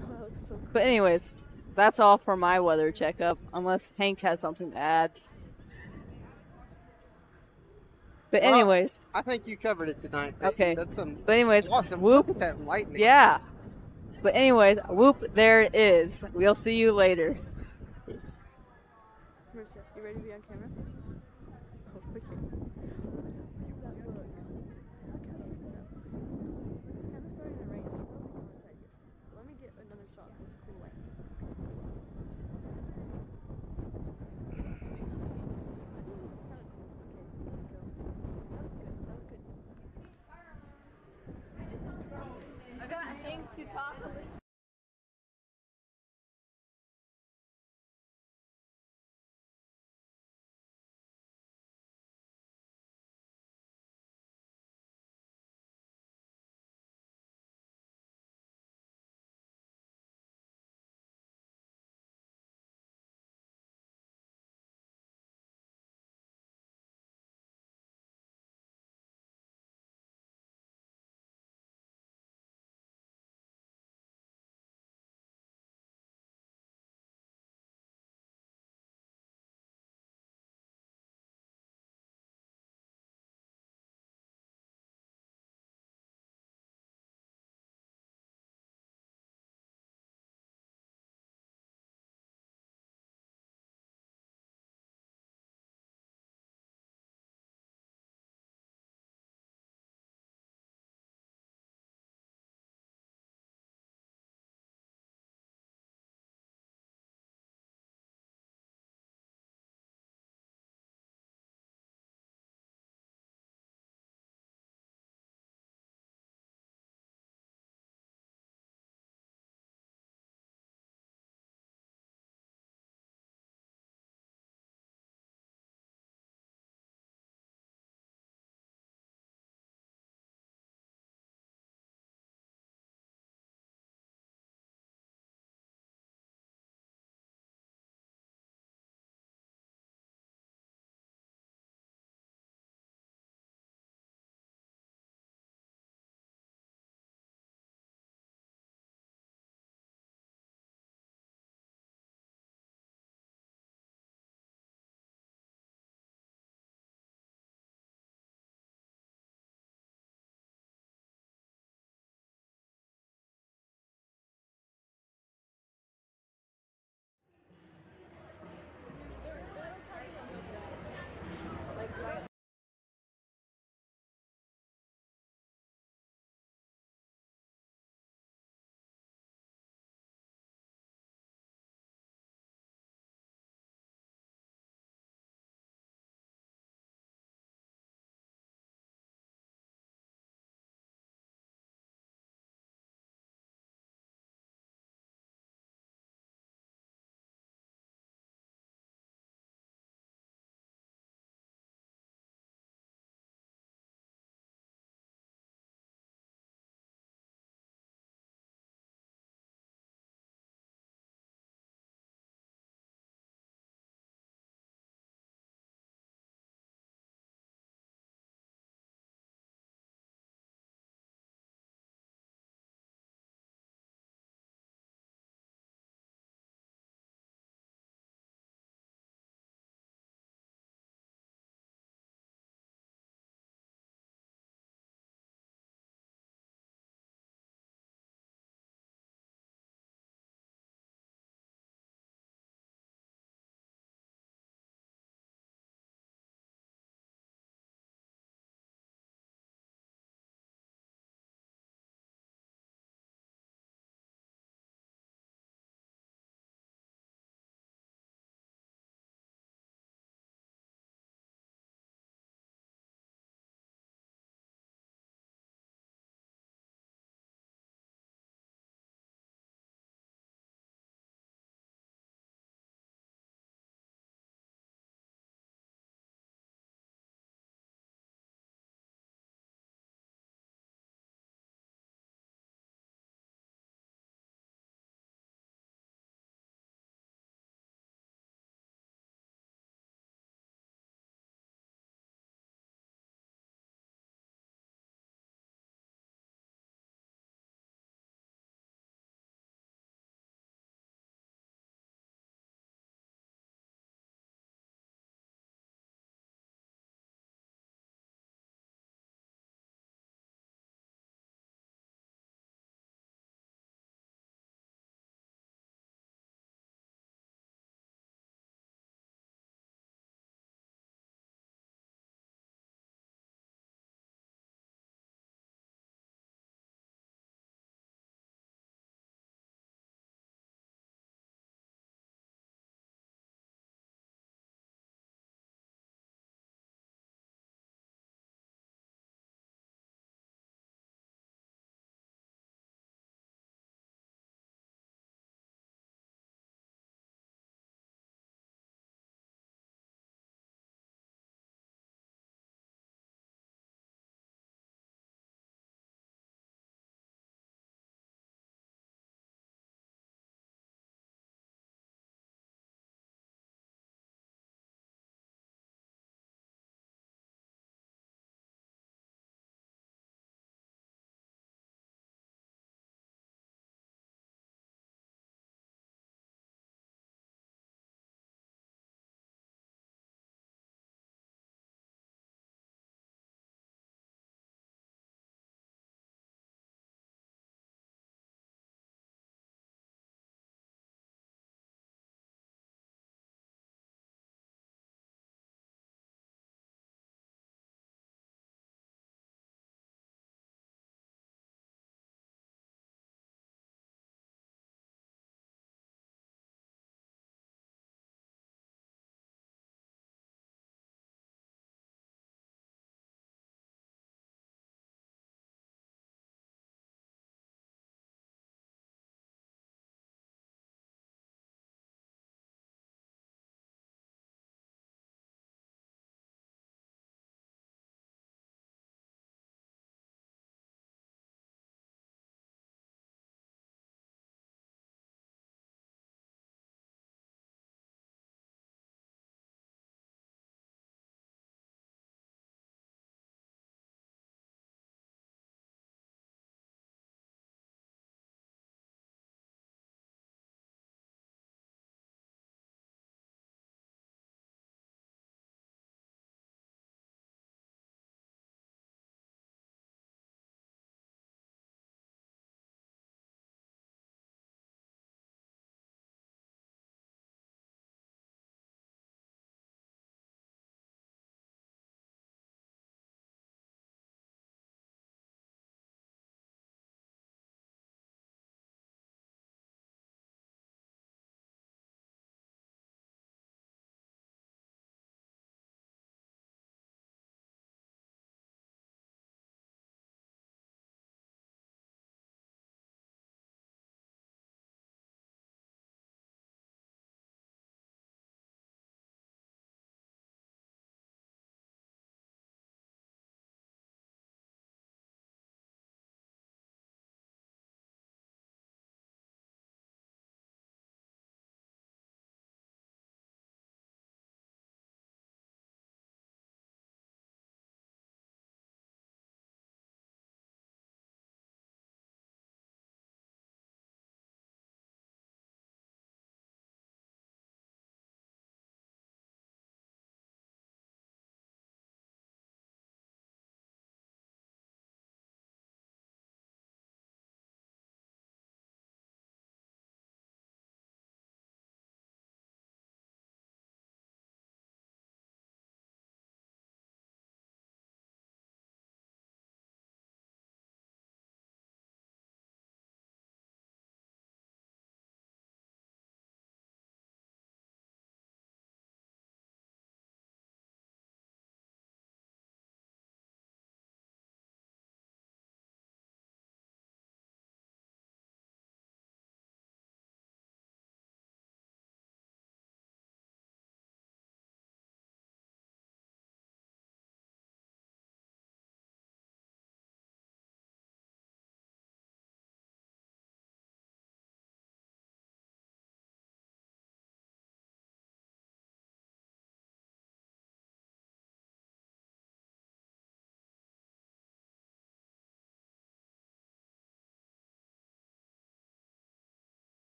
Oh, that's so cool. But anyways, that's all for my weather checkup, unless Hank has something to add. But Well, anyways, I think you covered it tonight. Okay. That's some but anyways, awesome. whoop. Look at that lightning. Yeah. But anyways, whoop, there it is. We'll see you later. Marcia, you ready to be on camera? Oh, look at that looks. Look how pretty that looks. It's kind of starting to rain. I should probably go inside here soon. But let me get another shot of this cool light. I got Hank to talk.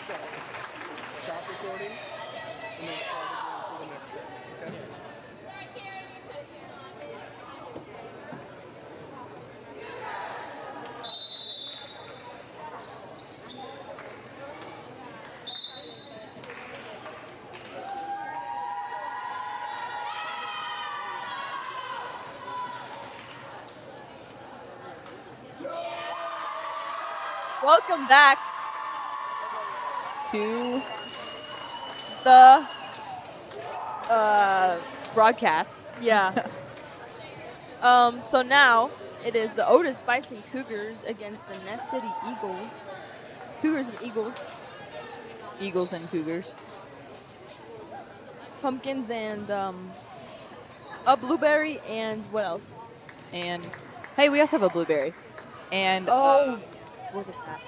Stop recording and then start again for the next game. Okay? Welcome back To the broadcast. yeah. So now it is the Otis-Bison Cougars against the Ness City Eagles. Cougars and Eagles. Eagles and Cougars. Pumpkins and a blueberry and what else? And hey, we also have a blueberry. And What is that?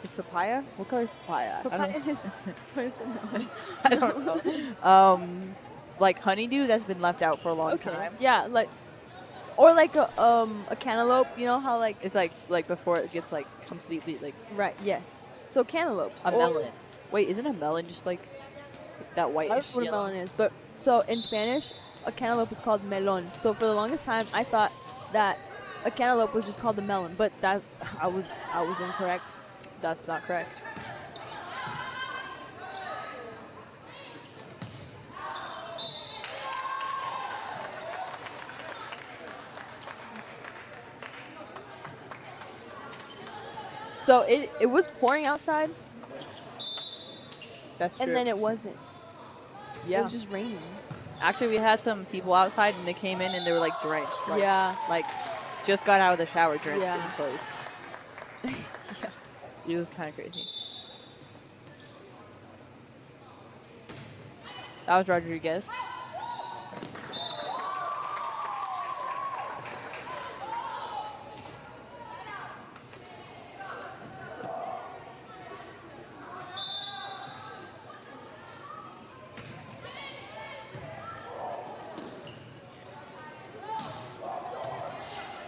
is papaya? What color is papaya? Papaya is personality. I don't know. Like honeydew that's been left out for a long time. Yeah, like or like a cantaloupe. You know how like It's like before it gets like completely like right? Yes. So cantaloupes. a or- melon. Wait, isn't a melon just like that I don't whitish know what a yellow? melon is, but so in Spanish, a cantaloupe is called melon. So for the longest time, I thought that a cantaloupe was just called a melon, but that I was incorrect. That's not correct. So it was pouring outside, That's true. and then it wasn't. It yeah. was just raining. Actually, we had some people outside and they came in and they were like drenched. Like, Yeah. Like just got out of the shower drenched Yeah. in clothes. Yeah. It was kind of crazy. That was Rodriguez.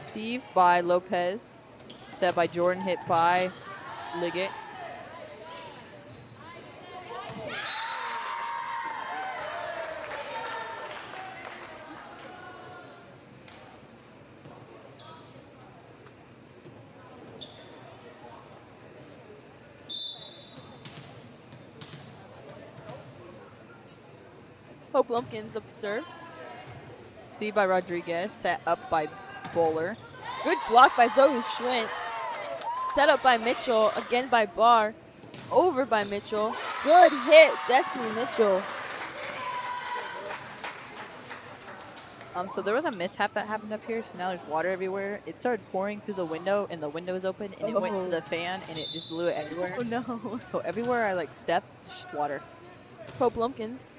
Steve by Lopez. Set by Jordan, hit by Liggett. Hope Lumpkins up to serve. Steve by Rodriguez. Set up by Bowler. Good block by Zoe Schwint. Set up by Mitchell. Again by Barr. Over by Mitchell. Good hit, Destiny Mitchell. So there was a mishap that happened up here, so now there's water everywhere. It started pouring through the window, and the window was open, and it went to the fan, and it just blew it everywhere. Oh no. So everywhere I like stepped, just water. Hope Lumpkins.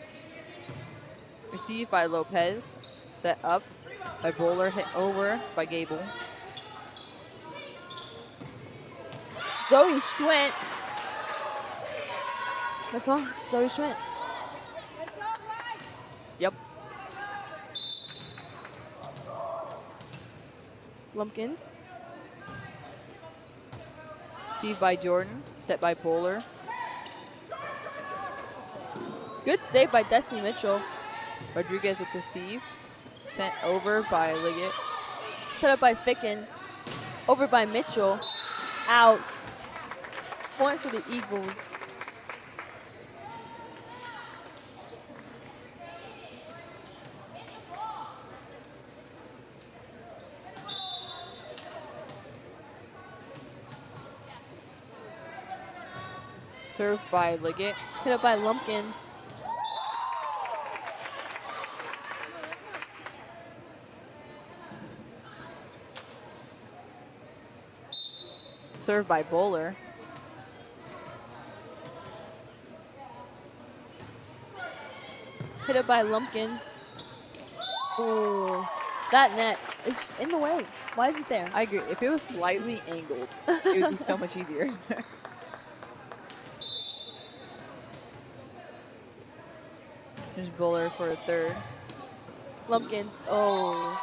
Received by Lopez. Set up by Bowler, hit over by Gable. Zoe Schwint. That's all. Zoe Schwint. Yep. Lumpkins. Received by Jordan. Set by Bowler. Good save by Destiny Mitchell. Rodriguez with receive. Sent over by Liggett. Set up by Ficken. Over by Mitchell. Out. Point for the Eagles. Served by Liggett. Hit up by Lumpkins. Served by Bowler. Hit up by Lumpkins. Ooh. That net is just in the way. Why is it there? I agree. If it was slightly angled, it would be so much easier. There's Bowler for a third. Lumpkins. Oh.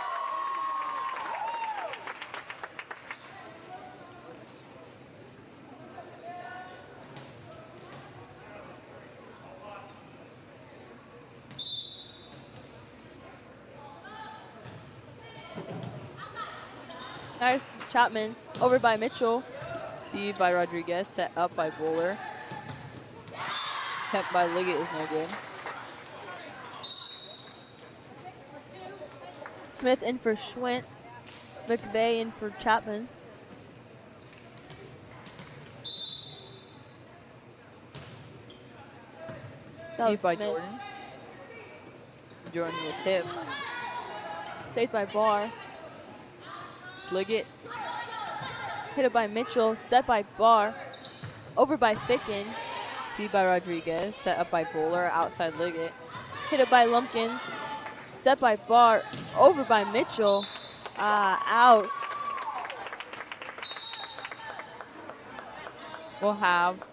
Nice Chapman. Over by Mitchell. Received by Rodriguez. Set up by Bowler. Kept by Liggett is no good. Smith in for Schwint. McVeigh in for Chapman. That was Received by Smith. Jordan. Jordan will tip. Saved by Barr. Liggett. Hit it by Mitchell. Set by Barr. Over by Ficken. Received by Rodriguez. Set up by Bowler. Outside Liggett. Hit it by Lumpkins. Set by Barr. Over by Mitchell. Out. We'll have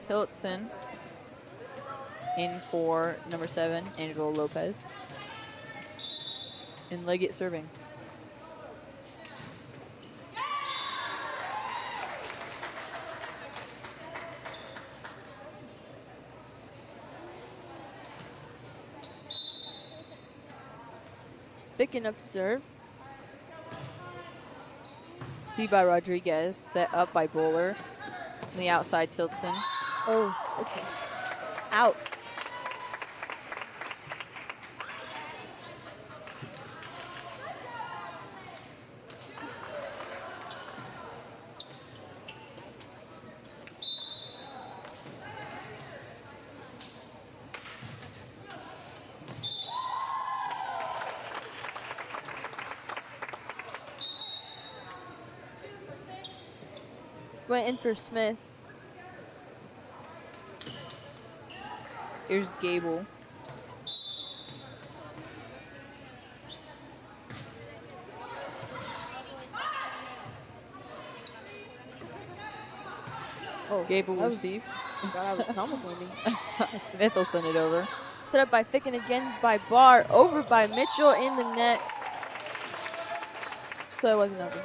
Tillotson in for number 7, Angelo Lopez. And Liggett serving. Ficken up to serve. See by Rodriguez, set up by Bowler. On the outside, Tiltson. Oh, okay. Out. Went in for Smith. Here's Gable. Oh, Gable will that was- receive. Thought I was complimenting. Smith will send it over. Set up by Ficken again by Barr. Over by Mitchell in the net. So it wasn't over.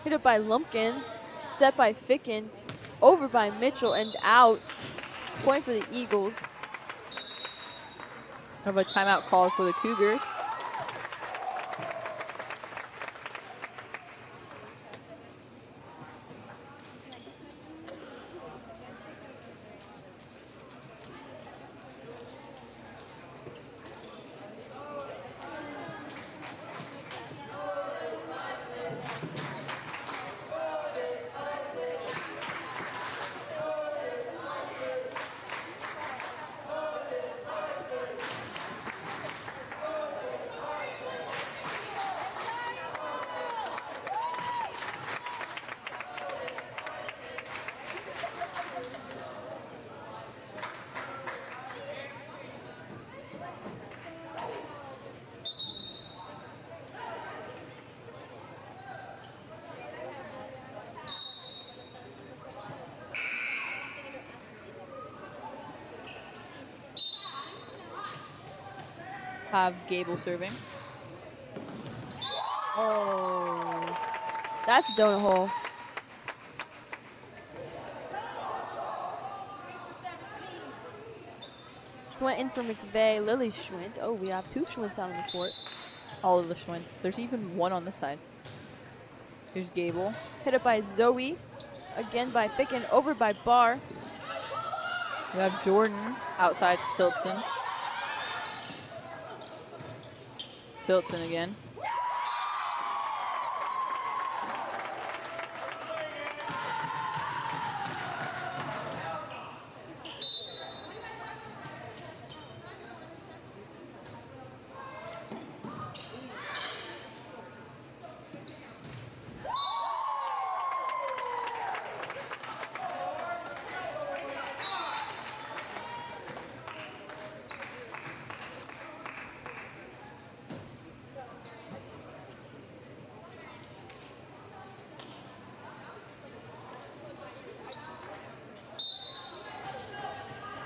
Hit up by Lumpkins. Set by Ficken. Over by Mitchell and out. Point for the Eagles. Have a timeout called for the Cougars. Have Gable serving. Oh. That's a donut hole. Schwint in for McVeigh. Lily Schwint. Oh, we have 2 Schwints out on the court. All of the Schwints. There's even one on this side. Here's Gable. Hit up by Zoe. Again by Ficken. Over by Barr. We have Jordan outside Tiltson. Tiltson again.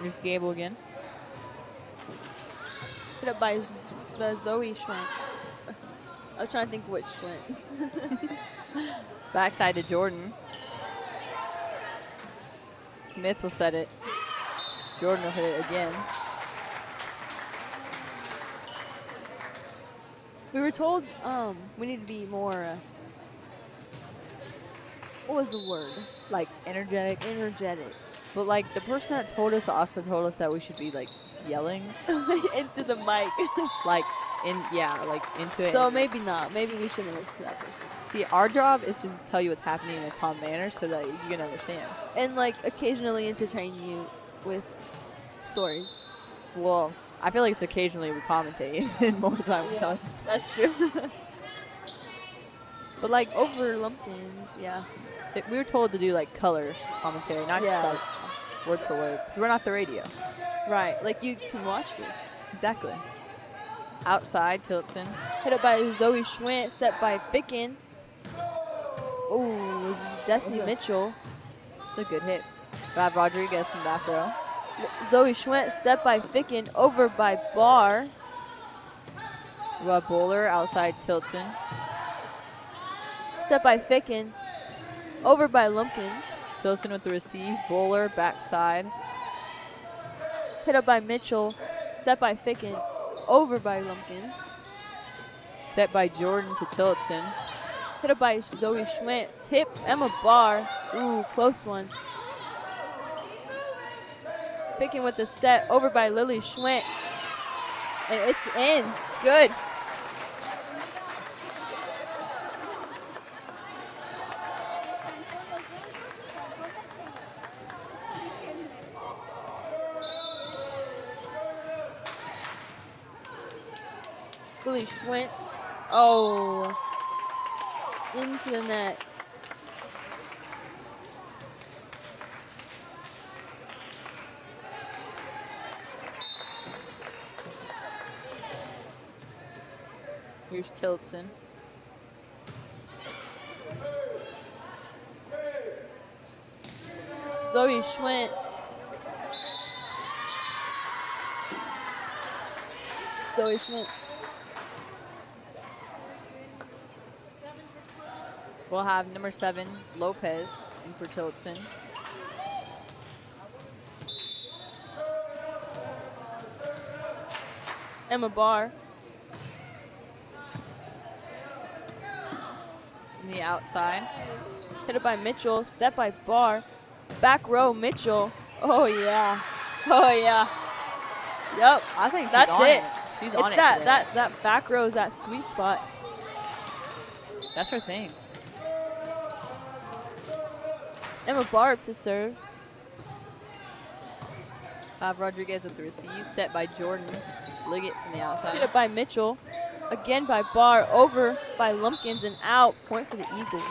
Here's Gable again. Hit up by the Zoe Schwint. I was trying to think which Schwint. Backside to Jordan. Smith will set it. Jordan will hit it again. We were told we need to be more. What was the word? Like energetic. Energetic. But like the person that told us also told us that we should be like yelling. Into the mic. Like like into it. So maybe not. Maybe we shouldn't listen to that person. See, our job is just to tell you what's happening in a calm manner so that you can understand. And like occasionally entertain you with stories. Well, I feel like it's occasionally we commentate and more time we tell us. That's true. But like Over Lumpkins, yeah. we were told to do like color commentary, not Yeah. like word for word, because we're not the radio. Right. Like you can watch this. Exactly. Outside, Tillotson. Hit up by Zoe Schwint, set by Ficken. Oh, it was Destiny Was it? Mitchell. It's a good hit. Bob Rodriguez from back row. Zoe Schwint, set by Ficken, over by Barr. Rob Bowler outside Tillotson. Set by Ficken, over by Lumpkins. Tillotson with the receive. Bowler backside. Hit up by Mitchell, set by Ficken, over by Lumpkins. Set by Jordan to Tillotson. Hit up by Zoe Schwint, tip Emma Barr. Ooh, close one. Ficken with the set, over by Lily Schwint. And it's in. It's good. Lily Schwint. Oh. Into the net. Here's Tillotson. Zoe Schwint. Zoe Schwint. We'll have number 7, Lopez, in for Tillotson. Emma Barr. On the outside. Hit it by Mitchell. Set by Barr. Back row Mitchell. Oh yeah. Oh yeah. Yep. I think she's That's on it. She's It's on it that today. that back row is that sweet spot. That's her thing. Emma Barr up to serve. Rodriguez with the receive. Set by Jordan. Liggett from the Hit outside. it by Mitchell. Again by Barr. Over by Lumpkins and out. Point for the Eagles.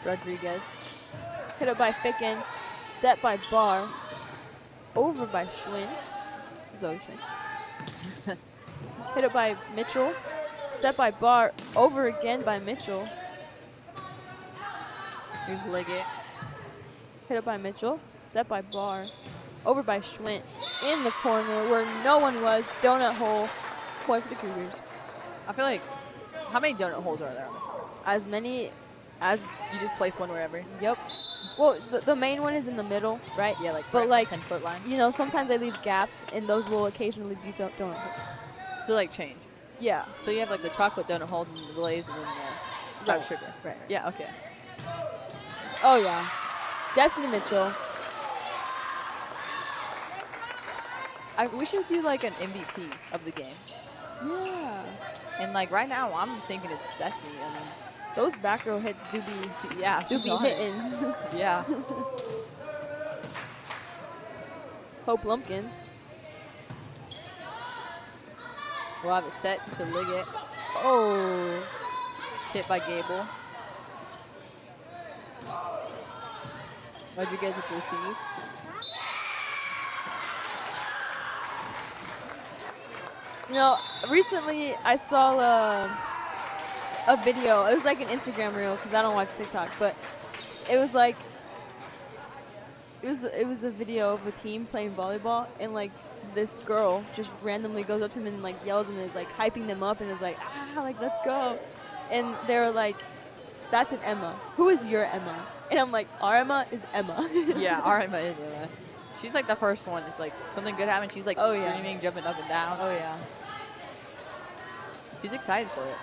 Rodriguez. Hit it by Ficken. Set by Barr. Over by Schwint. Zoe Schwint. Hit it by Mitchell. Set by Barr. Over again by Mitchell. Here's Liggett. Hit it by Mitchell. Set by Barr. Over by Schwint. In the corner where no one was. Donut hole. Point for the Cougars. I feel like, how many donut holes are there on the court? As many as, You just place one wherever. yep. Well, the main one is in the middle, right? Yeah, like But right like, 10-foot line. you know, sometimes they leave gaps, and those will occasionally be donut holes. So like change. Yeah. So you have like the chocolate donut hole and the glaze and then the powdered sugar. Right. Yeah, okay. Oh, yeah. Destiny Mitchell. We should do like an MVP of the game. Yeah. And like right now, I'm thinking it's Destiny. I mean, Those back row hits do be, yeah, do she's be on it. hitting. Yeah. Hope Lumpkins. We'll have it set to Liggett. Oh. Tip by Gable. Rodriguez with the receive. You know, recently I saw a video. It was like an Instagram reel because I don't watch TikTok, but it was like it was a video of a team playing volleyball, and like this girl just randomly goes up to him and like yells and is like hyping them up and is like, like let's go. And they're like, that's an Emma. Who is your Emma? And I'm like, our Emma is Emma. Yeah, our Emma is Emma. She's like the first one. If like something good happens, she's like screaming, jumping up and down. Oh yeah. She's excited for it.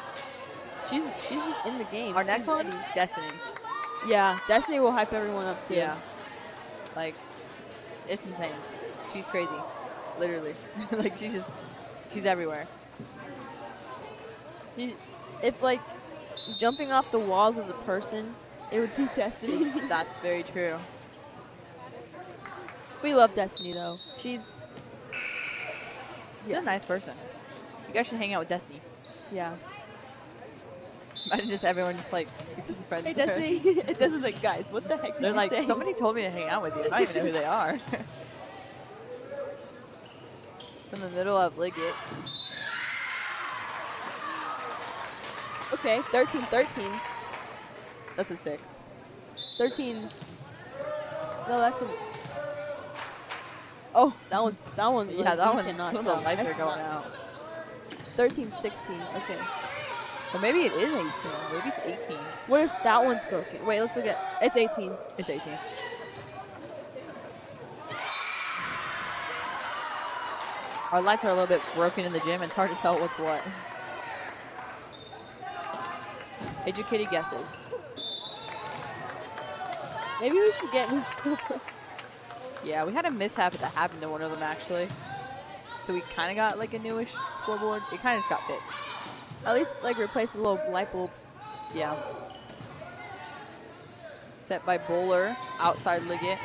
She's just in the game. Our next She's one, ready. Destiny. Yeah, Destiny will hype everyone up too. Yeah. Like, it's insane. She's crazy. Literally. Like, she's everywhere. If like jumping off the walls was a person, it would be Destiny. That's very true. We love Destiny though. She's a nice person. You guys should hang out with Destiny. yeah. Imagine just everyone just like friends. Hey with her. Destiny. Destiny's like, guys, what the heck? Did They're you like, say? somebody told me to hang out with you. I don't even know who they are. In the middle of Liggett. Okay, 13-13. That's a 6. 13. No, that's a. Oh, that one's Yeah, that one. cannot The tell. lights I are should going not- out. 13-16. Okay. Well, maybe it is 18. Maybe it's 18. What if that one's broken? Wait, let's look at. It's 18. It's 18. Our lights are a little bit broken in the gym. It's hard to tell what's what. Educated guesses. Maybe we should get new scoreboards. Yeah, we had a mishap that happened to one of them actually. So we kind of got like a newish scoreboard. It kind of just got fixed. At least like replace a little light bulb. Yeah. Set by Bowler outside Liggett.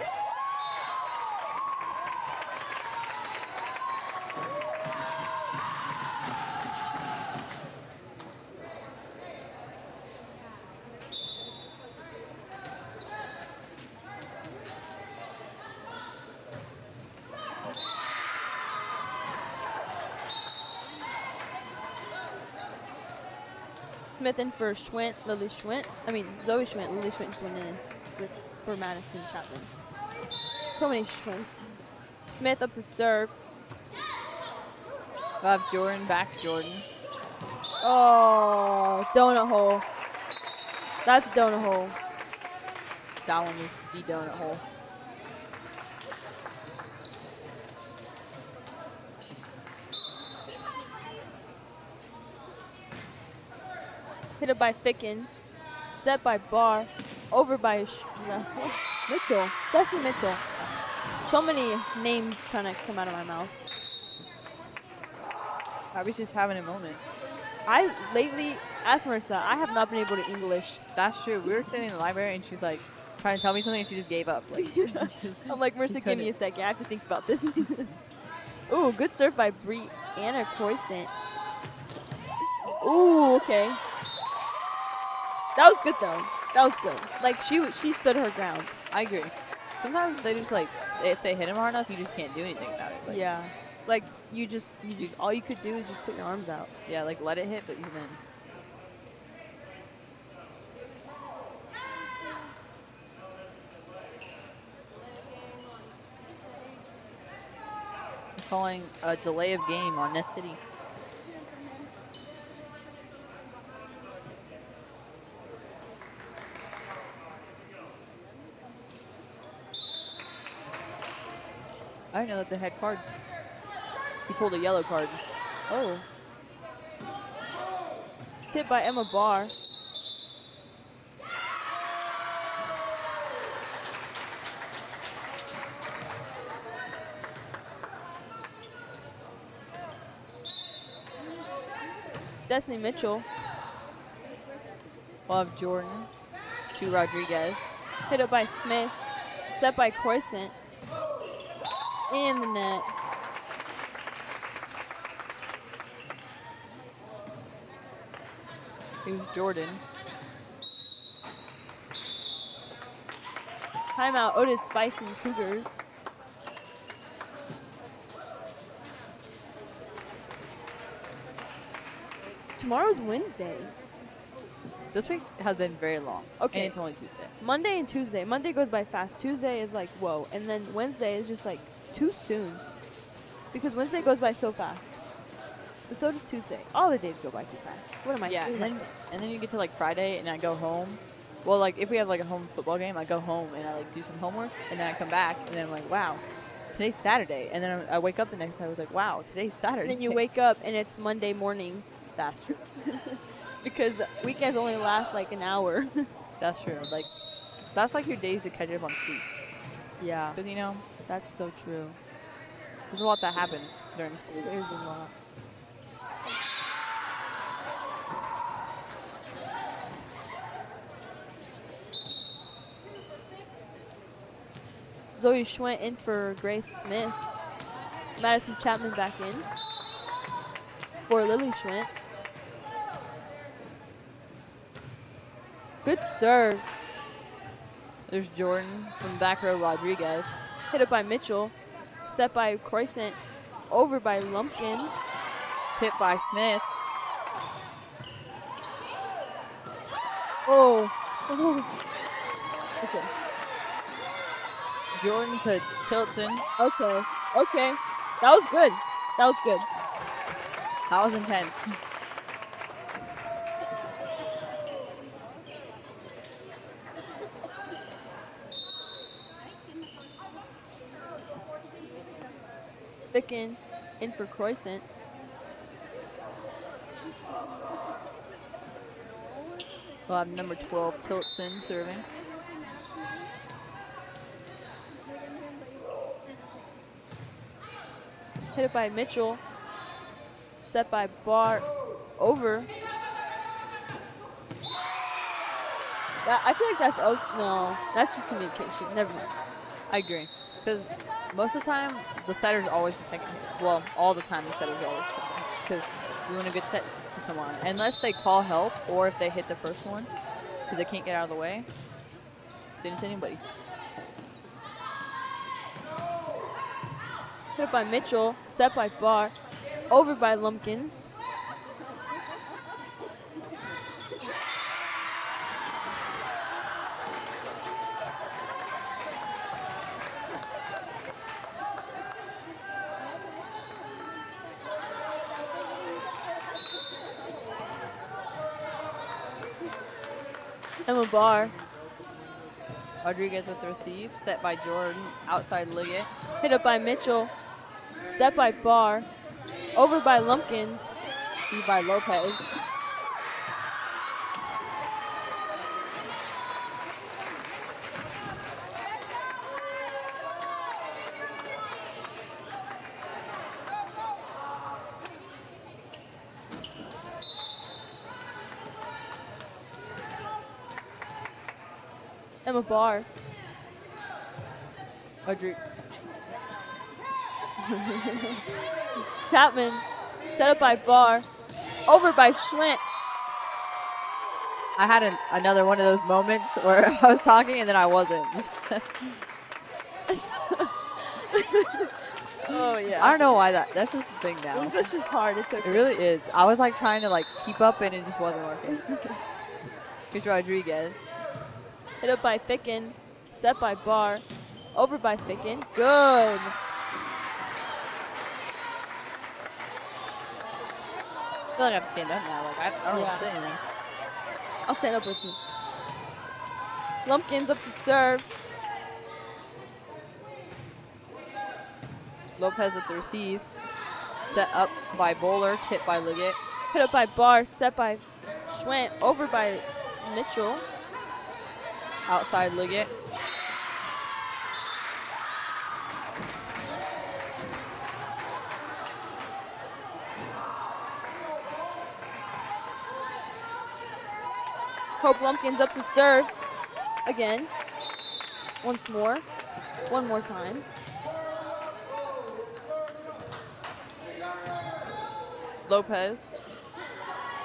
Smith in for Schwint, Lily Schwint. I mean, Zoe Schwint, Lily Schwint just went in for Madison Chapman. So many Schwints. Smith up to serve. We'll have Jordan back to Jordan. Oh, donut hole. That's a donut hole. That one is the donut hole. Hit it by Ficken. Set by Barr. Over by Mitchell. Destiny Mitchell. So many names trying to come out of my mouth. Abby's just having a moment. I lately, asked Marissa, I have not been able to English. That's true. We were sitting in the library and she's like trying to tell me something and she just gave up. Like, I'm like, Marissa, give me a second. I have to think about this. Ooh, good serve by Brianna Croissant. Ooh, okay. That was good though. That was good. Like she stood her ground. I agree. Sometimes they just like, if they hit him hard enough, you just can't do anything about it. Like, Yeah. Like you just all you could do is just put your arms out. Yeah, like let it hit, but even. I'm calling a delay of game on Ness City. I didn't know that they had cards. He pulled a yellow card. Oh. Tip by Emma Barr. Destiny Mitchell. We'll have Jordan to Rodriguez. Hit it by Smith. Set by Croissant. In the net. Here's Jordan. Timeout, Otis-Bison Cougars. Tomorrow's Wednesday. This week has been very long. Okay. And it's only Tuesday. Monday and Tuesday. Monday goes by fast. Tuesday is like, whoa. And then Wednesday is just like too soon. because Wednesday goes by so fast. But so does Tuesday. All the days go by too fast. What am I? Yeah, what am I and saying? then you get to like Friday, and I go home. Well, like if we have like a home football game, I go home and I like do some homework, and then I come back, and then I'm like, wow, today's Saturday, and then I wake up the next day, I was like, wow, today's Saturday. And then you wake up and it's Monday morning. That's true. Because weekends only last like an hour. That's true. Like that's like your days to catch up on sleep. Yeah, Because you know, that's so true. there's a lot that happens during school. There's a lot. Zoe Schwent in for Grace Smith. Madison Chapman back in for Lily Schwent. Good serve. There's Jordan from back row Rodriguez. Hit up by Mitchell. Set by Croissant. Over by Lumpkins. Tipped by Smith. Oh. Okay. Jordan to Tilton. Okay. Okay. That was good. That was good. That was intense. Thicken in for Croissant. We'll have number 12, Tilton, serving. Hit it by Mitchell. Set by Bart. Over. I feel like that's no. That's just communication. Never mind. I agree. Because most of the time, the setter's always the second hit. Well, all the time, the setter's always the second hit. Because you want a good set to someone. Unless they call help or if they hit the first one, because they can't get out of the way, then it's anybody's. Hit by Mitchell. Set by Bart. Over by Lumpkins. Emma Barr. Rodriguez with the receive. Set by Jordan. Outside Liggett. Hit up by Mitchell. Set by Barr. Over by Lumpkins. Feed by Lopez. Emma Barr. Rodriguez. Chapman. Set up by Barr. Over by Schlint. I had another one of those moments where I was talking and then I wasn't. Oh, yeah. I don't know why that's just the thing now. English is hard. It's okay. It really is. I was like trying to like keep up and it just wasn't working. Here's Rodriguez. Hit up by Thicken. Set by Barr. Over by Thicken. Good. I feel like I have to stand up now. Like I don't want to say anything. I'll stand up with you. Lumpkins up to serve. Lopez with the receive. Set up by Bowler. Tipped by Liggett. Hit up by Barr. Set by Schwent. Over by Mitchell. Outside Liggett. Hope Lumpkins up to serve. Again. Once more. One more time. Lopez.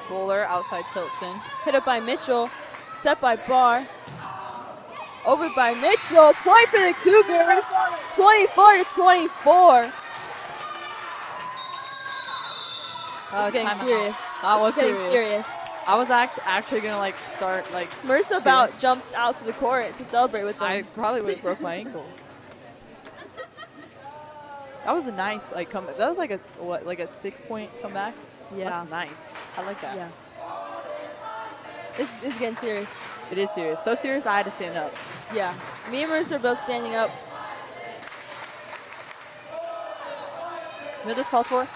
Bowler outside Tilton. Hit up by Mitchell. Set by Barr. Over by Mitchell. Point for the Cougars. 24-24. It's getting serious. That was getting serious. serious. I was actually gonna like start like. Marissa about jumped out to the court to celebrate with them. I probably would have broke my ankle. That was a nice like comeback. That was like a 6-point comeback. Yeah. That's nice. I like that. Yeah. This is getting serious. It is serious. So serious I had to stand up. Yeah. Me and Marissa are both standing up. You know what this calls for?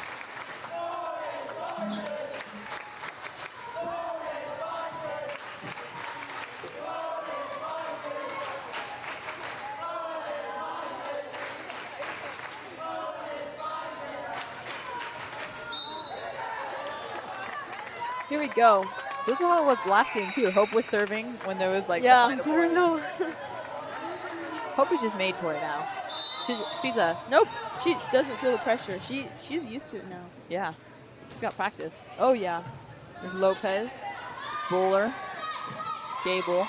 Here we go. This is how it was last game too. Hope was serving when there was like Yeah. the final No. Hope is just made for it now. She's a Nope. She doesn't feel the pressure. She's used to it now. yeah. She's got practice. Oh yeah. There's Lopez, Bowler, Gable.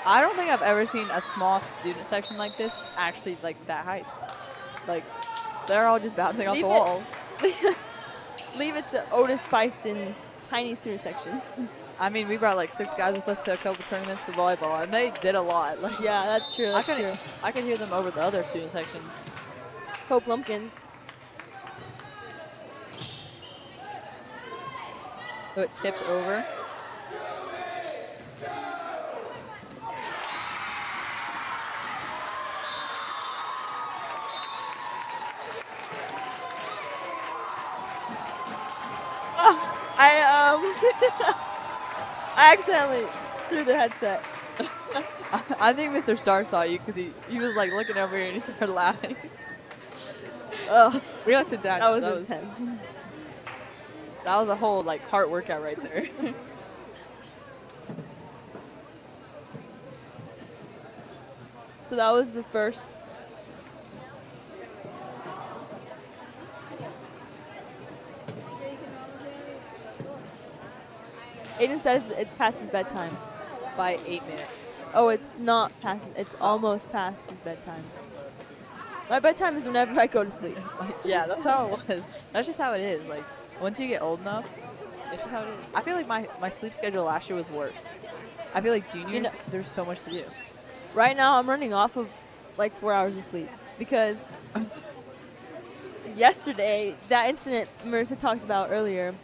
I don't think I've ever seen a small student section like this actually like that height. Like they're all just bouncing off the walls. Leave it to Otis-Bison tiny student section. I mean, we brought like 6 guys with us to a couple tournaments for volleyball, and they did a lot. Like, Yeah, that's true. That's true. I could hear them over the other student sections. Hope Lumpkins. So it tipped over. I accidentally threw the headset. I think Mr. Star saw you because he was like looking over here and he started laughing. Oh, We got to sit down. that was intense. That was a whole like heart workout right there. So that was the first. Aiden says it's past his bedtime. By 8 minutes. Oh, it's not past. It's almost past his bedtime. My bedtime is whenever I go to sleep. Yeah, that's how it was. That's just how it is. Like once you get old enough, it's just how it is. I feel like my sleep schedule last year was worse. I feel like juniors, there's so much to do. Right now, I'm running off of like 4 hours of sleep because yesterday, that incident Marissa talked about earlier.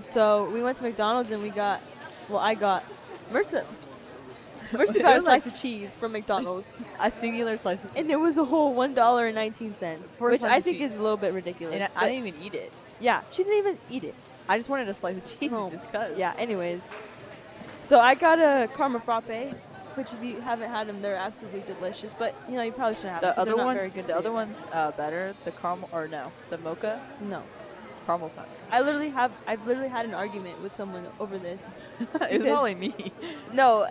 So we went to McDonald's and I got Marissa got a slice of cheese from McDonald's, A singular slice of cheese. and it was a whole $1.19, For a which slice I of think cheese. is a little bit ridiculous. And I didn't even eat it. Yeah, she didn't even eat it. I just wanted a slice of cheese Oh, just because. Yeah, anyways. So I got a caramel frappe, which if you haven't had them, they're absolutely delicious. But, you probably shouldn't have them. The 'cause other they're not ones, very good the for other you. one's better. The caramel, or no, the mocha. No. Caramel's not. I've literally had an argument with someone over this. It was only me. No,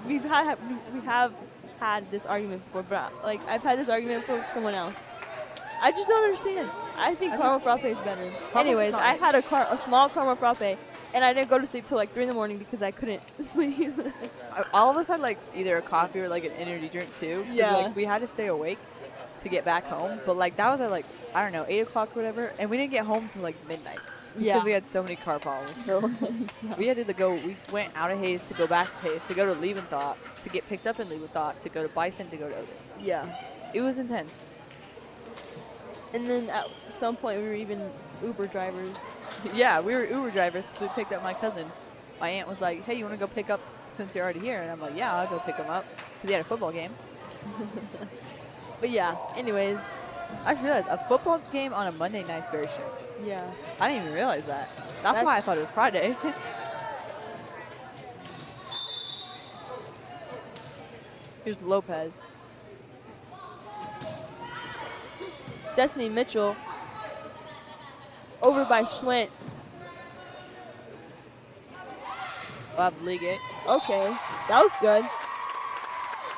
we have had this argument before, but like I've had this argument for someone else. I just don't understand. I think caramel frappe is better. Anyways, I had a small caramel frappe, and I didn't go to sleep till like 3 in the morning because I couldn't sleep. All of us had like either a coffee or like an energy drink too. 'Cause, Yeah. Like we had to stay awake to get back home, but like that was at like I don't know 8 o'clock or whatever, and we didn't get home till like midnight. Yeah. Because we had so many car problems. So we had to go. We went out of Hayes to go back to Hayes to go to Leaventhought to get picked up in Leaventhought to go to Bison to go to Otis. Yeah. It was intense. And then at some point we were even Uber drivers. Yeah, we were Uber drivers because we picked up my cousin. My aunt was like, "Hey, you want to go pick up since you're already here?" And I'm like, "Yeah, I'll go pick him up." Because he had a football game. But yeah. Anyways. I just realized a football game on a Monday night's very strange. Yeah. I didn't even realize that. That's why I thought it was Friday. Here's Lopez. Destiny Mitchell over by Schwint. Bob Liggett. Okay, that was good.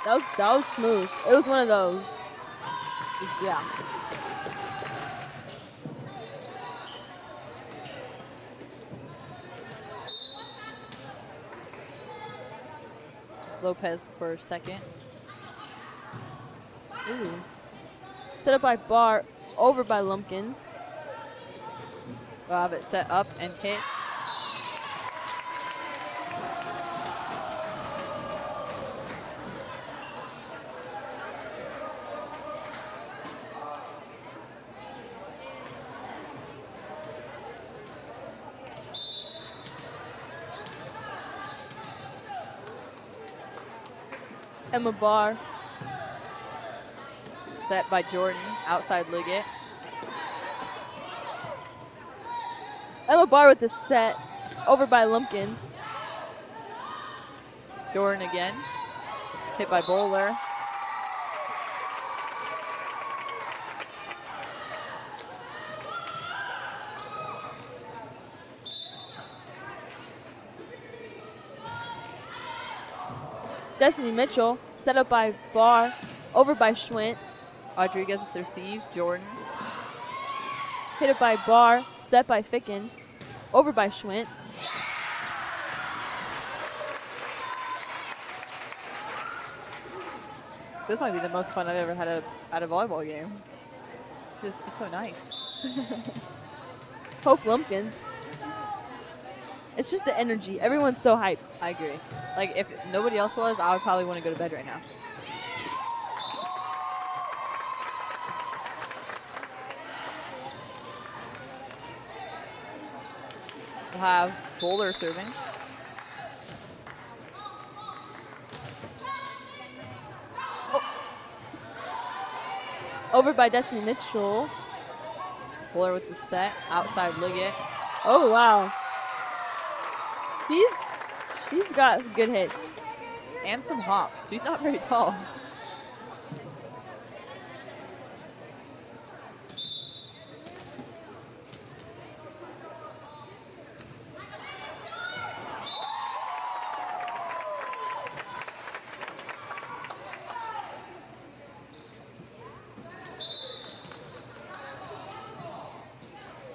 That was smooth. It was one of those. Yeah. Lopez for second. Ooh. Set up by Bart, over by Lumpkins. We'll have it set up and hit. Emma Barr. Set by Jordan, outside Liggett. Emma Barr with the set. Over by Lumpkins. Jordan again. Hit by Bowler. Destiny Mitchell. Set up by Barr. Over by Schwint. Rodriguez with the receive. Jordan. Hit it by Barr. Set by Ficken. Over by Schwint. This might be the most fun I've ever had at a volleyball game. It's so nice. Hope Lumpkins. It's just the energy. Everyone's so hyped. I agree. Like, if nobody else was, I would probably want to go to bed right now. We'll have Bowler serving. Over by Destiny Mitchell. Bowler with the set, outside Liggett. Oh, wow. He's got good hits. And some hops. She's not very tall.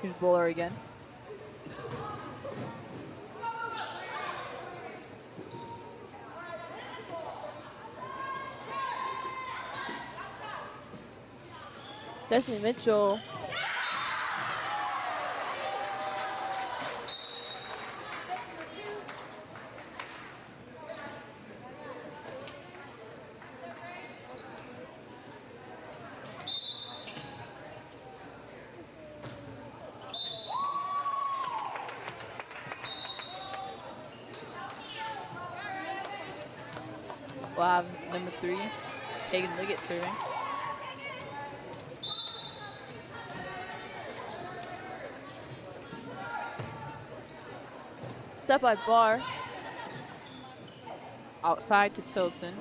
Here's Bowler again. Destiny Mitchell. We'll have number 3, Kagan Liggett serving. Set by Barr. Outside to Tilson.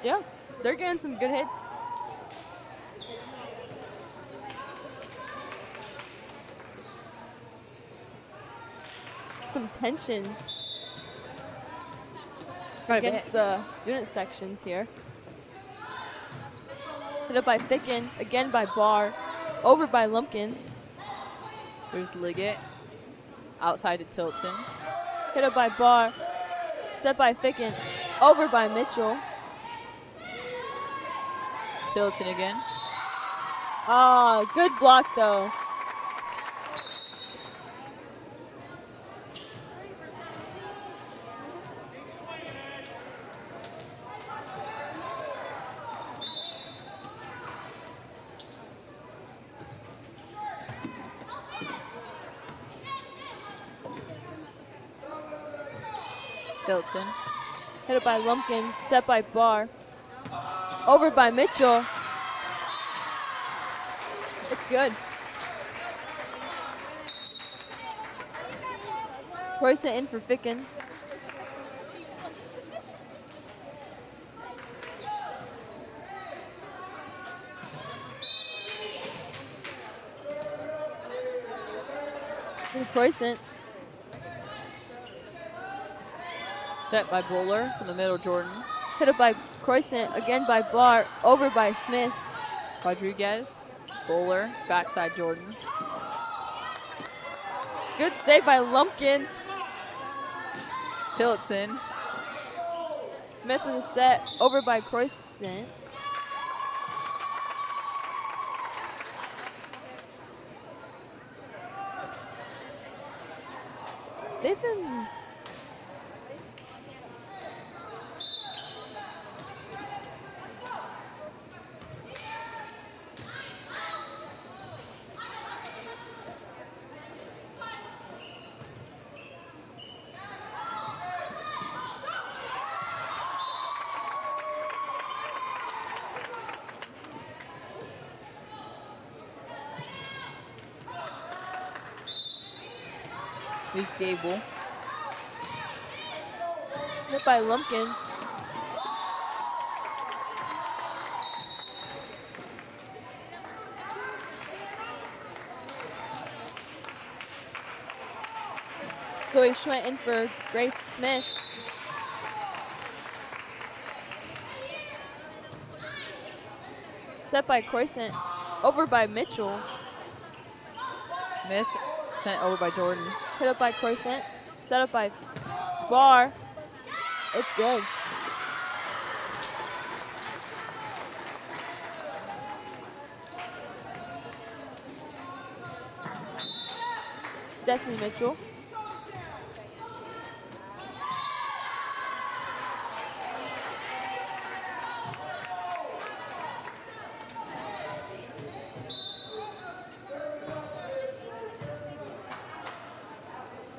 Yeah, they're getting some good hits. Some tension against the student sections here. Hit up by Ficken, again by Barr, over by Lumpkins. There's Liggett. Outside to Tilson. Hit up by Barr, set by Ficken, over by Mitchell. Tilson again. Ah, good block though. Tilson. Hit it by Lumpkins, set by Barr, over by Mitchell. It's good. Royce in for Ficken. Croissant. Set by Bowler from the middle, Jordan. Hit up by Croissant, again by Barr, over by Smith. Rodriguez. Bowler, backside Jordan. Good save by Lumpkins. Tilson. Smith with a set, over by Croissant. They've been... Here's Gable. Hit by Lumpkins. Chloe Schwent in for Grace Smith. Set by Croissant. Over by Mitchell. Smith sent over by Jordan. Hit up by Croissant. Set up by Barr. It's good. Destiny Mitchell.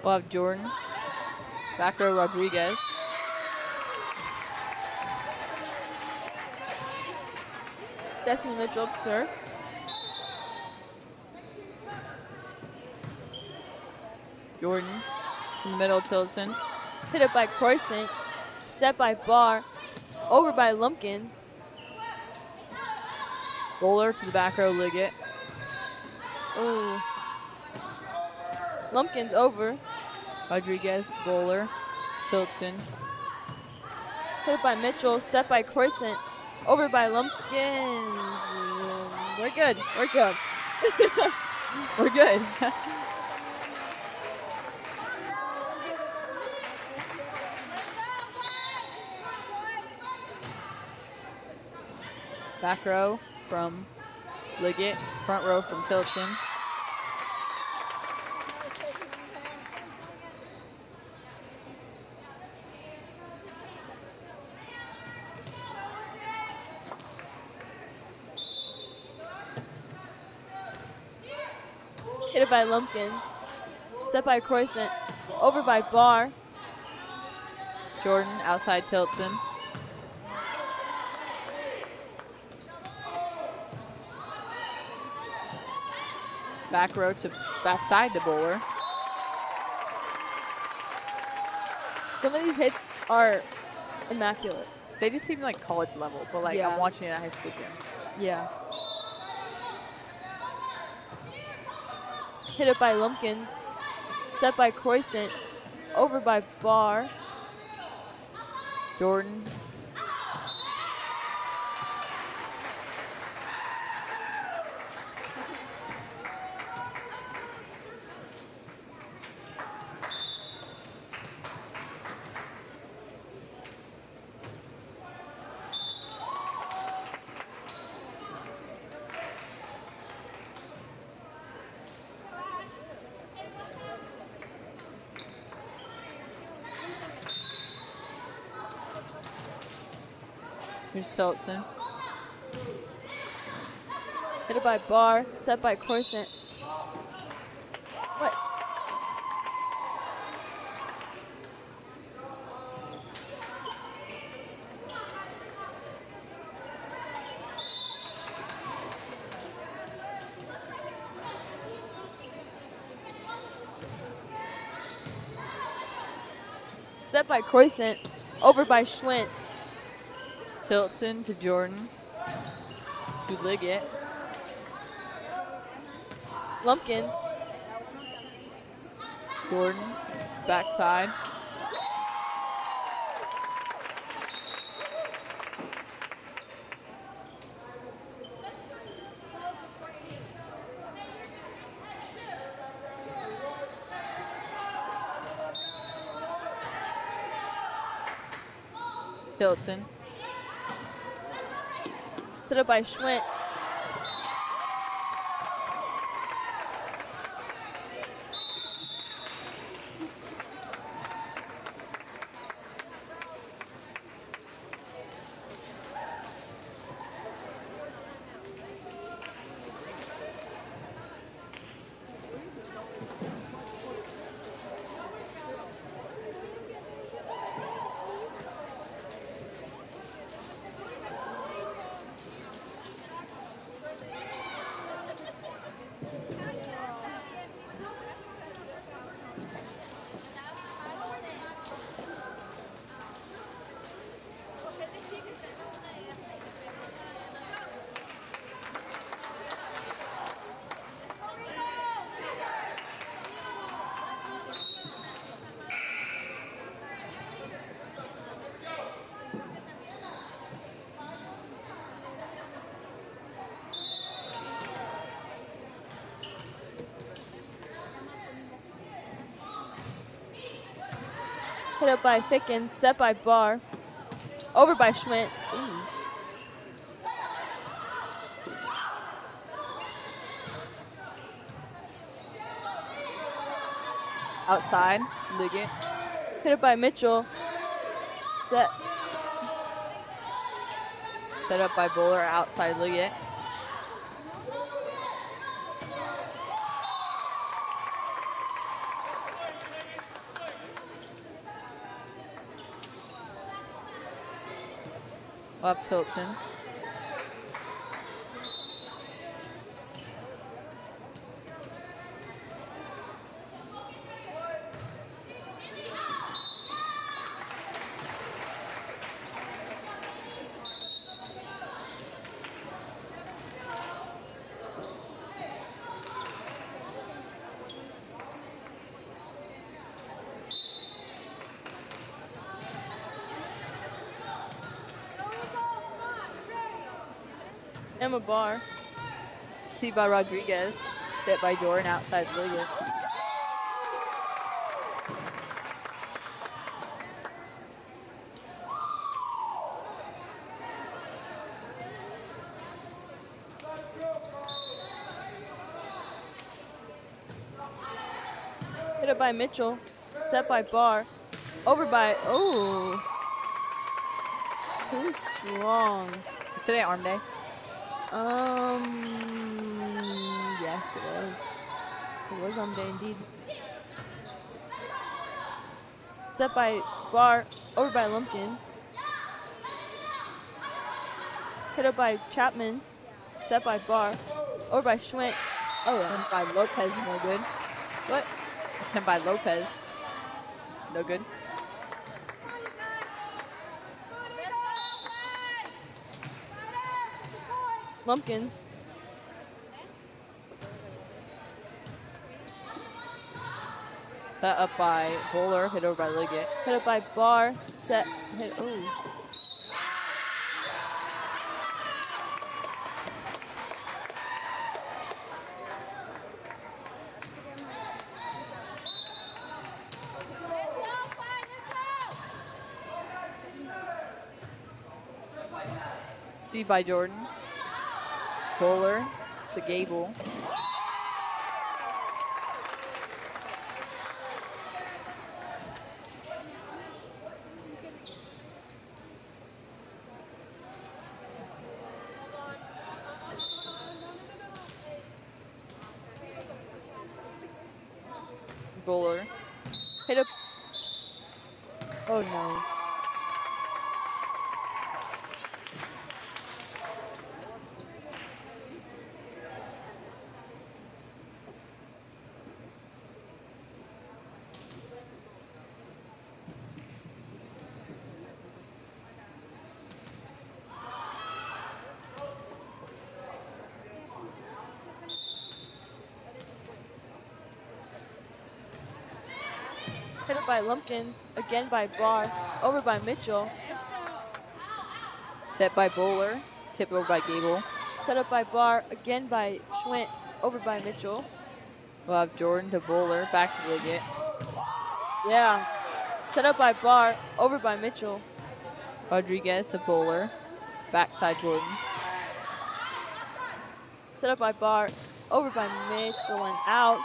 We'll have Jordan. Back row Rodriguez. Destiny Mitchell up serve. Jordan in the middle, Tillotson. Hit up by Croissant. Set by Barr. Over by Lumpkins. Bowler to the back row, Liggett. Ooh. Lumpkins over. Rodriguez, Bowler, Tillotson. Hit up by Mitchell. Set by Croissant. Over by Lumpkins. We're good. We're good. We're good. Back row from Liggett. Front row from Tillotson. Hit it by Lumpkins. Set by Croissant. Over by Barr. Jordan outside Tillotson. Back row to backside to Bowler. Some of these hits are immaculate. They just seem like college level, but like Yeah. I'm watching it at high school gym. Yeah. Hit it by Lumpkins. Set by Croissant. Over by Barr. Jordan. Here's Tillotson. Hit it by Barr. Set by Croissant. What? Set by Croissant. Over by Schwint. Tillotson to Jordan. To Liggett. Lumpkins. Jordan. Backside. Tillotson. Hit it by Schwint. Hit up by Thickens, set by Barr. Over by Schwint. Ooh. Outside, Liggett. Hit up by Mitchell. Set. Set up by Bowler, outside Liggett. Up Tilton. Emma Barr. See by Rodriguez. Set by Jordan, outside Liggett. Hit up by Mitchell. Set by Barr. Over by, oh. Too strong. Is today arm day? Yes, it was. It was on day indeed. Set by Barr, over by Lumpkins. Hit up by Chapman. Set by Barr, over by Schwint. Oh, and by Lopez, no good. What? And by Lopez, no good. Lumpkins. That up by Bowler, hit over by Liggett. Hit up by Barr. Set. Hit. Ooh. D by Jordan. Bowler to Gable. Bowler. Hit up. Oh no. Hit up by Lumpkins, again by Barr, over by Mitchell. Set by Bowler, tip over by Gable. Set up by Barr, again by Schwint, over by Mitchell. We'll have Jordan to Bowler, back to Liggett. Yeah. Set up by Barr, over by Mitchell. Rodriguez to Bowler, backside Jordan. Set up by Barr, over by Mitchell and out.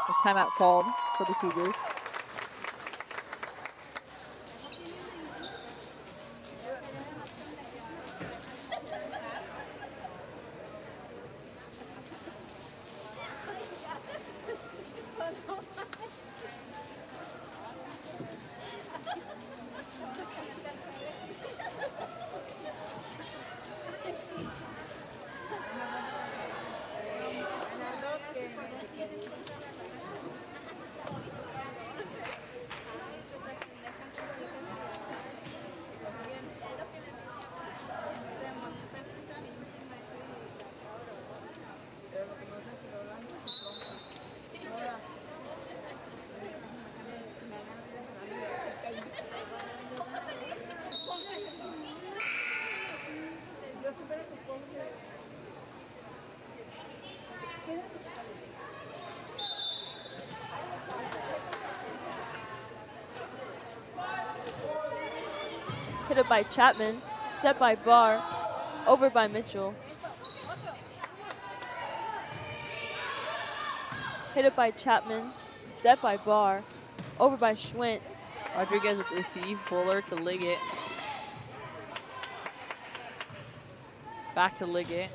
A timeout called for the Cougars. Hit up by Chapman. Set by Barr. Over by Mitchell. Hit up by Chapman. Set by Barr. Over by Schwint. Rodriguez with the receive. Fuller to Liggett. Back to Liggett.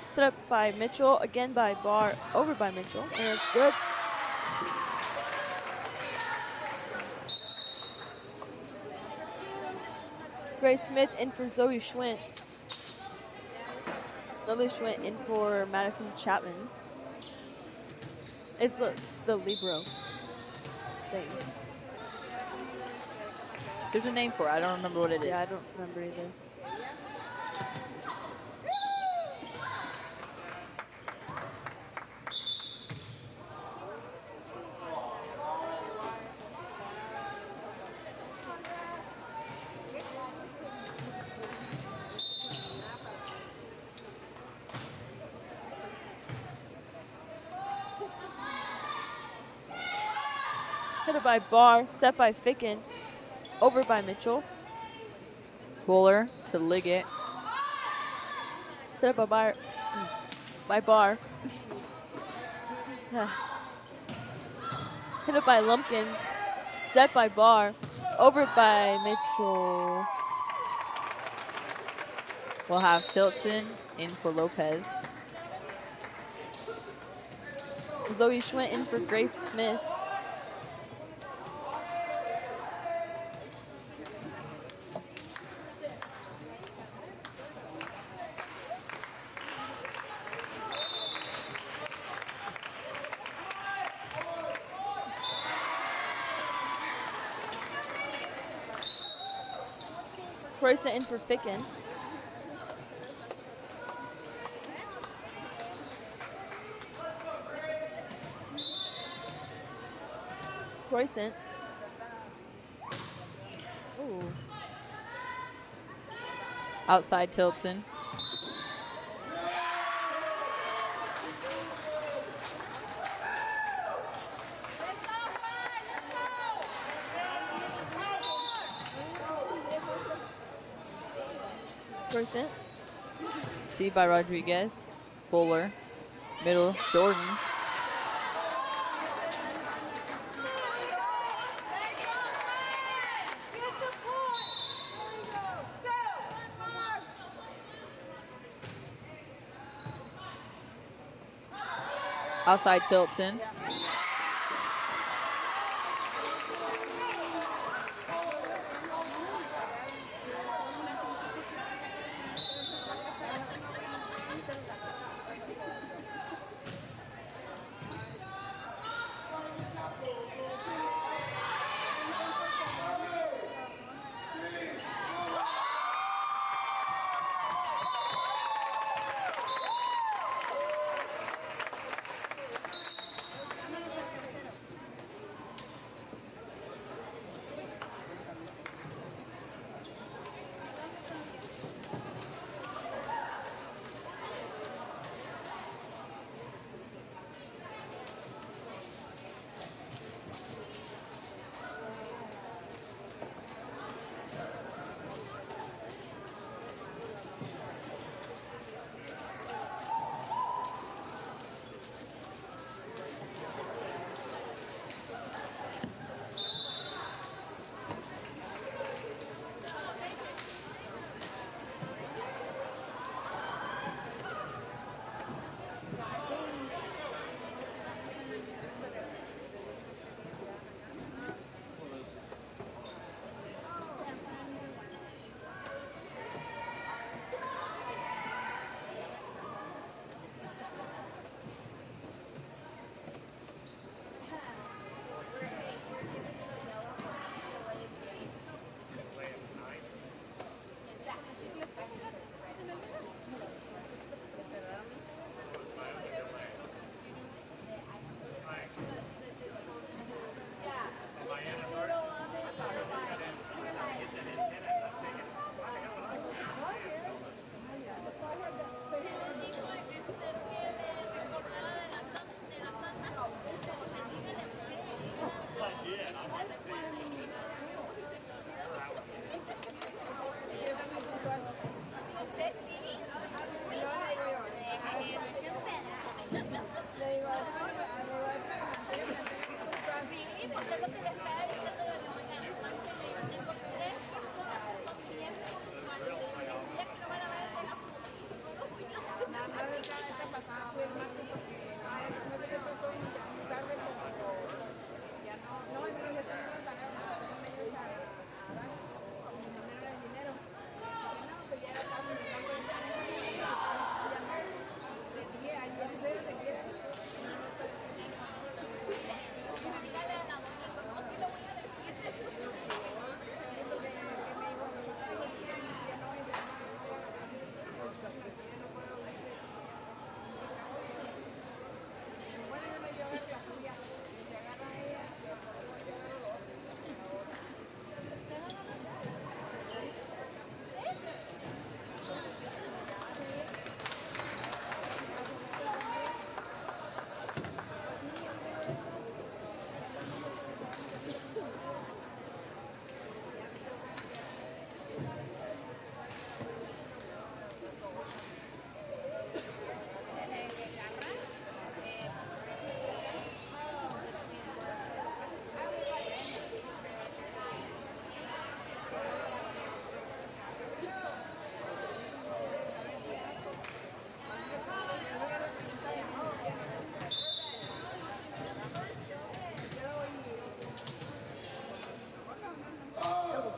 Set up by Mitchell. Again by Barr. Over by Mitchell. And it's good. Grace Smith in for Zoe Schwint. Zoe Schwint in for Madison Chapman. It's the libero thing. There's a name for it. I don't remember what it is. Yeah, I don't remember either. Hit by Barr, set by Ficken, over by Mitchell. Fuller to Liggett. Set up by Barr. Hit up by Lumpkins, set by Barr, over by Mitchell. We'll have Tilton in for Lopez. Zoe Schwint in for Grace Smith. Croysa in for Ficken. Croissant. Ooh. Outside Tilton. Croissant. See by Rodriguez. Fuller. Middle. Jordan. Outside Tilton.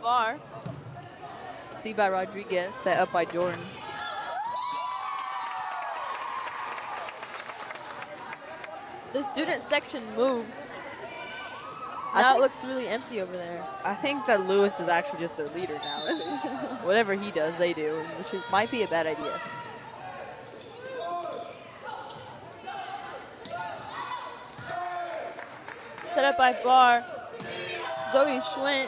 Barr. See by Rodriguez, set up by Jordan. The student section moved. Now it looks really empty over there. I think that Lewis is actually just their leader now. Whatever he does, they do, which might be a bad idea. Set up by Barr. Zoe Schwint.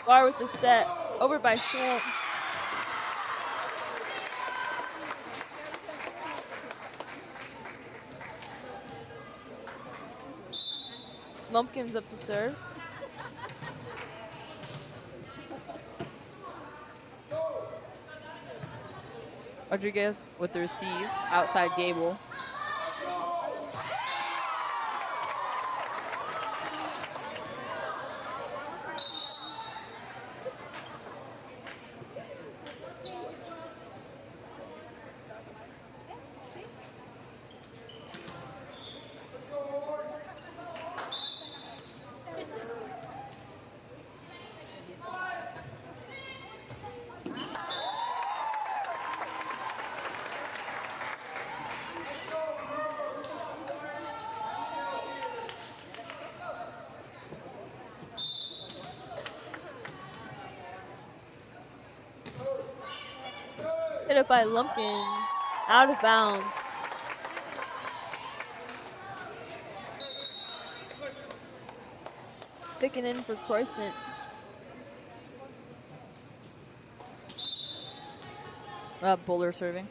Barr with the set. Over by Schwint. Lumpkins up to serve. Rodriguez with the receive, outside Gable. Hit up by Lumpkins. Out of bounds. Picking in for Croissant. Bowler serving.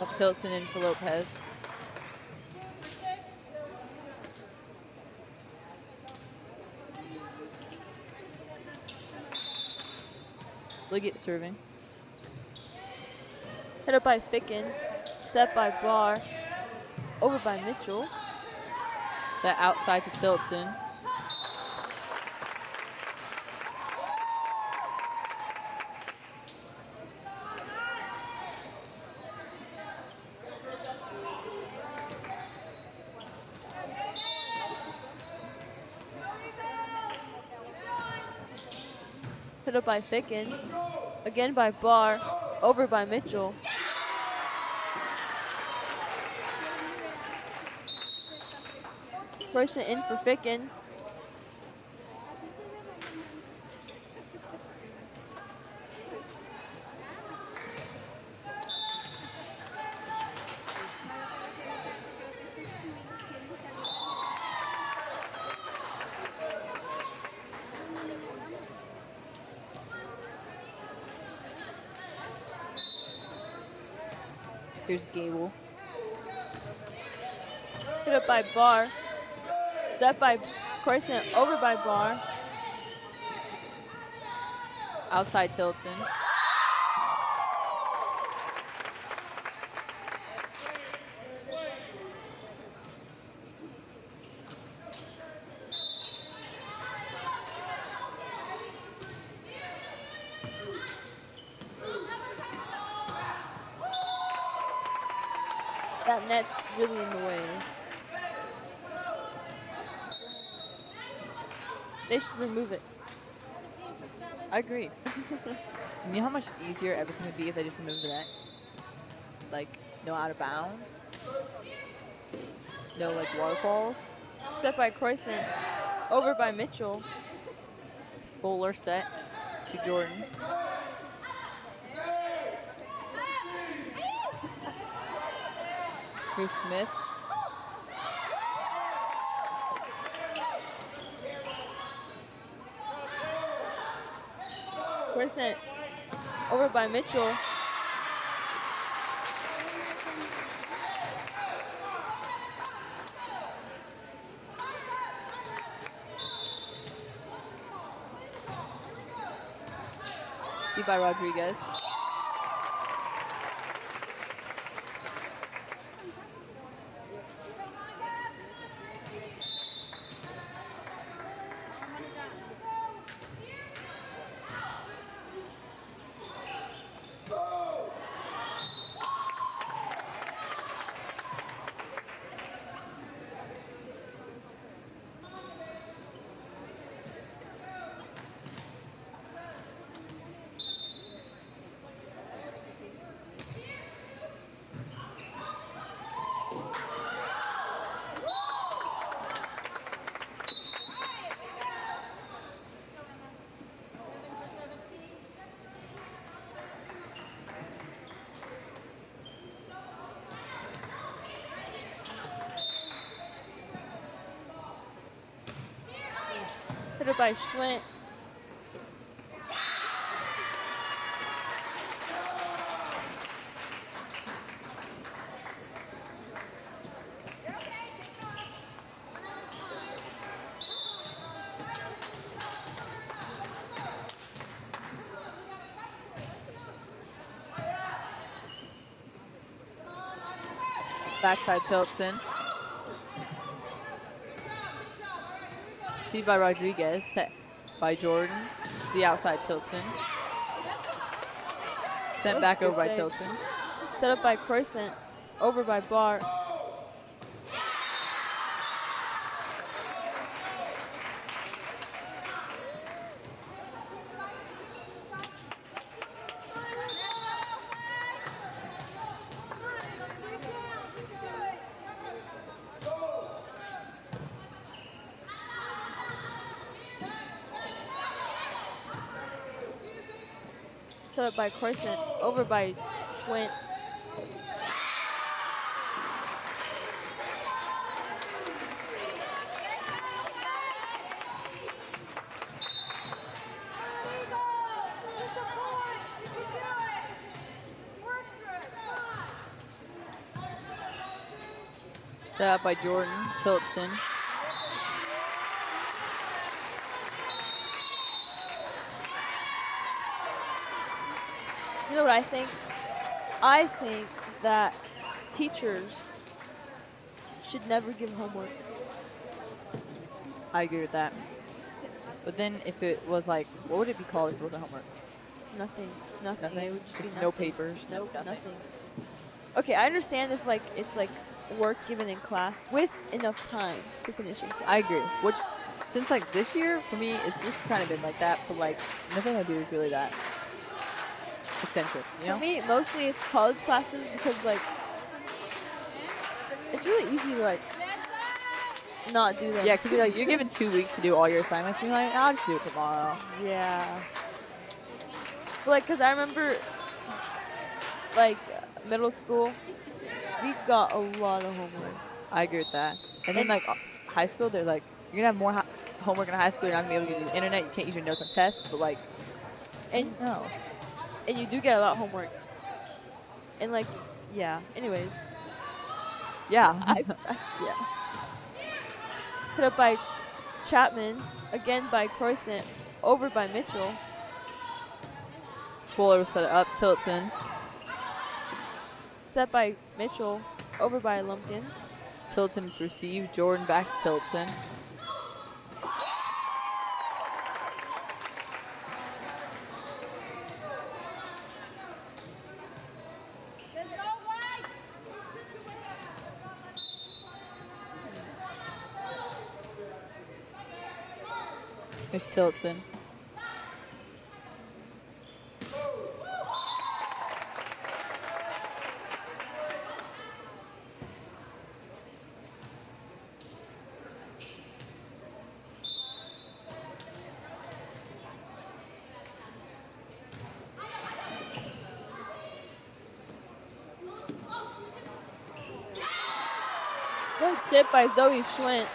Up Tilson in for Lopez. Liggett serving. Hit up by Ficken. Set by Barr. Over by Mitchell. Set outside to Tilson. Hit up by Ficken. Again by Barr. Over by Mitchell. Croissant in for Ficken. Here's Gable. Hit up by Barr. Set by Croissant. Over by Barr. Outside Tilson. That net's really in the way. They should remove it. I agree. You know how much easier everything would be if they just removed the net? Like, no out of bounds? No, like, waterfalls? Set by Croissant. Over by Mitchell. Bowler set to Jordan. Here's Smith. Croissant. Over by Mitchell. Beat by Rodriguez. Hit by Schwint. Backside tilts in. Beat by Rodriguez. Set by Jordan. The outside tilts in. Sent back over by Tilton. Set up by Croissant. Over by Bart. Set up by Croissant. Over by Schwint. Set up by Jordan. Tilton. You know what I think? I think that teachers should never give homework. I agree with that. But then if it was like, what would it be called if it wasn't homework? Nothing. Nothing. Nothing? It would just be Just nothing. no papers? Nope, Nothing. nothing. Okay, I understand if like it's like work given in class with enough time to finish in class. I agree. Which, since like this year, for me, it's just kind of been like that, but like nothing I do is really that eccentric, you know? For me, mostly it's college classes because like it's really easy to like not do them. Yeah, because like, you're given 2 weeks to do all your assignments, and you're like, I'll just do it tomorrow. Yeah. But, like, because I remember, like, middle school, we got a lot of homework. I agree with that. And then like high school, they're like, you're gonna have more homework in high school. You're not gonna be able to use the internet. You can't use your notes on tests. But like, And no. and you do get a lot of homework. And, like, yeah. Anyways. Yeah. Yeah. Put up by Chapman. Again by Croissant. Over by Mitchell. Fuller will set it up. Tilton. Set by Mitchell. Over by Lumpkins. Tilton to receive. Jordan back to Tilton. There's Tilton. Good tip by Zoe Schwint.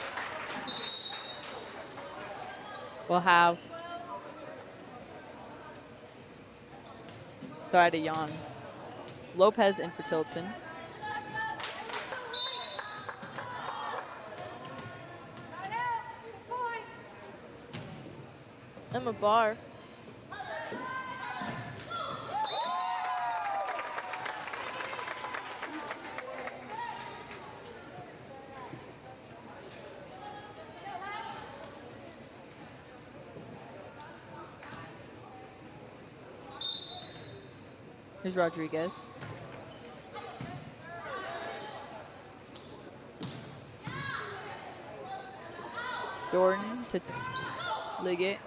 We'll have. Sorry, I had to yawn. Lopez in for Tilton. I'm a bar. Here's Rodriguez. Jordan to Liggett.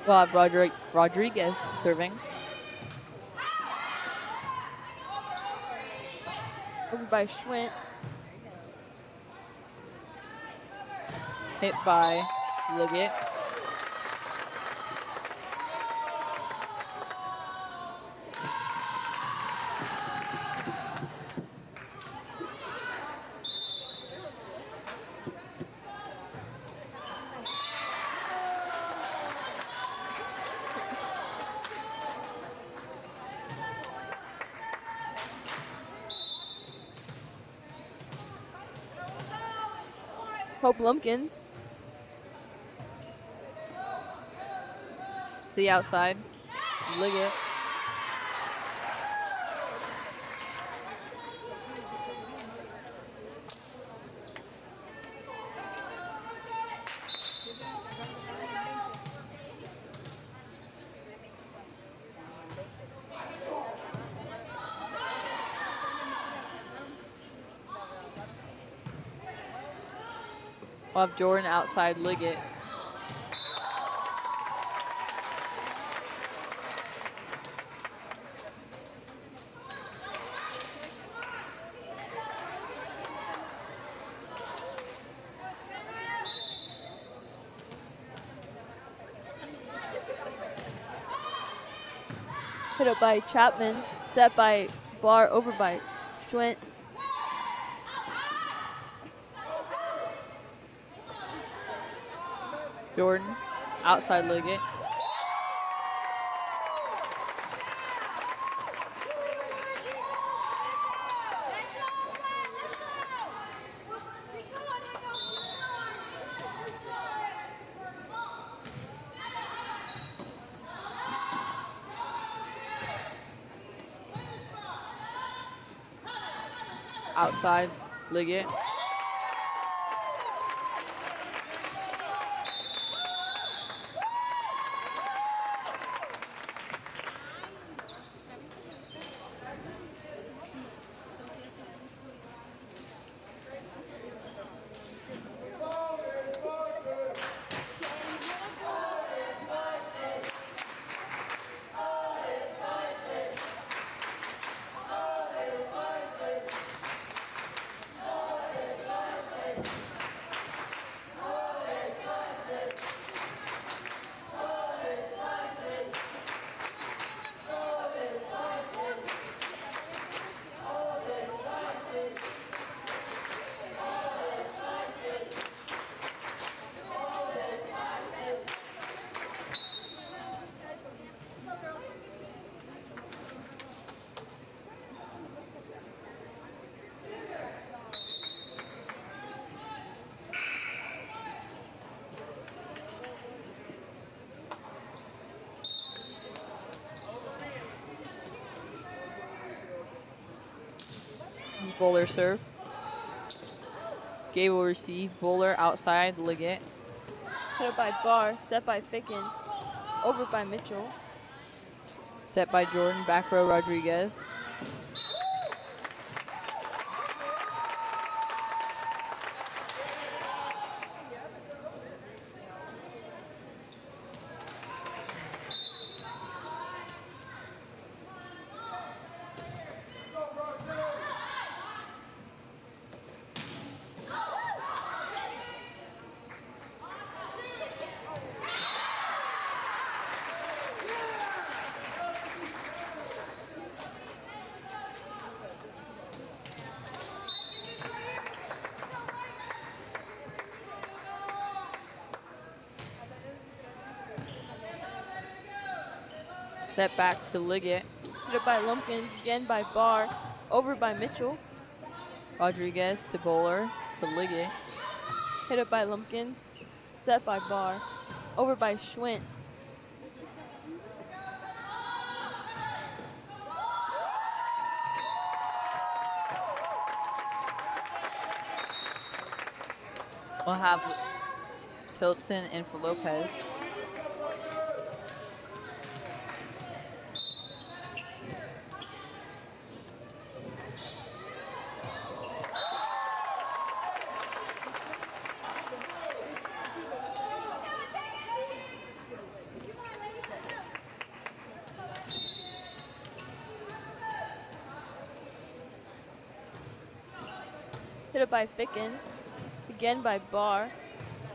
We'll have Rodriguez serving. Over by Schwint. Hit by Liggett. Hope Lumpkins. The outside. Liggett. We'll have Jordan outside Liggett. Hit up by Chapman. Set by Barr. Over by Schwint. Jordan outside Liggett. Outside Liggett. Bowler serve. Gabe will receive. Bowler outside Liggett. Hit up by Barr. Set by Ficken. Over by Mitchell. Set by Jordan. Back row Rodriguez. Set back to Liggett. Hit up by Lumpkins. Again by Barr. Over by Mitchell. Rodriguez to Bowler to Liggett. Hit up by Lumpkins. Set by Barr. Over by Schwint. We'll have Tilton in for Lopez. Hit up by Ficken. Again by Barr.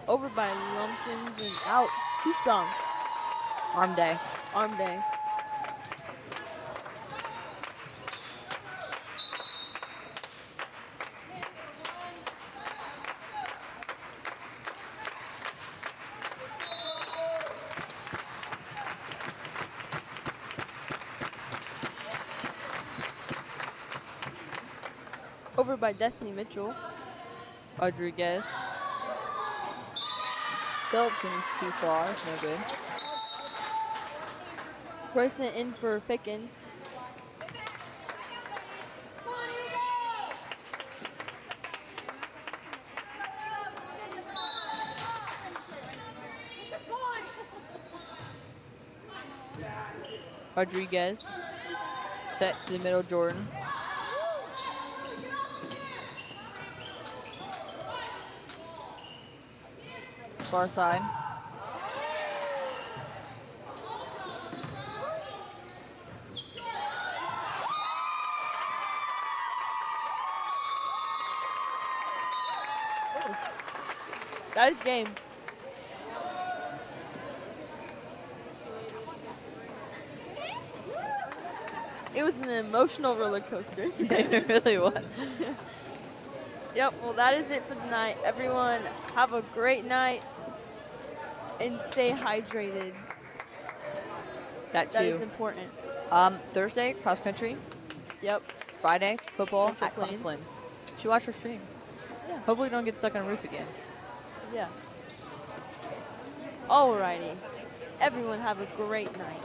Over by Lumpkins and out. Too strong. Arm day. Arm day. Over by Destiny Mitchell. Rodriguez. Phillipson's too far. No good. Bryson in for Ficken. Rodriguez. Set to the middle, Jordan. Far side. That is game. It was an emotional roller coaster. It really was. Yep, well, that is it for tonight. Everyone, have a great night and stay hydrated. That That is too. important. Thursday, cross country. Yep. Friday, football Central at Cleveland. Plains. Should watch our stream. Yeah. Hopefully, we don't get stuck on a roof again. Yeah. Alrighty. Everyone, have a great night.